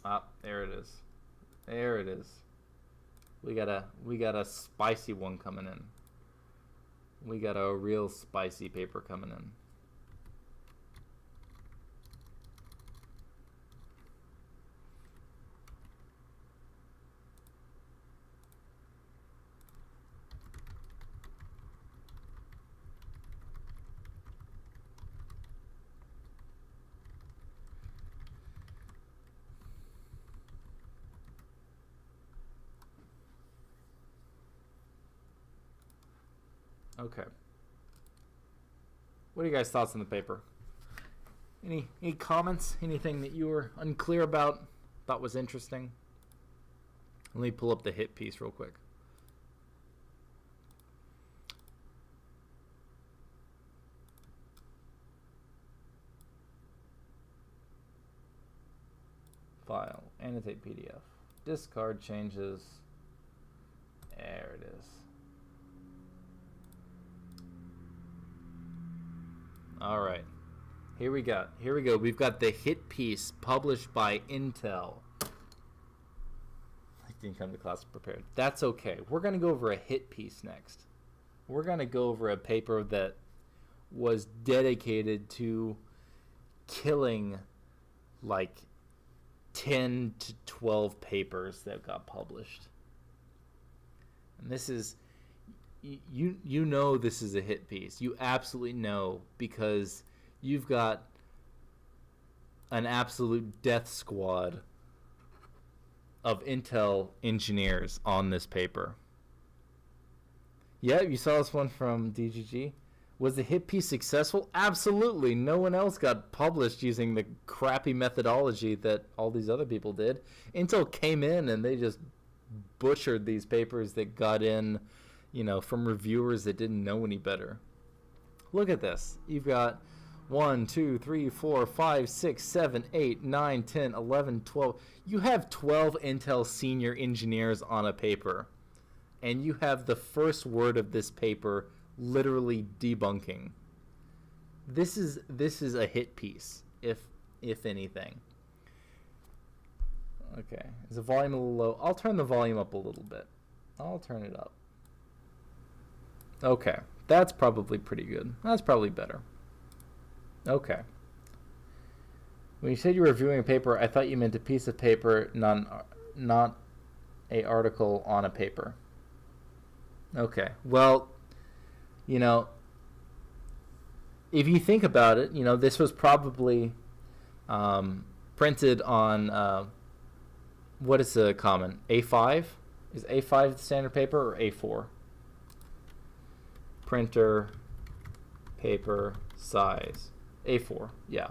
Ah, there it is. There it is. We got a spicy one coming in. We got a real spicy paper coming in. Okay. What are you guys' thoughts on the paper? Any comments? Anything that you were unclear about, thought was interesting? Let me pull up the hit piece real quick. File, annotate PDF, discard changes. There it is. All right, here we go. We've got the hit piece published by Intel. I didn't come to class prepared. That's okay. We're going to go over a hit piece next. We're going to go over a paper that was dedicated to killing like 10 to 12 papers that got published. And this is... You know this is a hit piece. You absolutely know, because you've got an absolute death squad of Intel engineers on this paper. Yeah, you saw this one from DGG. Was the hit piece successful? Absolutely. No one else got published using the crappy methodology that all these other people did. Intel came in and they just butchered these papers that got in, from reviewers that didn't know any better. Look at this. You've got 1, 2, 3, 4, 5, 6, 7, 8, 9, 10, 11, 12. You have 12 Intel senior engineers on a paper. And you have the first word of this paper literally debunking. This is a hit piece, if anything. Okay. Is the volume a little low? I'll turn the volume up a little bit. I'll turn it up. Okay. That's probably pretty good. That's probably better. Okay. When you said you were reviewing a paper, I thought you meant a piece of paper, not a article on a paper. Okay. Well, if you think about it, this was probably printed on, what is the common? A5? Is A5 the standard paper or A4? Printer, paper, size. A4, yeah.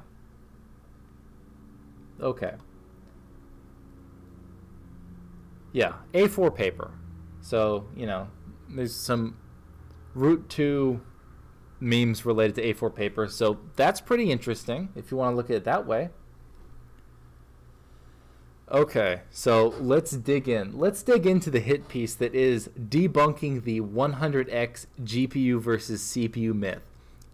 Okay. Yeah, A4 paper. So, there's some Root 2 memes related to A4 paper. So that's pretty interesting if you want to look at it that way. Okay, so let's dig in. Let's dig into the hit piece that is debunking the 100x GPU versus CPU myth,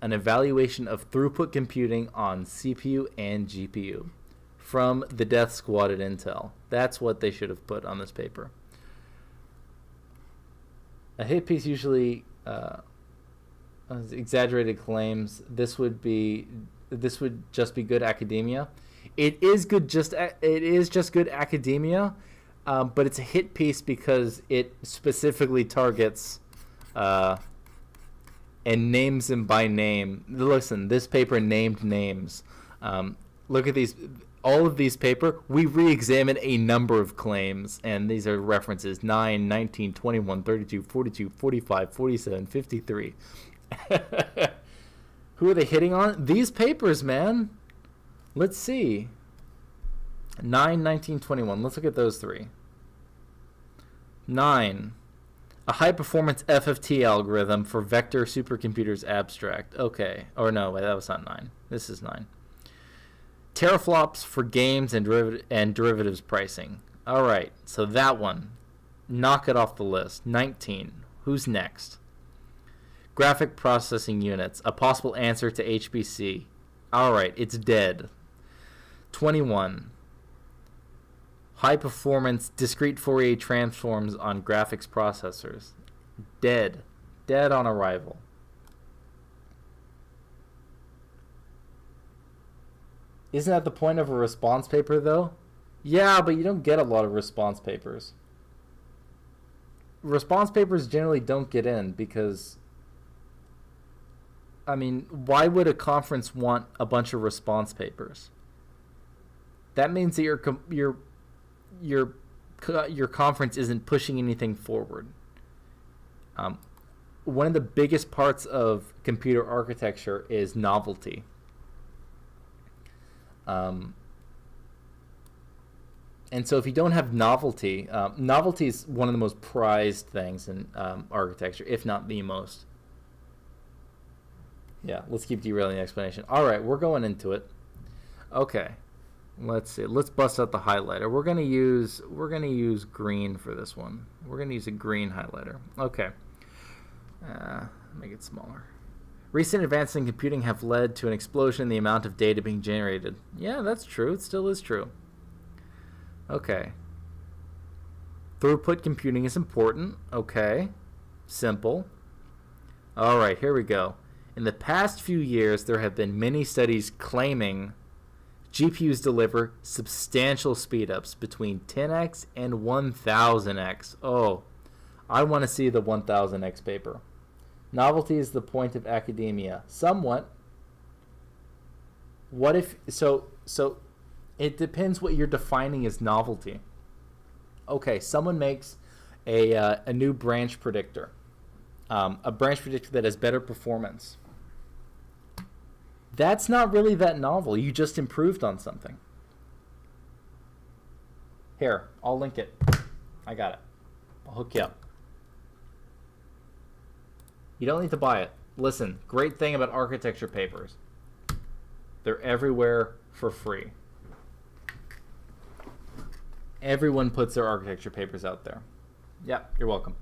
an evaluation of throughput computing on CPU and GPU from the Death Squad at Intel. That's what they should have put on this paper. A hit piece usually exaggerated claims. This would just be good academia. It is just good academia, but it's a hit piece because it specifically targets and names them by name. Listen, this paper named names. Look at these. All of these paper, we re-examine a number of claims, and these are references 9, 19, 21, 32, 42, 45, 47, 53. Who are they hitting on? These papers, man. Let's see. 9, 19, 21. Let's look at those three. 9. A high-performance FFT algorithm for vector supercomputers abstract. Okay. Or no, wait, that was not 9. This is 9. Teraflops for games and derivatives pricing. All right. So that one. Knock it off the list. 19. Who's next? Graphic processing units. A possible answer to HPC. All right. It's dead. 21. High-performance discrete Fourier transforms on graphics processors. Dead. Dead on arrival. Isn't that the point of a response paper, though? Yeah, but you don't get a lot of response papers. Response papers generally don't get in because, why would a conference want a bunch of response papers? That means that your conference isn't pushing anything forward. One of the biggest parts of computer architecture is novelty. And so if you don't have novelty, novelty is one of the most prized things in architecture, if not the most. Yeah, let's keep derailing the explanation. All right, we're going into it. Okay. Let's see. Let's bust out the highlighter. We're gonna use green for this one. We're gonna use a green highlighter. Okay. Make it smaller. Recent advances in computing have led to an explosion in the amount of data being generated. Yeah, that's true. It still is true. Okay. Throughput computing is important. Okay. Simple. All right. Here we go. In the past few years, there have been many studies claiming GPUs deliver substantial speedups between 10x and 1000x. Oh, I want to see the 1000x paper. Novelty is the point of academia. Somewhat. What if so it depends what you're defining as novelty. Okay, someone makes a new branch predictor. A branch predictor that has better performance. That's not really that novel. You just improved on something. Here, I'll link it. I got it. I'll hook you up. You don't need to buy it. Listen, great thing about architecture papers. They're everywhere for free. Everyone puts their architecture papers out there. Yeah, you're welcome.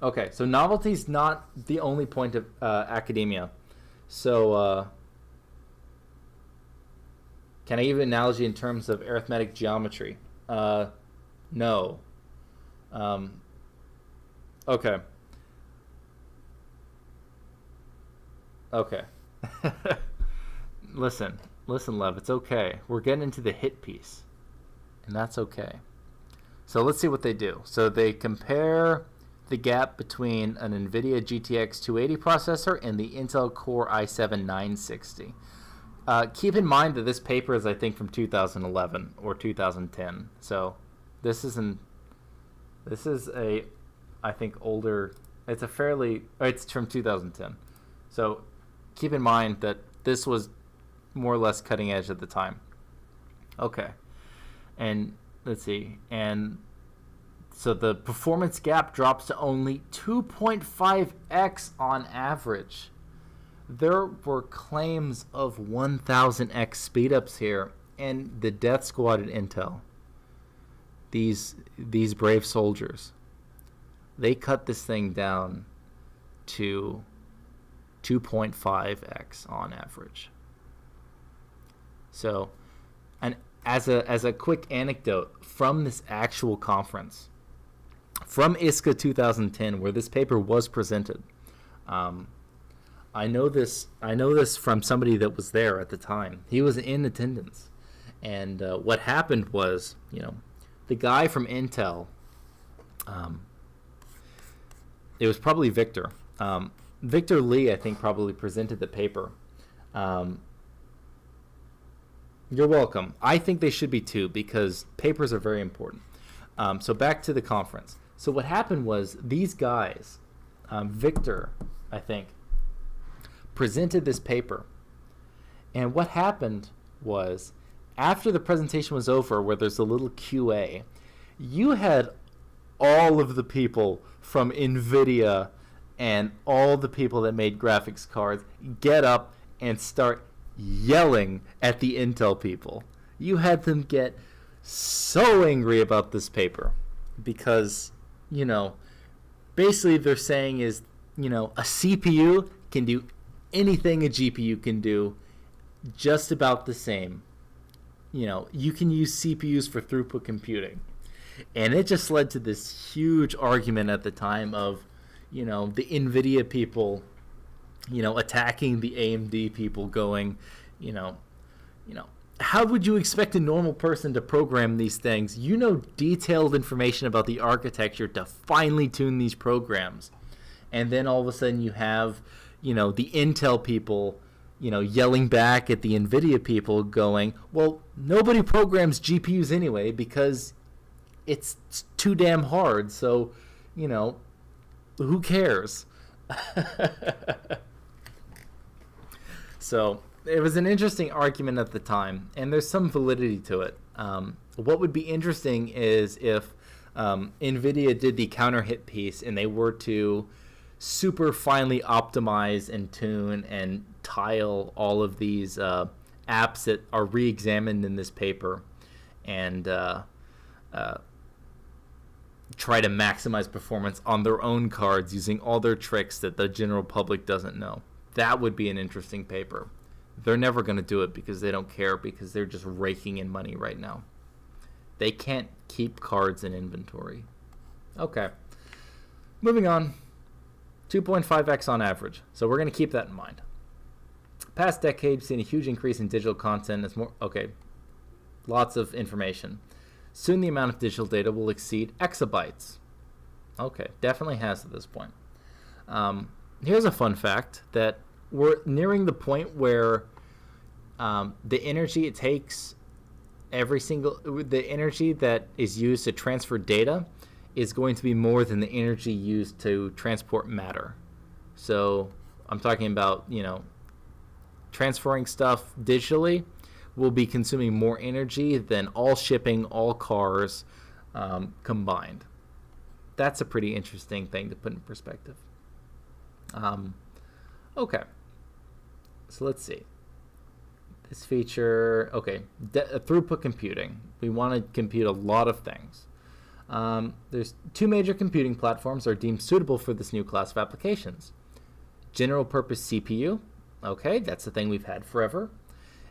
Okay, so novelty's not the only point of academia. So, can I give you an analogy in terms of arithmetic geometry? No. Okay. Okay. Listen, Lev, it's okay. We're getting into the hit piece, and that's okay. So let's see what they do. So they compare the gap between an NVIDIA GTX 280 processor and the Intel Core i7-960. Keep in mind that this paper is, I think, from 2011 or 2010. So this is a, I think, older. It's from 2010. So keep in mind that this was more or less cutting edge at the time. Okay. And let's see. And so the performance gap drops to only 2.5x on average. There were claims of 1,000x speedups here, and the death squad at Intel, these brave soldiers, they cut this thing down to 2.5x on average. So, and as a quick anecdote from this actual conference, from ISCA 2010, where this paper was presented, I know this from somebody that was there at the time. He was in attendance, and what happened was, the guy from Intel, it was probably Victor. Victor Lee, I think, probably presented the paper. You're welcome. I think they should be too, because papers are very important. So back to the conference. So what happened was these guys, Victor, I think, presented this paper. And what happened was, after the presentation was over, where there's a little QA, you had all of the people from NVIDIA and all the people that made graphics cards get up and start yelling at the Intel people. You had them get so angry about this paper because, basically they're saying is, a CPU can do anything a GPU can do, just about the same. You can use CPUs for throughput computing. And it just led to this huge argument at the time of, the NVIDIA people, attacking the AMD people, going, how would you expect a normal person to program these things? Detailed information about the architecture to finely tune these programs. And then all of a sudden you have, the Intel people, yelling back at the NVIDIA people going, well, nobody programs GPUs anyway because it's too damn hard. So, who cares? So it was an interesting argument at the time, and there's some validity to it. What would be interesting is if NVIDIA did the counter hit piece and they were to super finely optimize and tune and tile all of these apps that are re-examined in this paper and try to maximize performance on their own cards using all their tricks that the general public doesn't know. That would be an interesting paper. They're never going to do it because they don't care, because they're just raking in money right now. They can't keep cards in inventory. Okay. Moving on. 2.5x on average. So we're going to keep that in mind. Past decade, seen a huge increase in digital content. Lots of information. Soon the amount of digital data will exceed exabytes. Okay, definitely has at this point. Here's a fun fact that we're nearing the point where the energy it takes, the energy that is used to transfer data is going to be more than the energy used to transport matter. So I'm talking about, transferring stuff digitally will be consuming more energy than all shipping, all cars combined. That's a pretty interesting thing to put in perspective. Okay, so let's see. This feature, okay, throughput computing. We want to compute a lot of things. There's two major computing platforms are deemed suitable for this new class of applications. General purpose CPU, okay, that's the thing we've had forever.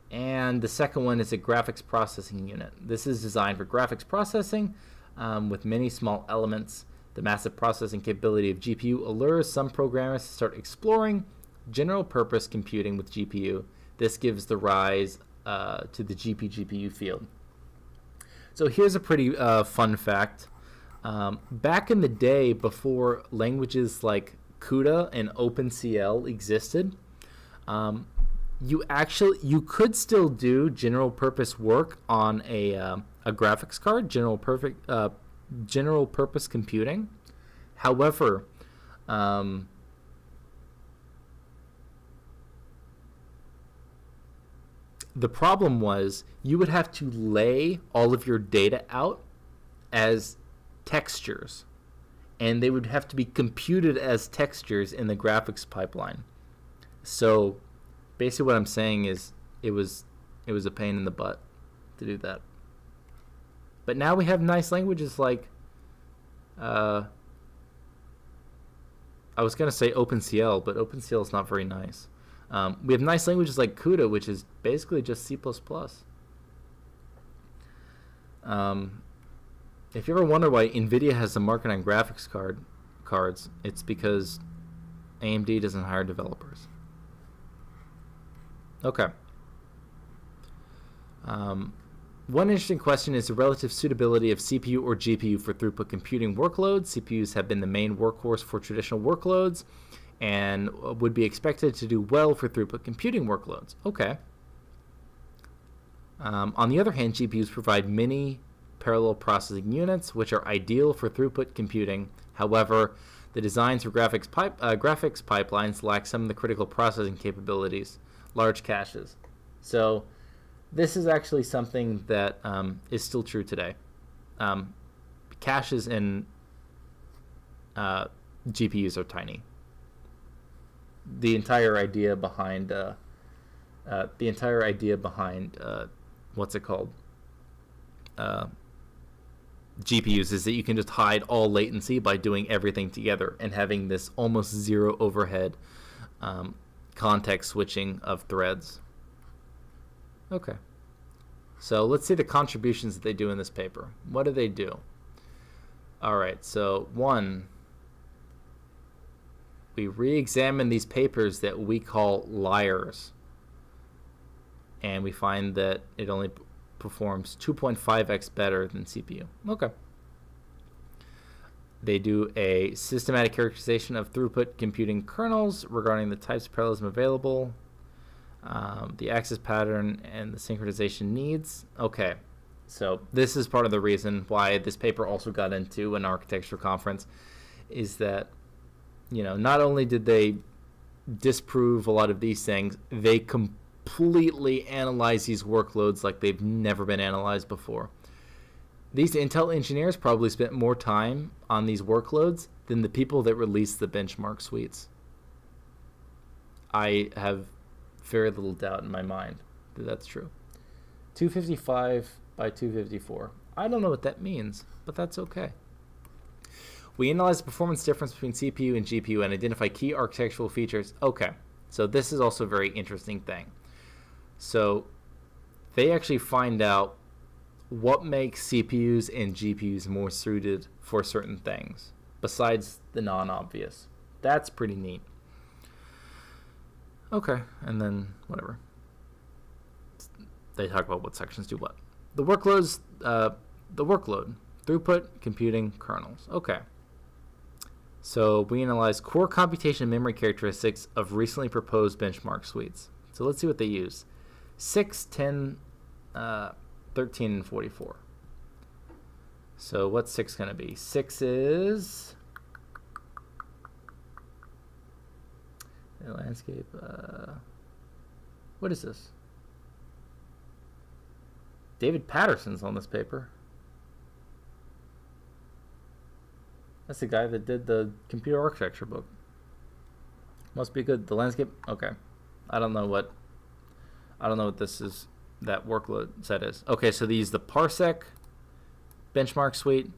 And the second one is a graphics processing unit. This is designed for graphics processing with many small elements. The massive processing capability of GPU allures some programmers to start exploring general purpose computing with GPU. This gives the rise to the GPU field. So here's a pretty fun fact. Back in the day, before languages like CUDA and OpenCL existed, you could still do general purpose work on a graphics card, general purpose computing. However, the problem was you would have to lay all of your data out as textures, and they would have to be computed as textures in the graphics pipeline. So basically what I'm saying is it was a pain in the butt to do that. But now we have nice languages like I was going to say OpenCL, but OpenCL is not very nice. We have nice languages like CUDA, which is basically just C++. If you ever wonder why NVIDIA has the market on graphics cards, it's because AMD doesn't hire developers. Okay. One interesting question is the relative suitability of CPU or GPU for throughput computing workloads. CPUs have been the main workhorse for traditional workloads and would be expected to do well for throughput computing workloads. Okay. On the other hand, GPUs provide many parallel processing units, which are ideal for throughput computing. However, the designs for graphics pipelines lack some of the critical processing capabilities, large caches. So this is actually something that is still true today. Caches in GPUs are tiny. The entire idea behind what's it called? GPUs is that you can just hide all latency by doing everything together and having this almost zero overhead context switching of threads. Okay. So let's see the contributions that they do in this paper. What do they do? All right, so one, we re-examine these papers that we call liars. And we find that it only performs 2.5x better than CPU. Okay. They do a systematic characterization of throughput computing kernels regarding the types of parallelism available, the access pattern, and the synchronization needs. Okay. So this is part of the reason why this paper also got into an architecture conference, is that, you know, not only did they disprove a lot of these things, they completely analyze these workloads like they've never been analyzed before. These Intel engineers probably spent more time on these workloads than the people that released the benchmark suites. I have very little doubt in my mind that that's true. 255 by 254. I don't know what that means, but that's okay. We analyze the performance difference between CPU and GPU and identify key architectural features. Okay, so this is also a very interesting thing. So they actually find out what makes CPUs and GPUs more suited for certain things, besides the non-obvious. That's pretty neat. Okay, and then whatever. They talk about what sections do what. The workload, throughput, computing, kernels. Okay. So we analyze core computation and memory characteristics of recently proposed benchmark suites. So let's see what they use. 6, 10, 13, and 44. So what's 6 going to be? 6 is landscape. What is this? David Patterson's on this paper. That's the guy that did the computer architecture book. Must be good. The landscape. Okay. I don't know what this is. That workload set is. Okay, so these the Parsec benchmark suite.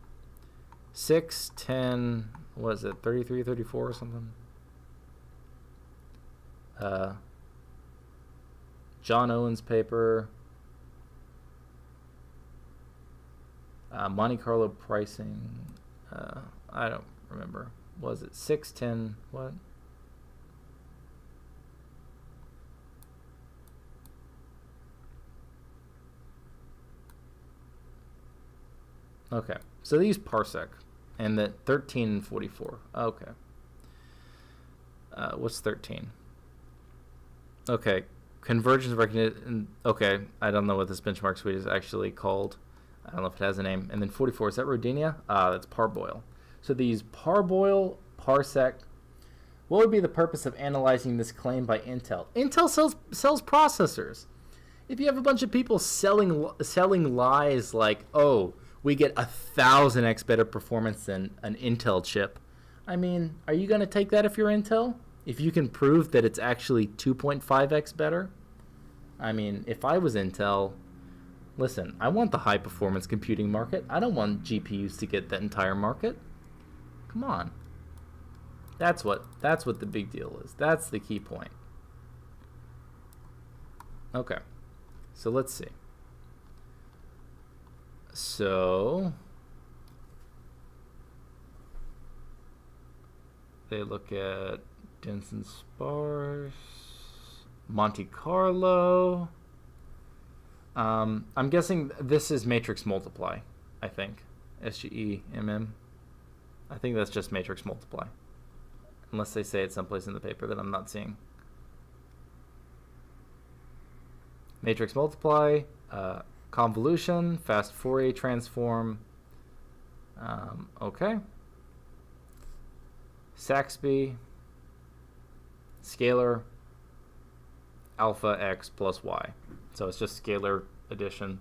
6, 10. What is it? 33, 34 or something. John Owen's paper. Monte Carlo pricing. I don't remember. Was it 6, 10? What? Okay, so these Parsec, and the 13 and 44. Okay. What's 13? Okay, convergence of recognition. Okay, I don't know what this benchmark suite is actually called. I don't know if it has a name. And then 44, is that Rodinia? That's Parboil. So these Parboil, Parsec. What would be the purpose of analyzing this claim by Intel? Intel sells processors. If you have a bunch of people selling lies like, oh, we get 1,000x better performance than an Intel chip, I mean, are you going to take that if you're Intel? If you can prove that it's actually 2.5x better? I mean, if I was Intel, listen, I want the high performance computing market. I don't want GPUs to get that entire market. Come on. That's what the big deal is. That's the key point. Okay. So let's see. So they look at dense and sparse, Monte Carlo. I'm guessing this is matrix multiply, I think. SGEMM. I think that's just matrix multiply. Unless they say it someplace in the paper that I'm not seeing. Matrix multiply, convolution, fast Fourier transform. Okay. Saxby, scalar, alpha x plus y. So it's just scalar addition.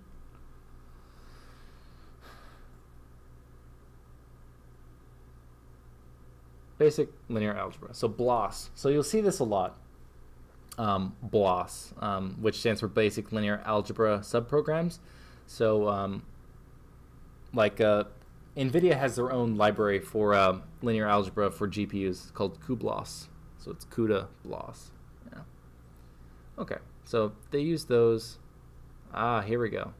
Basic linear algebra. So BLAS. So you'll see this a lot. BLAS, which stands for Basic Linear Algebra Subprograms. So NVIDIA has their own library for linear algebra for GPUs called cuBLAS. So it's CUDA BLAS. Yeah. Okay. So they use those. Here we go.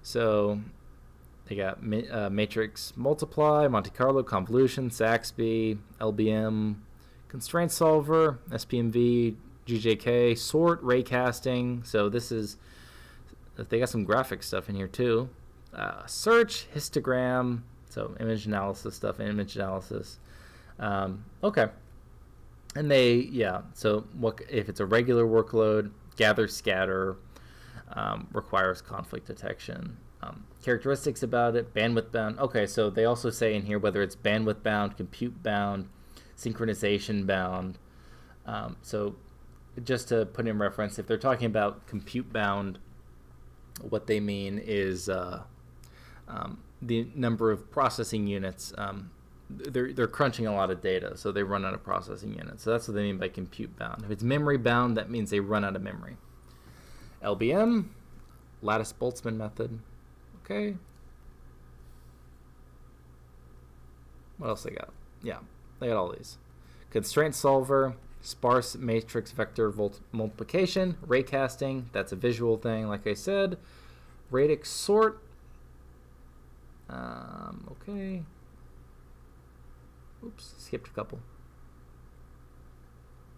So they got matrix multiply, Monte Carlo, convolution, Saxby, LBM, constraint solver, SPMV, GJK, sort, ray casting. So this is, they got some graphic stuff in here too. Search, histogram, so image analysis stuff, image analysis. Okay. And so what if it's a regular workload, gather, scatter, requires conflict detection. Characteristics about it, bandwidth bound. Okay, so they also say in here whether it's bandwidth bound, compute bound, synchronization bound. So just to put in reference, if they're talking about compute bound, what they mean is the number of processing units. They're crunching a lot of data, so they run out of processing units. So that's what they mean by compute bound. If it's memory bound, that means they run out of memory. LBM, lattice-Boltzmann method. Okay. What else they got? Yeah, they got all these. Constraint solver, sparse matrix vector multiplication, ray casting. That's a visual thing, like I said. Radix sort. Okay. Oops, skipped a couple.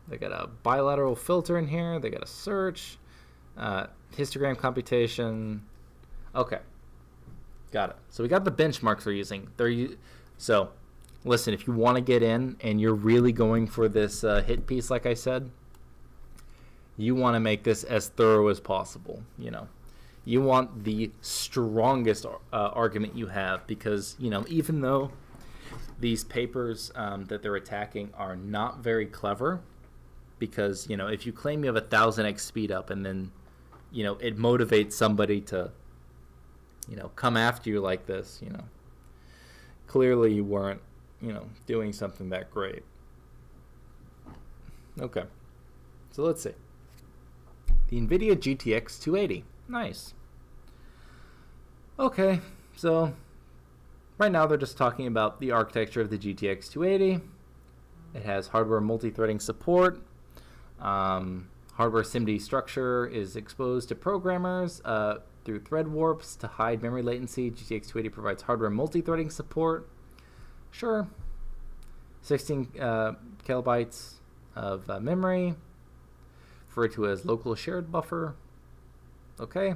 They got a bilateral filter in here. They got a search. Histogram computation. Okay. Got it. So we got the benchmarks they're using. So listen, if you want to get in and you're really going for this hit piece, like I said, you want to make this as thorough as possible. You want the strongest argument you have, because even though these papers that they're attacking are not very clever, because if you claim you have 1,000x speed up and then it motivates somebody to come after you like this, clearly you weren't doing something that great. Okay. So let's see. The NVIDIA GTX 280. Nice. Okay, so right now they're just talking about the architecture of the GTX 280. It has hardware multi-threading support. Hardware SIMD structure is exposed to programmers through thread warps to hide memory latency. GTX 280 provides hardware multi-threading support. Sure. 16 kilobytes of memory, referred to as local shared buffer. Okay.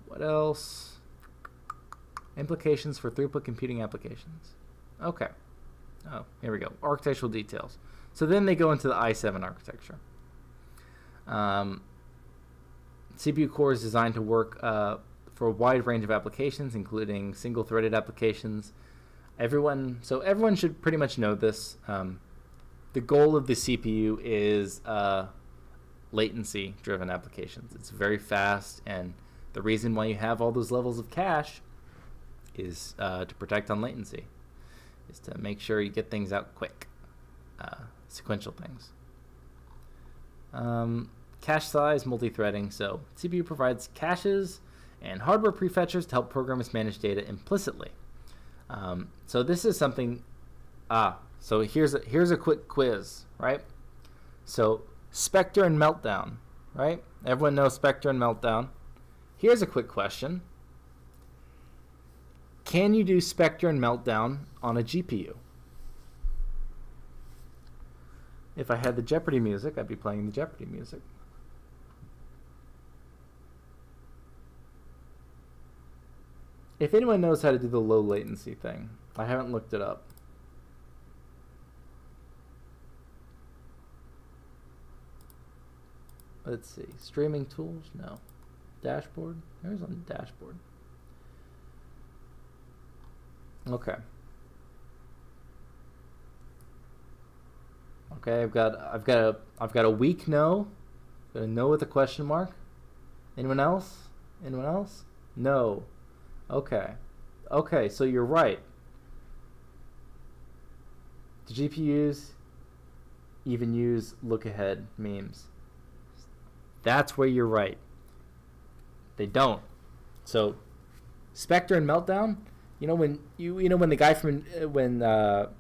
What else? Implications for throughput computing applications. Okay. Oh, here we go. Architectural details. So then they go into the i7 architecture. CPU core is designed to work for a wide range of applications, including single-threaded applications. Everyone should pretty much know this. The goal of the CPU is latency-driven applications. It's very fast, and the reason why you have all those levels of cache is to protect on latency, is to make sure you get things out quick, sequential things. Cache size, multi-threading. So CPU provides caches and hardware prefetchers to help programmers manage data implicitly. So this is something. So here's a quick quiz, right? So Spectre and Meltdown, right? Everyone knows Spectre and Meltdown. Here's a quick question. Can you do Spectre and Meltdown on a GPU? If I had the Jeopardy music, I'd be playing the Jeopardy music. If anyone knows how to do the low latency thing, I haven't looked it up. Let's see. Streaming tools? No. Dashboard? There's on the dashboard. Okay. Okay, I've got a weak no. Got a no with a question mark. Anyone else? Anyone else? No. Okay. Okay, so you're right. Do GPUs even use look ahead memes? That's where you're right. They don't. So Spectre and Meltdown, when the guy from the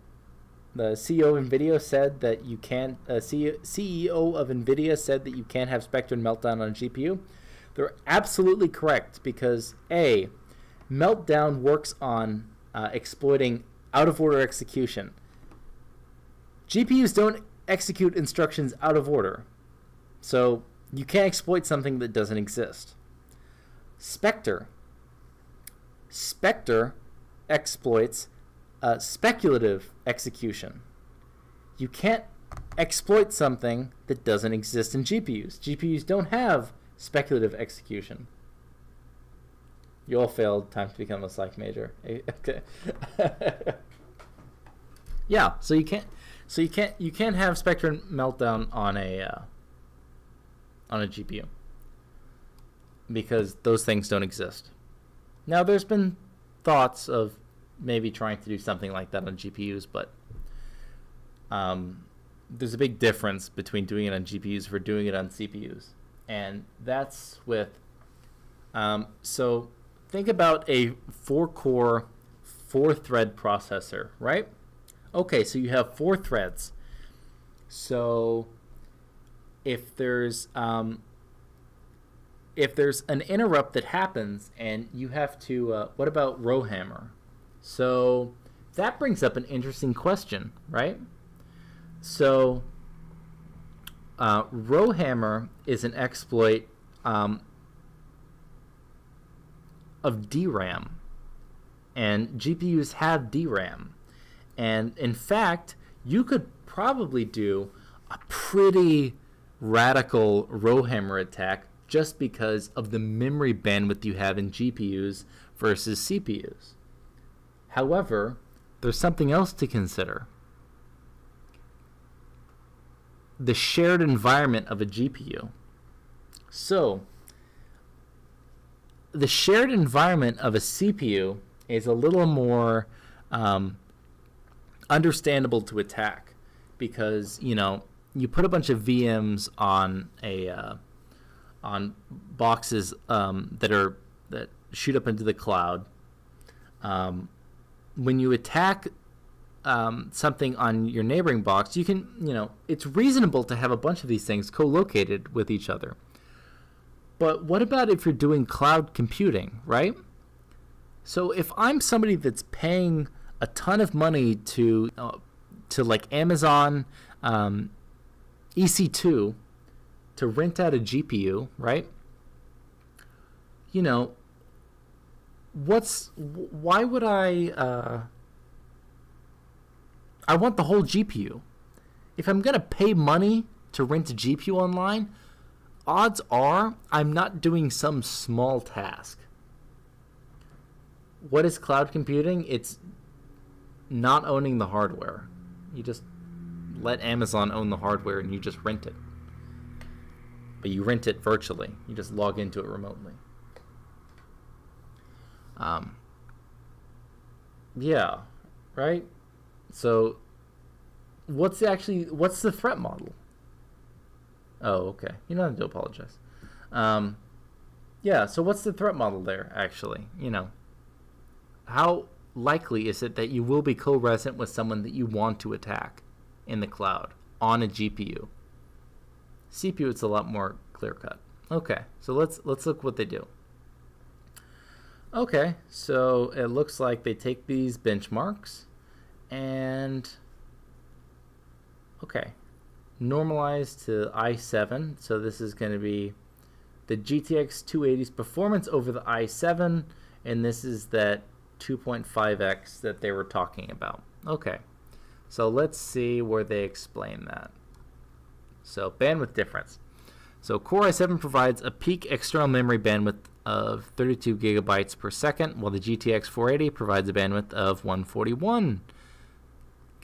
CEO of NVIDIA said that you can't CEO of NVIDIA said that you can't have Spectre and Meltdown on a GPU, they're absolutely correct, because Meltdown works on exploiting out-of-order execution. GPUs don't execute instructions out of order, so you can't exploit something that doesn't exist. Spectre exploits speculative execution. You can't exploit something that doesn't exist in GPUs. GPUs don't have speculative execution. You all failed. Time to become a psych major. Okay. Yeah. So you can't have Spectre and Meltdown on a GPU, because those things don't exist. Now, there's been thoughts of maybe trying to do something like that on GPUs, but there's a big difference between doing it on GPUs versus doing it on CPUs, and that's with so think about a 4-core, 4-thread processor, right? Okay, so you have 4 threads. So if there's an interrupt that happens and you have to, what about rowhammer? So that brings up an interesting question, right? So rowhammer is an exploit of DRAM, and GPUs have DRAM, and in fact you could probably do a pretty radical rowhammer attack just because of the memory bandwidth you have in GPUs versus CPUs. However, there's something else to consider. The shared environment of a GPU. So the shared environment of a CPU is a little more understandable to attack, because you put a bunch of VMs on on boxes that shoot up into the cloud. When you attack something on your neighboring box, you can, it's reasonable to have a bunch of these things co-located with each other. But what about if you're doing cloud computing, right? So if I'm somebody that's paying a ton of money to like Amazon EC2 to rent out a GPU, right? Why would I want the whole GPU. If I'm going to pay money to rent a GPU online, odds are I'm not doing some small task. What is cloud computing? It's not owning the hardware. You just let Amazon own the hardware and you just rent it. But you rent it virtually. You just log into it remotely. Yeah, right? So what's the threat model? Oh, okay. You don't have to apologize. Yeah, so what's the threat model there, actually? How likely is it that you will be co-resident with someone that you want to attack in the cloud on a GPU? CPU, it's a lot more clear-cut. Okay, so let's look what they do. Okay, so it looks like they take these benchmarks and normalize to i7. So this is going to be the GTX 280's performance over the i7, and this is that 2.5x that they were talking about. Okay, so let's see where they explain that. So bandwidth difference. So Core i7 provides a peak external memory bandwidth of 32 gigabytes per second, while the GTX 480 provides a bandwidth of 141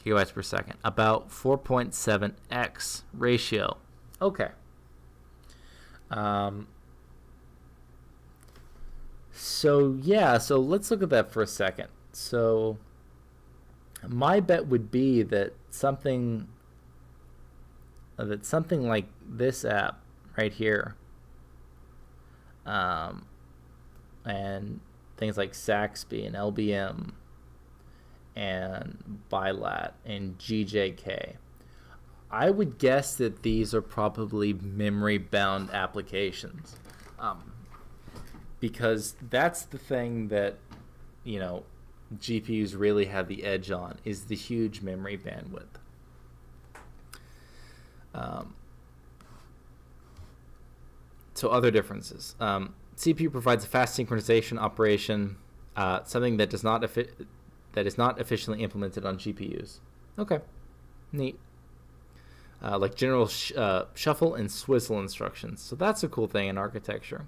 gigabytes per second, about 4.7x ratio. Okay. So let's look at that for a second. So my bet would be that something like this app right here, and things like Saxby and LBM and Bilat and GJK, I would guess that these are probably memory-bound applications, because that's the thing that GPUs really have the edge on, is the huge memory bandwidth. So other differences. CPU provides a fast synchronization operation, something that is not efficiently implemented on GPUs. Okay, neat. Like general shuffle and swizzle instructions. So that's a cool thing in architecture.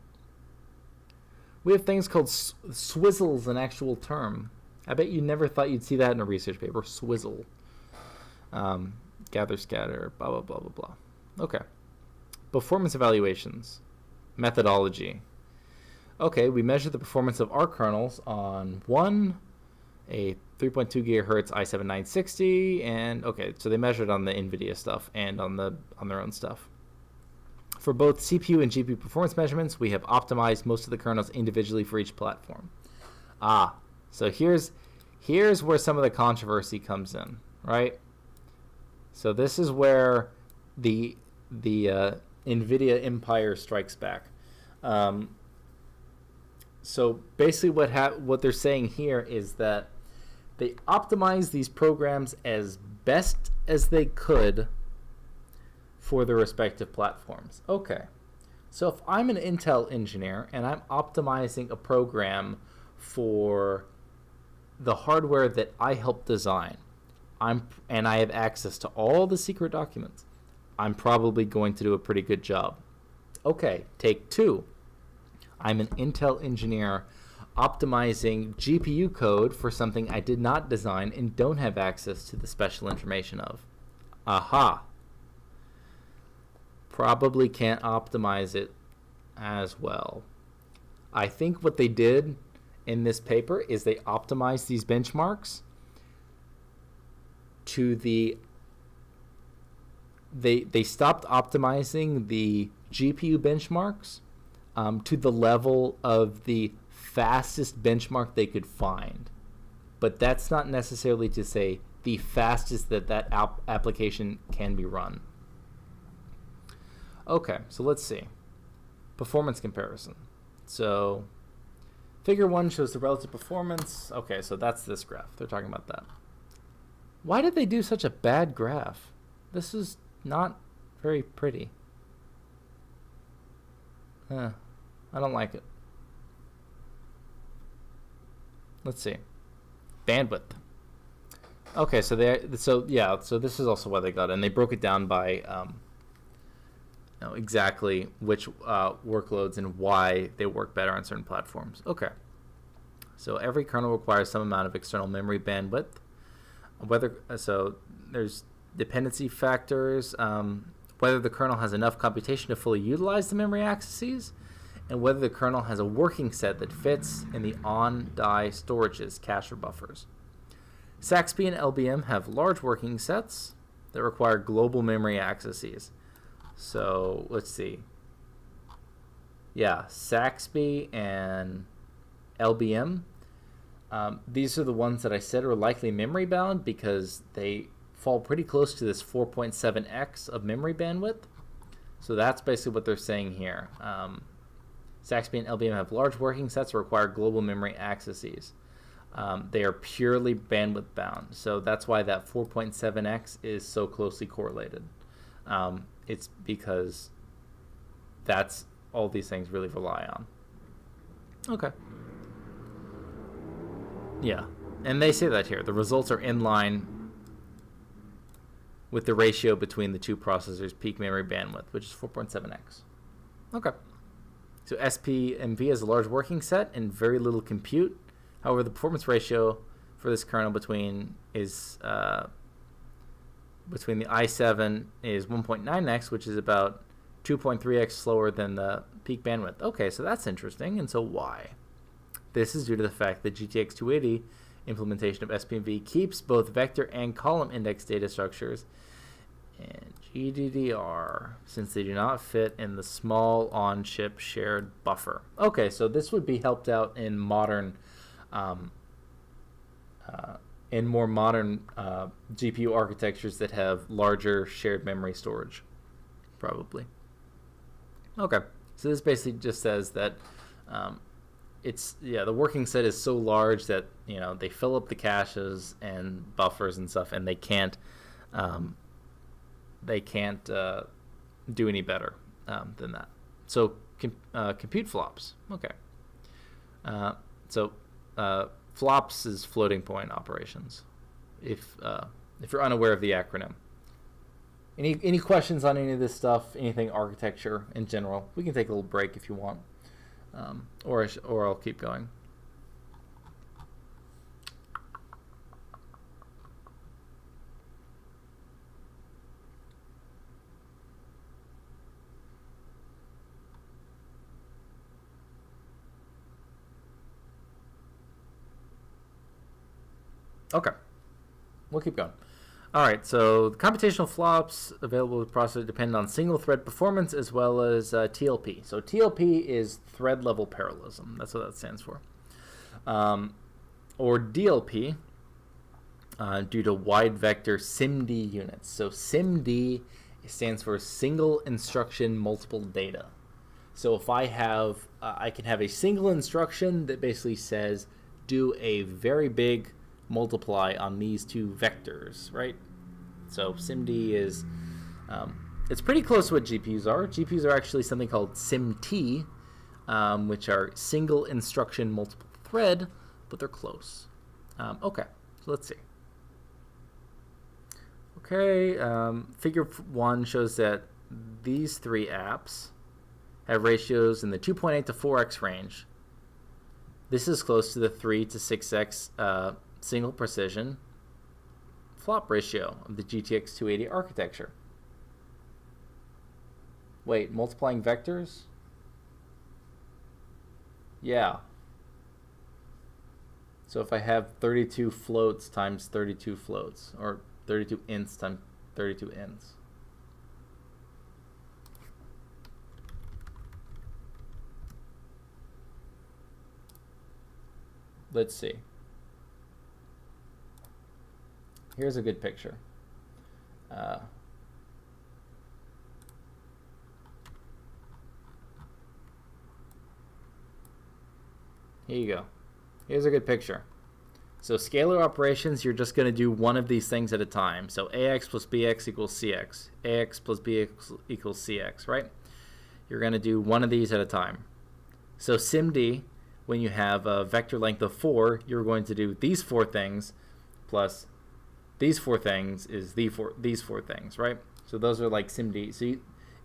We have things called swizzles, an actual term. I bet you never thought you'd see that in a research paper. Swizzle. Gather, scatter, blah, blah, blah, blah, blah. Okay. Performance evaluations. Methodology. Okay, we measure the performance of our kernels on a 3.2 gigahertz i7-960, and so they measured on the NVIDIA stuff and on their own stuff. For both CPU and GPU performance measurements, we have optimized most of the kernels individually for each platform. So here's where some of the controversy comes in, right? So this is where the NVIDIA empire strikes back. So basically what they're saying here is that they optimized these programs as best as they could for their respective platforms. Okay, so if I'm an Intel engineer and I'm optimizing a program for the hardware that I helped design, and I have access to all the secret documents, I'm probably going to do a pretty good job. Okay, take two. I'm an Intel engineer optimizing GPU code for something I did not design and don't have access to the special information of. Aha. Probably can't optimize it as well. I think what they did in this paper is they optimized these benchmarks to the they stopped optimizing the GPU benchmarks to the level of the fastest benchmark they could find. But that's not necessarily to say the fastest that application can be run. Okay, so let's see. Performance comparison. So figure 1 shows the relative performance. Okay, so that's this graph. They're talking about that. Why did they do such a bad graph? This is not very pretty. I don't like it. Let's see. Bandwidth. Okay, so this is also why they got it, and they broke it down by exactly which workloads and why they work better on certain platforms. Okay. So every kernel requires some amount of external memory bandwidth. So there's dependency factors, whether the kernel has enough computation to fully utilize the memory accesses, and whether the kernel has a working set that fits in the on-die storages, cache or buffers. Saxby and LBM have large working sets that require global memory accesses. So let's see. Yeah, Saxby and LBM. These are the ones that I said are likely memory bound because they fall pretty close to this 4.7x of memory bandwidth. So that's basically what they're saying here. Saxby and LBM have large working sets that require global memory accesses. They are purely bandwidth bound. So that's why that 4.7x is so closely correlated. It's because that's all these things really rely on. Okay. Yeah, and they say that here. The results are in line with the ratio between the two processors' peak memory bandwidth, which is 4.7x. Okay. So SPMV has a large working set and very little compute. However, the performance ratio for this kernel between the i7 is 1.9x, which is about 2.3x slower than the peak bandwidth. Okay, so that's interesting. And so why? This is due to the fact that GTX 280 implementation of SPMV keeps both vector and column index data structures and GDDR, since they do not fit in the small on-chip shared buffer. Okay, so this would be helped out in modern more modern GPU architectures that have larger shared memory storage, probably. Okay, so this basically just says that the working set is so large that they fill up the caches and buffers and stuff, and they can't do any better than that. So compute flops. Okay. Flops is floating point operations. If you're unaware of the acronym. Any questions on any of this stuff? Anything architecture in general? We can take a little break if you want, or I'll keep going. Okay, we'll keep going. All right, so the computational flops available to the processor depend on single thread performance as well as TLP. So TLP is thread level parallelism. That's what that stands for. Or DLP due to wide vector SIMD units. So SIMD stands for single instruction multiple data. So if I have, I can have a single instruction that basically says do a very big multiply on these two vectors, right? So SIMD is, it's pretty close to what GPUs are. GPUs are actually something called SIMT, which are single instruction multiple thread, but they're close. Okay, so let's see. Okay, figure 1 shows that these three apps have ratios in the 2.8 to 4x range. This is close to the 3 to 6x single precision flop ratio of the GTX 280 architecture. Wait, multiplying vectors? Yeah. So if I have 32 floats times 32 floats, or 32 ints times 32 ints. let's see. Here's a good picture. Here you go. Here's a good picture. So scalar operations, you're just going to do one of these things at a time. So ax plus bx equals cx. Ax plus bx equals cx, right? You're going to do one of these at a time. So SIMD, when you have a vector length of 4, you're going to do these 4 things plus these 4 things is these 4 things, right? So those are like SIMD. So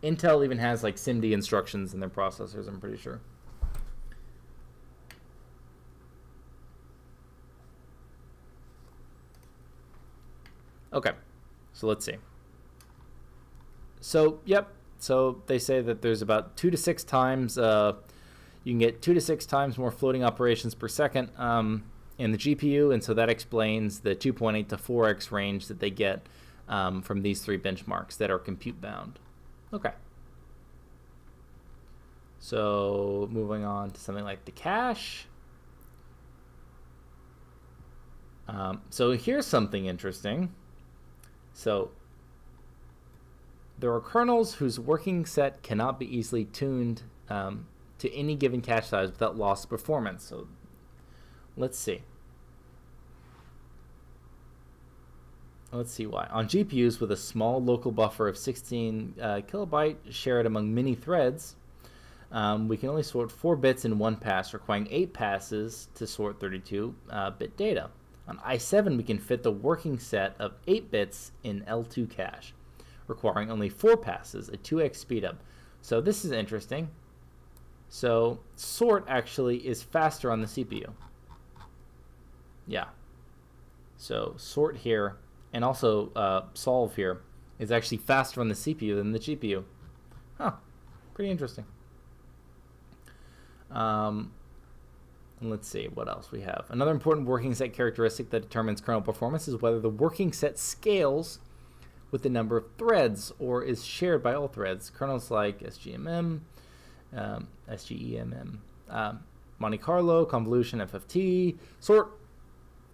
Intel even has like SIMD instructions in their processors, I'm pretty sure. Okay, so let's see. So, yep, so they say that there's about 2 to 6 times, you can get 2 to 6 times more floating operations per second in the GPU, and so that explains the 2.8 to 4x range that they get from these 3 benchmarks that are compute bound. Okay. So moving on to something like the cache. So here's something interesting. So there are kernels whose working set cannot be easily tuned to any given cache size without loss of performance. So let's see. Let's see why. On GPUs with a small local buffer of 16 kilobyte shared among many threads, we can only sort 4 bits in one pass, requiring 8 passes to sort 32-bit data. On i7, we can fit the working set of 8 bits in L2 cache, requiring only 4 passes, a 2x speedup. So this is interesting. So sort actually is faster on the CPU. Yeah. So sort here and also solve here is actually faster on the CPU than the GPU. Huh. Pretty interesting. Let's see what else we have. Another important working set characteristic that determines kernel performance is whether the working set scales with the number of threads or is shared by all threads. Kernels like SGMM, SGEMM, Monte Carlo, convolution, FFT, sort,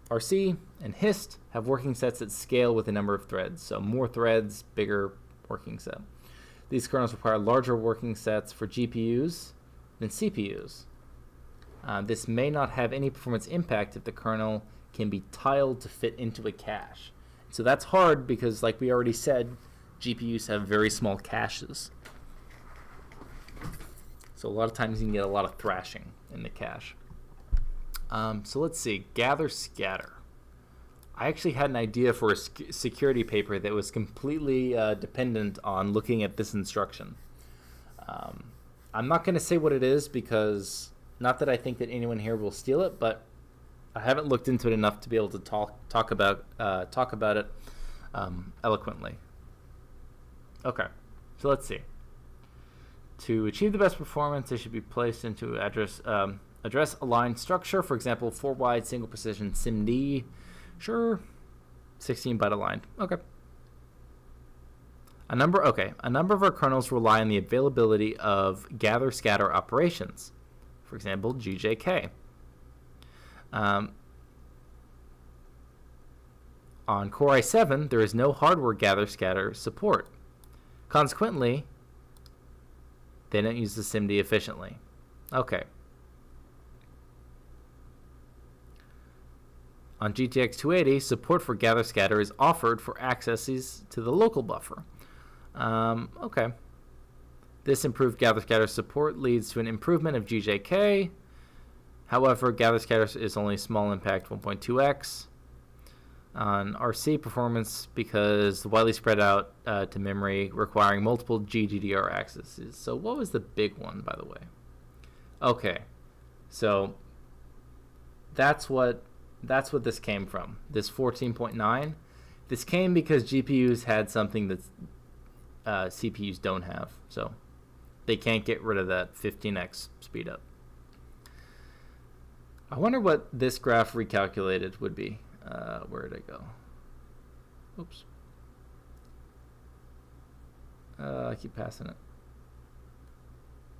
RC, and HIST have working sets that scale with the number of threads. So more threads, bigger working set. These kernels require larger working sets for GPUs than CPUs. This may not have any performance impact if the kernel can be tiled to fit into a cache. So that's hard because, like we already said, GPUs have very small caches. So a lot of times you can get a lot of thrashing in the cache. So let's see, gather scatter. I actually had an idea for a security paper that was completely dependent on looking at this instruction. I'm not going to say what it is because, not that I think that anyone here will steal it, but I haven't looked into it enough to be able to talk about it eloquently. Okay, so let's see. To achieve the best performance, they should be placed into address aligned structure. For example, 4 wide single precision SIMD. Sure, 16-byte aligned. Okay. A number of our kernels rely on the availability of gather scatter operations. For example, GJK. On Core i7, there is no hardware gather scatter support. Consequently, they don't use the SIMD efficiently. Okay. On GTX 280, support for gather scatter is offered for accesses to the local buffer. Okay. This improved gather scatter support leads to an improvement of GJK. However, gather scatter is only small impact 1.2x on RC performance because the widely spread out to memory requiring multiple GDDR accesses. So what was the big one, by the way? Okay, so that's what this came from. This 14.9. This came because GPUs had something that CPUs don't have, so they can't get rid of that 15x speed up. I wonder what this graph recalculated would be. Where did it go? Oops. I keep passing it.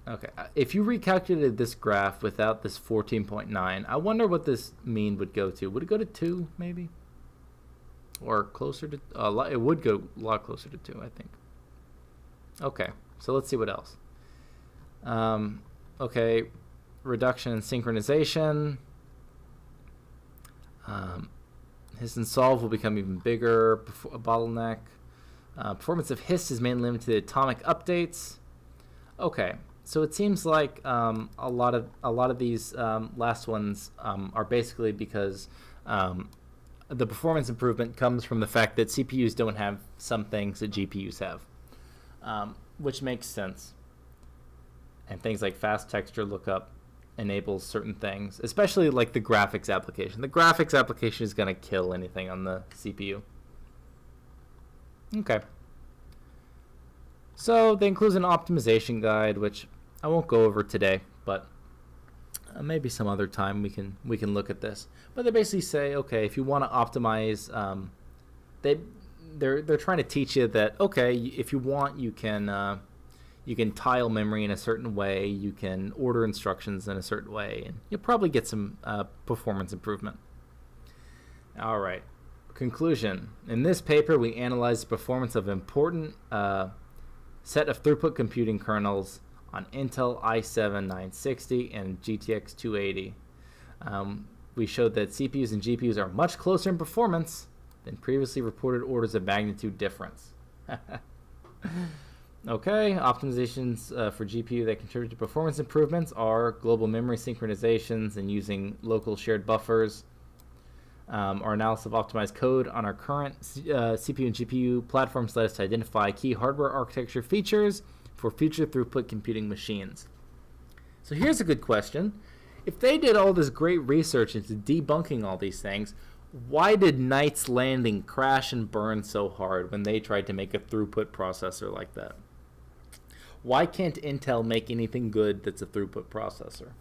Okay, if you recalculated this graph without this 14.9, I wonder what this mean would go to. Would it go to 2, maybe? Or closer to... it would go a lot closer to 2, I think. Okay, so let's see what else. Okay, reduction in synchronization. His and solve will become even bigger. A bottleneck. Performance of HIST is mainly limited to atomic updates. Okay, so it seems like a lot of these last ones are basically because the performance improvement comes from the fact that CPUs don't have some things that GPUs have, which makes sense. And things like fast texture lookup enables certain things, especially like the graphics application. The graphics application is going to kill anything on the CPU. Okay. So they include an optimization guide, which I won't go over today, but maybe some other time we can look at this. But they basically say, okay, if you want to optimize, they're trying to teach you that, okay, if you want, you can tile memory in a certain way, you can order instructions in a certain way, and you'll probably get some performance improvement. All right. Conclusion. In this paper, we analyzed the performance of important set of throughput computing kernels on Intel i7-960 and GTX 280. We showed that CPUs and GPUs are much closer in performance than previously reported orders of magnitude difference. Okay, optimizations for GPU that contribute to performance improvements are global memory synchronizations and using local shared buffers. Our analysis of optimized code on our current CPU and GPU platforms led us to identify key hardware architecture features for future throughput computing machines. So here's a good question. If they did all this great research into debunking all these things, why did Knight's Landing crash and burn so hard when they tried to make a throughput processor like that? Why can't Intel make anything good that's a throughput processor?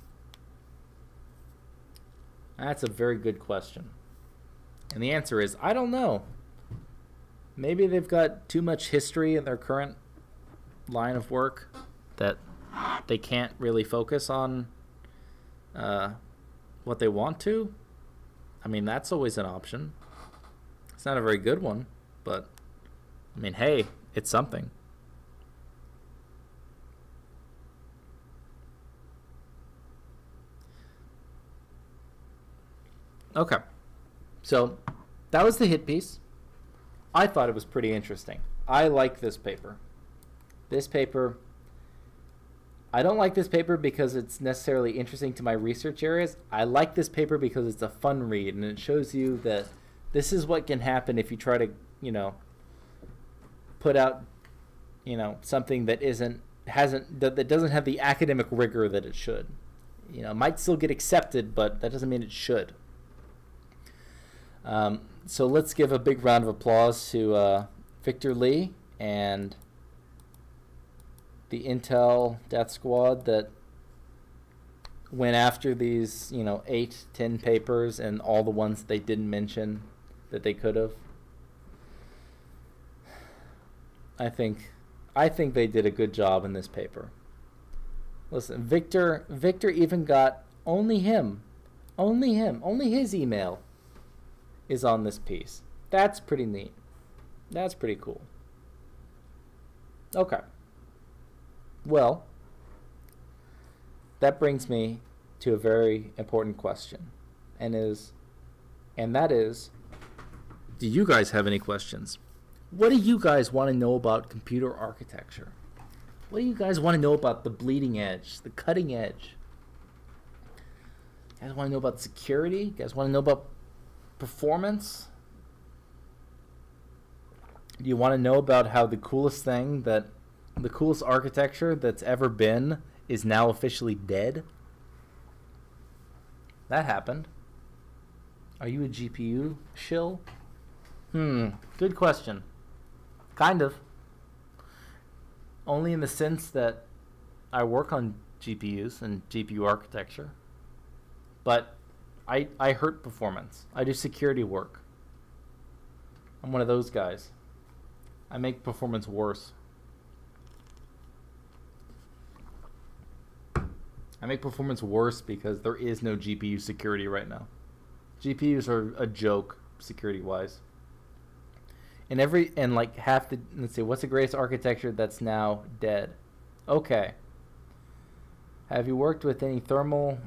That's a very good question. And the answer is, I don't know. Maybe they've got too much history in their current line of work that they can't really focus on what they want to. I mean, that's always an option. It's not a very good one, but I mean, hey, it's something. Okay. So that was the hit piece. I thought it was pretty interesting. I like this paper. I don't like this paper because it's necessarily interesting to my research areas. I like this paper because it's a fun read, and it shows you that this is what can happen if you try to, put out, something that that doesn't have the academic rigor that it should. It might still get accepted, but that doesn't mean it should. So let's give a big round of applause to Victor Lee and the Intel Death Squad that went after these, 8, 10 papers and all the ones they didn't mention that they could have. I think they did a good job in this paper. Listen, Victor even got only his email is on this piece. That's pretty neat. That's pretty cool. Okay. Well, that brings me to a very important question, and that is, do you guys have any questions? What do you guys want to know about computer architecture? What do you guys want to know about the bleeding edge, the cutting edge? You guys want to know about security? You guys want to know about performance? Do you want to know about how the coolest architecture that's ever been is now officially dead? That happened. Are you a GPU shill? Good question. Kind of. Only in the sense that I work on GPUs and GPU architecture. But I hurt performance. I do security work. I'm one of those guys. I make performance worse. I make performance worse because there is no GPU security right now. GPUs are a joke security-wise. And like half the, let's see, what's the greatest architecture that's now dead? Okay. Have you worked with any thermal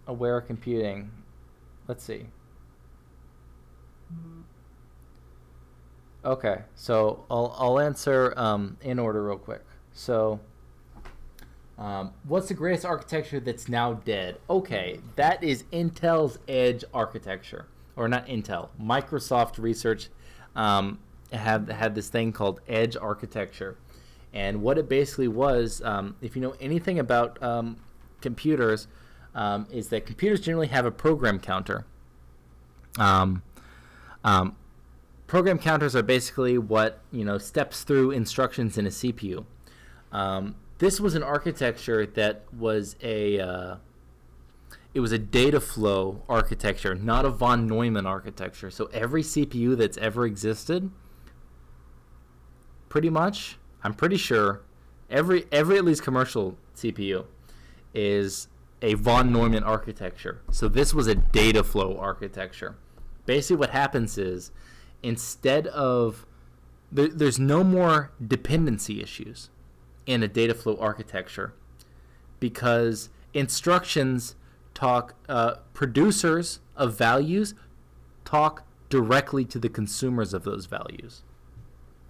aware computing? Let's see. Okay, so I'll answer in order real quick. So, what's the greatest architecture that's now dead? Okay, that is Intel's Edge architecture, or not Intel. Microsoft Research had this thing called Edge architecture, and what it basically was, if you know anything about computers, is that computers generally have a program counter. Program counters are basically what steps through instructions in a CPU. This was an architecture that was it was a data flow architecture, not a von Neumann architecture. So every CPU that's ever existed, pretty much, I'm pretty sure, every at least commercial CPU is a von Neumann architecture. So this was a data flow architecture. Basically what happens is, instead of, there's no more dependency issues in a data flow architecture because instructions talk, producers of values talk directly to the consumers of those values.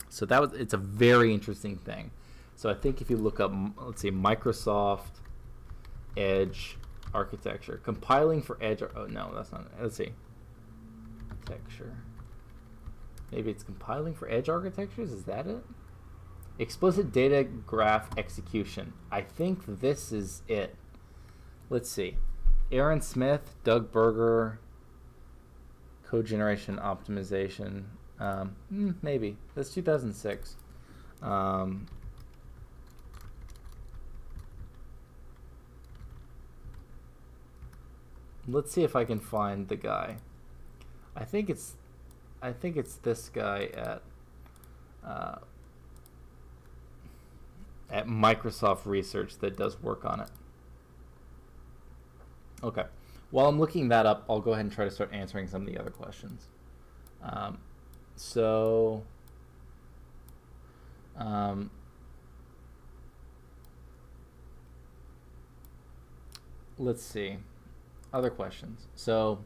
So it's a very interesting thing. So I think if you look up, let's see, Microsoft Edge architecture, compiling for Edge, oh no, that's not it. Let's see, architecture. Maybe it's compiling for Edge architectures, is that it? Explicit data graph execution. I think this is it. Let's see. Aaron Smith, Doug Berger, code generation optimization. Maybe. That's 2006. Let's see if I can find the guy. I think it's this guy at Microsoft Research that does work on it. Okay. While I'm looking that up, I'll go ahead and try to start answering some of the other questions. Let's see. Other questions. So,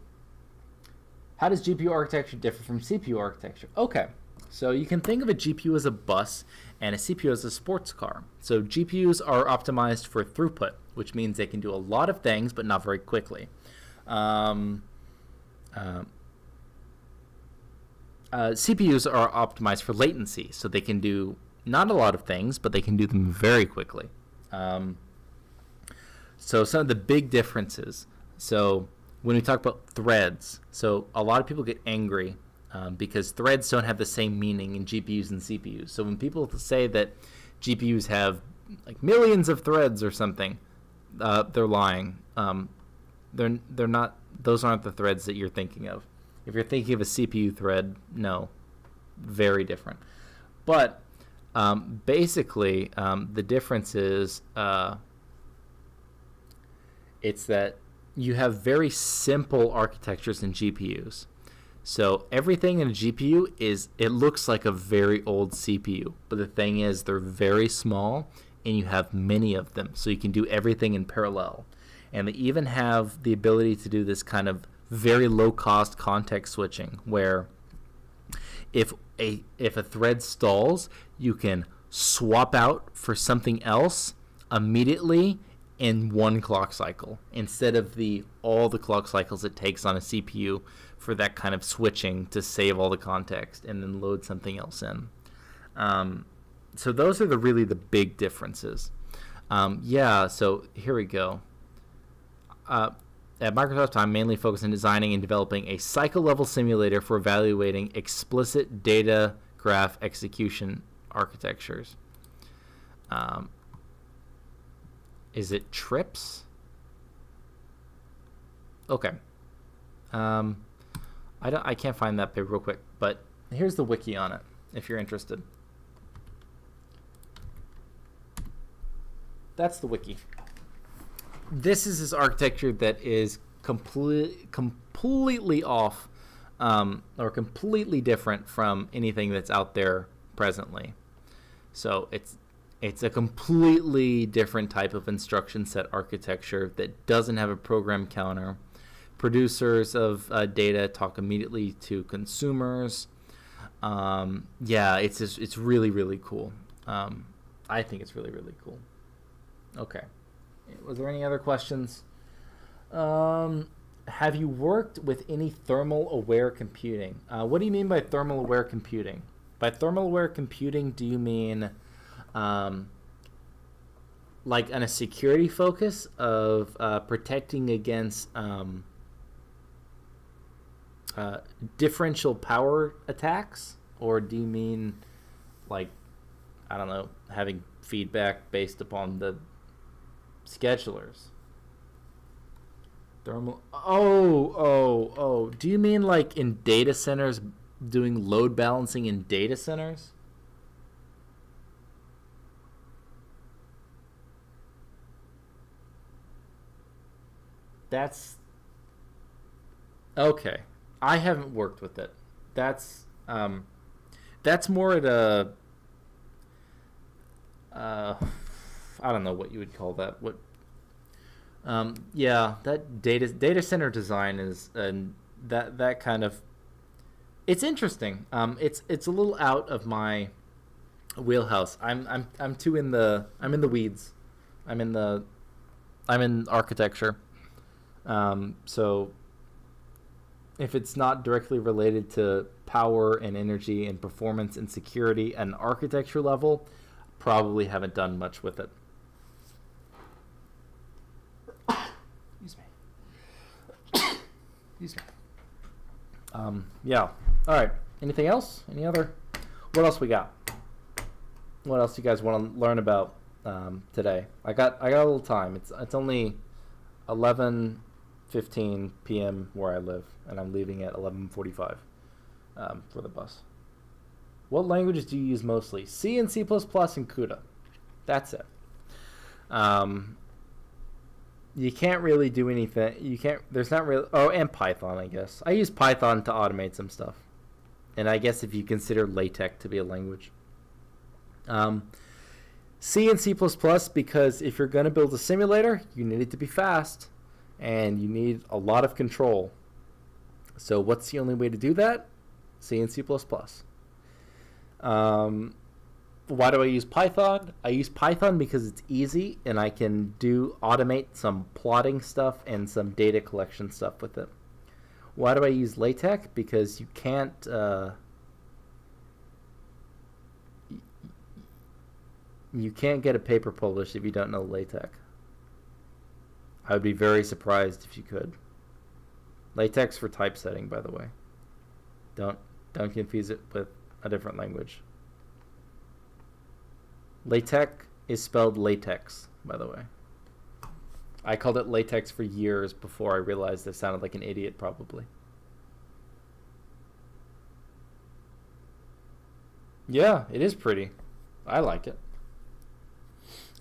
how does GPU architecture differ from CPU architecture? Okay, so you can think of a GPU as a bus and a CPU as a sports car. So GPUs are optimized for throughput, which means they can do a lot of things, but not very quickly. CPUs are optimized for latency, so they can do not a lot of things, but they can do them very quickly. So some of the big differences. So when we talk about threads, so a lot of people get angry because threads don't have the same meaning in GPUs and CPUs. So when people say that GPUs have like millions of threads or something, they're lying. They're not. Those aren't the threads that you're thinking of. If you're thinking of a CPU thread, no, very different. But basically, the difference is it's that you have very simple architectures in GPUs. So everything in a GPU it looks like a very old CPU, but the thing is they're very small and you have many of them, so you can do everything in parallel. And they even have the ability to do this kind of very low cost context switching where if a thread stalls, you can swap out for something else immediately in one clock cycle instead of all the clock cycles it takes on a CPU for that kind of switching to save all the context and then load something else in. So those are really the big differences. So here we go. At Microsoft, I'm mainly focused on designing and developing a cycle-level simulator for evaluating explicit data graph execution architectures. Is it trips? Okay. I can't find that paper real quick, but here's the wiki on it if you're interested. That's the wiki. this is this architecture that is completely off, or completely different from anything that's out there presently. So it's a completely different type of instruction set architecture that doesn't have a program counter. Producers of data talk immediately to consumers. It's really, really cool. I think it's really, really cool. Okay. Was there any other questions? Have you worked with any thermal aware computing? What do you mean by thermal aware computing? By thermal aware computing, do you mean like on a security focus of protecting against differential power attacks? Or do you mean like, I don't know, having feedback based upon the schedulers? Thermal. Oh. Do you mean like in data centers, doing load balancing in data centers? That's okay. I haven't worked with it. That's more at a I don't know what you would call that. That data center design is that kind of, it's interesting. It's a little out of my wheelhouse. I'm too in the weeds. I'm in architecture. So if it's not directly related to power and energy and performance and security and architecture level, probably haven't done much with it. Excuse me. Yeah. All right. Anything else? Any other? What else we got? What else you guys want to learn about today? I got a little time. It's only 11:15 p.m. where I live, and I'm leaving at 11:45 for the bus. What languages do you use mostly? C and C++ and CUDA. That's it. You can't really do anything. You can't. There's not really. Oh, and Python, I guess. I use Python to automate some stuff, and I guess if you consider LaTeX to be a language. C and C++, because if you're going to build a simulator, you need it to be fast, and you need a lot of control. So what's the only way to do that? C and C++. Why do I use Python? I use Python because it's easy, and I can automate some plotting stuff and some data collection stuff with it. Why do I use LaTeX? Because you can't get a paper published if you don't know LaTeX. I would be very surprised if you could. LaTeX for typesetting, by the way. Don't confuse it with a different language. LaTeX is spelled latex, by the way. I called it LaTeX for years before I realized I sounded like an idiot, probably. Yeah, it is pretty. I like it.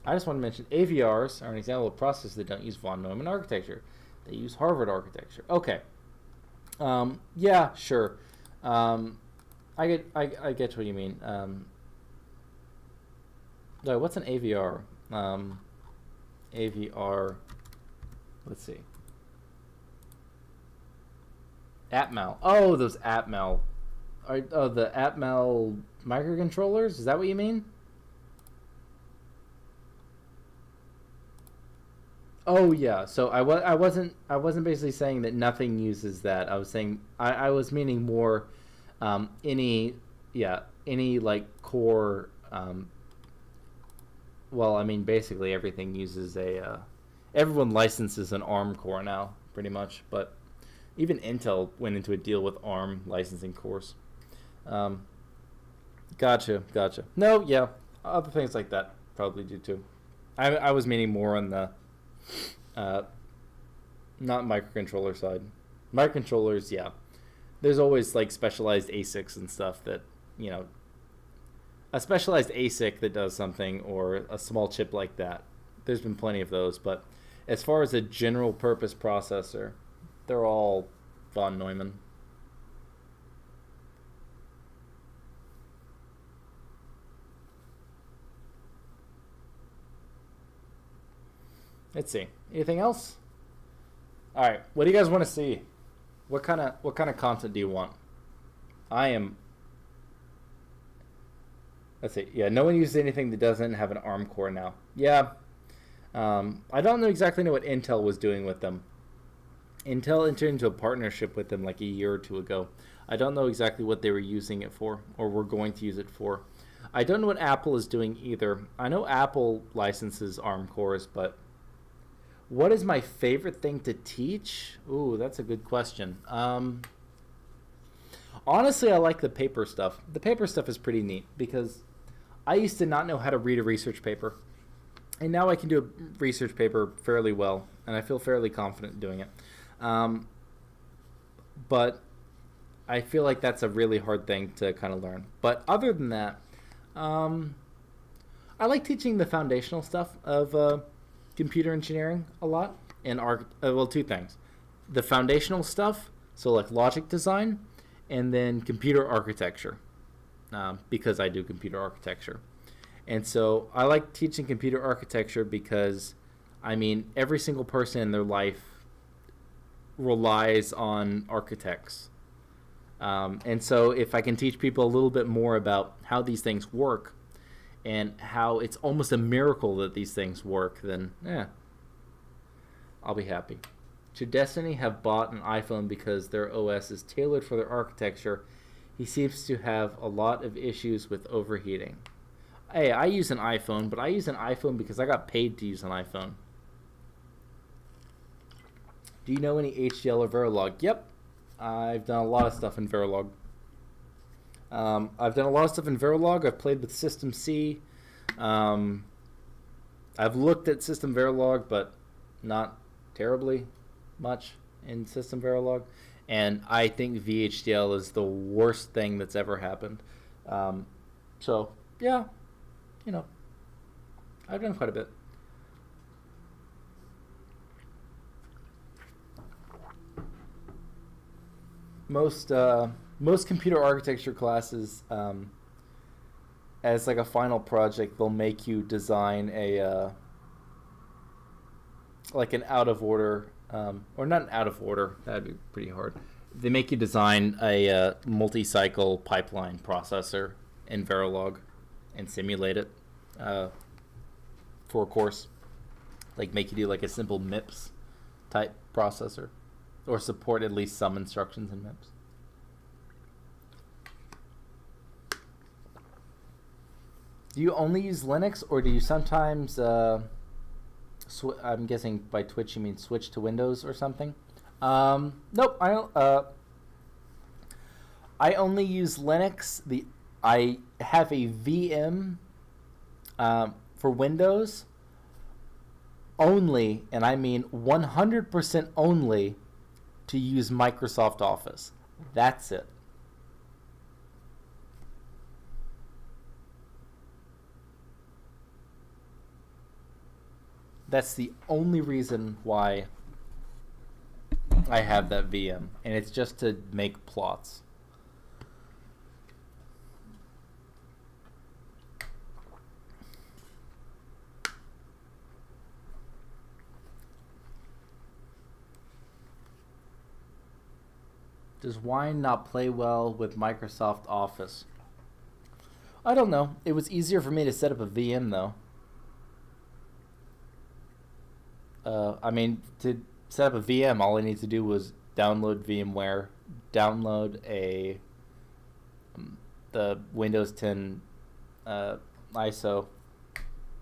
I just want to mention AVRs are an example of processes that don't use von Neumann architecture. They use Harvard architecture. Okay. Yeah, sure. I get what you mean. What's an AVR? AVR. Let's see. Atmel. Oh, those Atmel. The Atmel microcontrollers? Is that what you mean? Oh yeah. So I wasn't basically saying that nothing uses that. I was saying I was meaning more any like core. Well, I mean, basically everything uses everyone licenses an ARM core now, pretty much. But even Intel went into a deal with ARM licensing cores. Gotcha. No, yeah, other things like that probably do too. I was meaning more on the not microcontroller side. Microcontrollers, yeah. There's always like specialized ASICs and stuff that, a specialized ASIC that does something or a small chip like that. There's been plenty of those, but As far as a general purpose processor, they're all von Neumann. Let's see. Anything else? All right. What do you guys want to see? What kind of content do you want? I am. Let's see. Yeah, no one uses anything that doesn't have an ARM core now. Yeah. I don't know exactly know what Intel was doing with them. Intel entered into a partnership with them like a year or two ago. I don't know exactly what they were using it for or were going to use it for. I don't know what Apple is doing either. I know Apple licenses ARM cores, but what is my favorite thing to teach? Ooh, that's a good question. Honestly, I like the paper stuff. The paper stuff is pretty neat because I used to not know how to read a research paper. And now I can do a research paper fairly well, and I feel fairly confident doing it. But I feel like that's a really hard thing to kind of learn. But other than that, I like teaching the foundational stuff of computer engineering a lot. And well, two things. The foundational stuff, so like logic design, and then computer architecture, because I do computer architecture. And so I like teaching computer architecture because, I mean, every single person in their life relies on architects. And so if I can teach people a little bit more about how these things work and how it's almost a miracle that these things work, then, I'll be happy. Should Destiny have bought an iPhone because their OS is tailored for their architecture? He seems to have a lot of issues with overheating. Hey, I use an iPhone, but I use an iPhone because I got paid to use an iPhone. Do you know any HDL or Verilog? Yep. I've done a lot of stuff in Verilog. I've done a lot of stuff in Verilog. I've played with System C. I've looked at System Verilog, but not terribly much in System Verilog. And I think VHDL is the worst thing that's ever happened. So, yeah. You know, I've done quite a bit. Most computer architecture classes, as like a final project, they'll make you design a like an out of order, or not an out of order. That'd be pretty hard. They make you design a multi-cycle pipeline processor in Verilog and simulate it for a course. Like make you do like a simple MIPS type processor, or support at least some instructions in MIPS. Do you only use Linux, or do you sometimes, I'm guessing by Twitch you mean switch to Windows or something? Nope, I don't. I only use Linux. I have a VM for Windows only, and I mean 100% only, to use Microsoft Office. That's it. That's the only reason why I have that VM, and it's just to make plots. Does Wine not play well with Microsoft Office? I don't know. It was easier for me to set up a VM, though. I mean, to set up a VM, all I need to do was download VMware, download the Windows 10 ISO,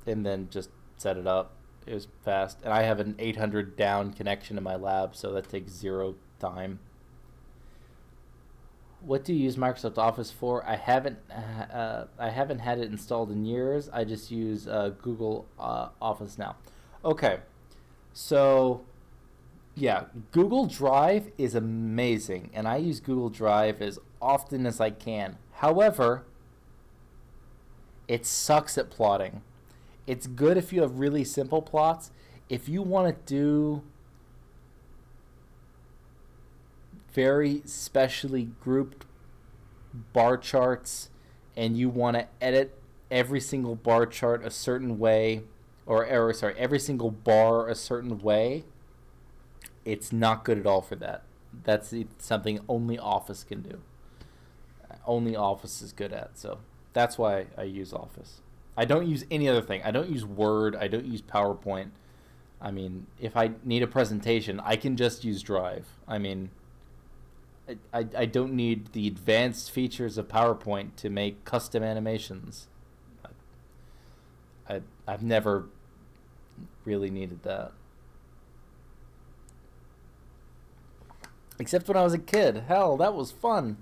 and then just set it up. It was fast. And I have an 800 down connection in my lab, so that takes 0 time. What do you use Microsoft Office for? I haven't had it installed in years. I just use Google Office now. Okay, so yeah, Google Drive is amazing, and I use Google Drive as often as I can. However, it sucks at plotting. It's good if you have really simple plots. If you want to do very specially grouped bar charts and you want to edit every single bar chart a certain way, every single bar a certain way, it's not good at all for that. That's something only Office can do. Only Office is good at. So that's why I use Office. I don't use any other thing. I don't use Word. I don't use PowerPoint. I mean, if I need a presentation, I can just use Drive. I mean, I don't need the advanced features of PowerPoint to make custom animations. I've never really needed that. Except when I was a kid. Hell, that was fun.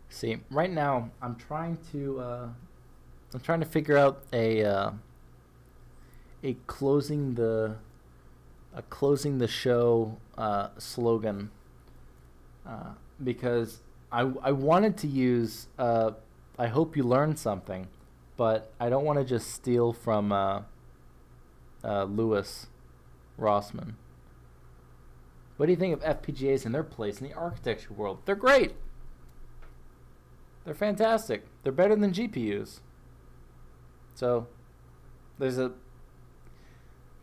See, right now I'm trying to figure out a closing the show slogan, because I wanted to use I hope you learned something, but I don't want to just steal from Lewis Rossman. What do you think of FPGAs and their place in the architecture world? They're great. They're fantastic. They're better than GPUs. So there's a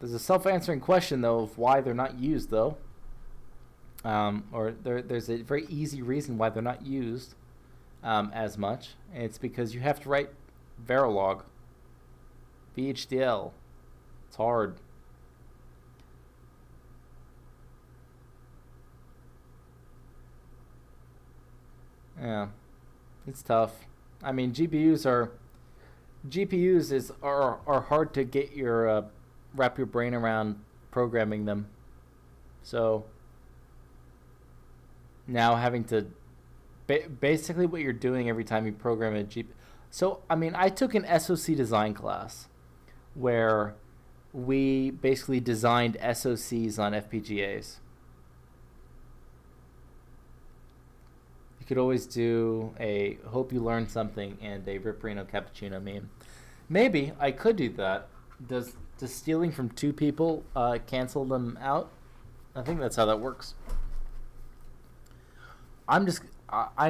self-answering question though of why they're not used though, or there's a very easy reason why they're not used as much, and it's because you have to write Verilog, VHDL. It's hard. Yeah, it's tough. I mean, GPUs are hard to get your wrap your brain around programming them. So now having to basically what you're doing every time you program a GPU. So I mean, I took an SoC design class where we basically designed SoCs on FPGAs. You could always do a hope you learned something and a Ripperino Cappuccino meme. Maybe I could do that. Does stealing from two people cancel them out? I think that's how that works. I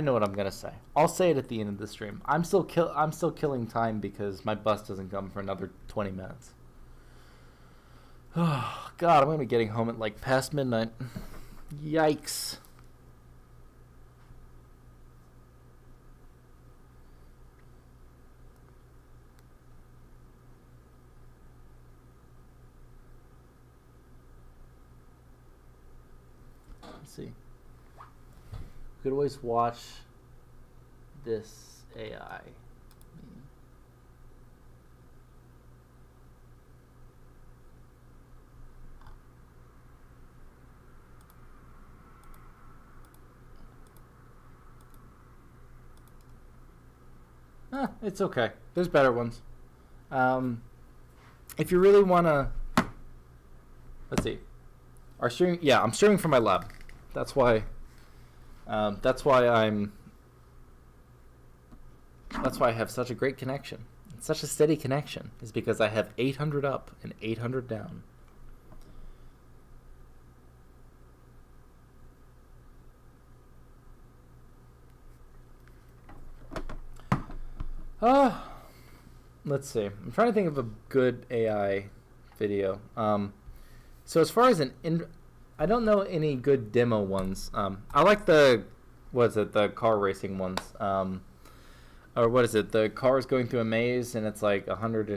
know what I'm gonna say. I'll say it at the end of the stream. I'm still killing time because my bus doesn't come for another 20 minutes. Oh God, I'm gonna be getting home at like past midnight. Yikes. See. We could always watch this AI. It's okay. There's better ones. If you really want to, let's see. I'm streaming from my lab. That's why I have such a great connection. It's such a steady connection. Is because I have 800 up and 800 down. Let's see. I'm trying to think of a good AI video. So as far as I don't know any good demo ones. I like the car racing ones. Or what is it? The car's going through a maze and it's like 100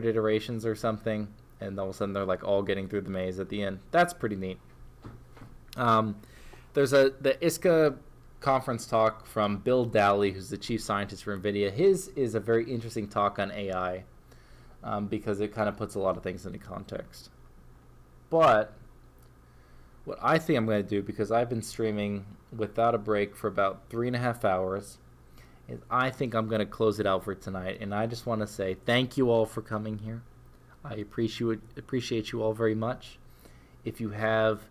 iterations or something, and all of a sudden they're like all getting through the maze at the end. That's pretty neat. There's the ISCA conference talk from Bill Dally, who's the chief scientist for NVIDIA. His is a very interesting talk on AI because it kind of puts a lot of things into context. But what I think I'm going to do, because I've been streaming without a break for about 3.5 hours, is I think I'm going to close it out for tonight. And I just want to say thank you all for coming here. I appreciate you all very much. If you have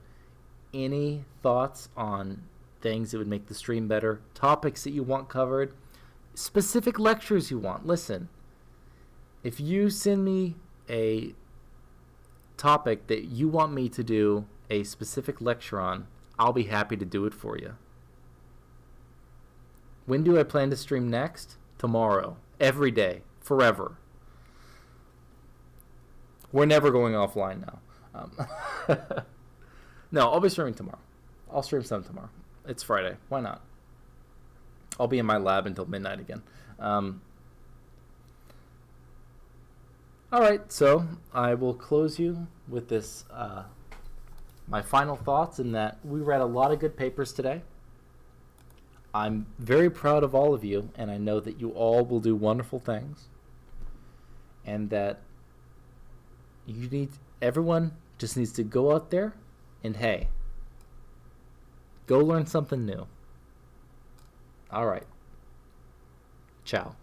any thoughts on things that would make the stream better, topics that you want covered, specific lectures you want, listen. If you send me a topic that you want me to do a specific lecture on, I'll be happy to do it for you. When do I plan to stream next? Tomorrow. Every day. Forever. We're never going offline now. No, I'll be streaming tomorrow. I'll stream some tomorrow. It's Friday. Why not? I'll be in my lab until midnight again. All right, so I will close you with this, my final thoughts in that we read a lot of good papers today. I'm very proud of all of you, and I know that you all will do wonderful things, and that everyone just needs to go out there and, hey, go learn something new. All right. Ciao.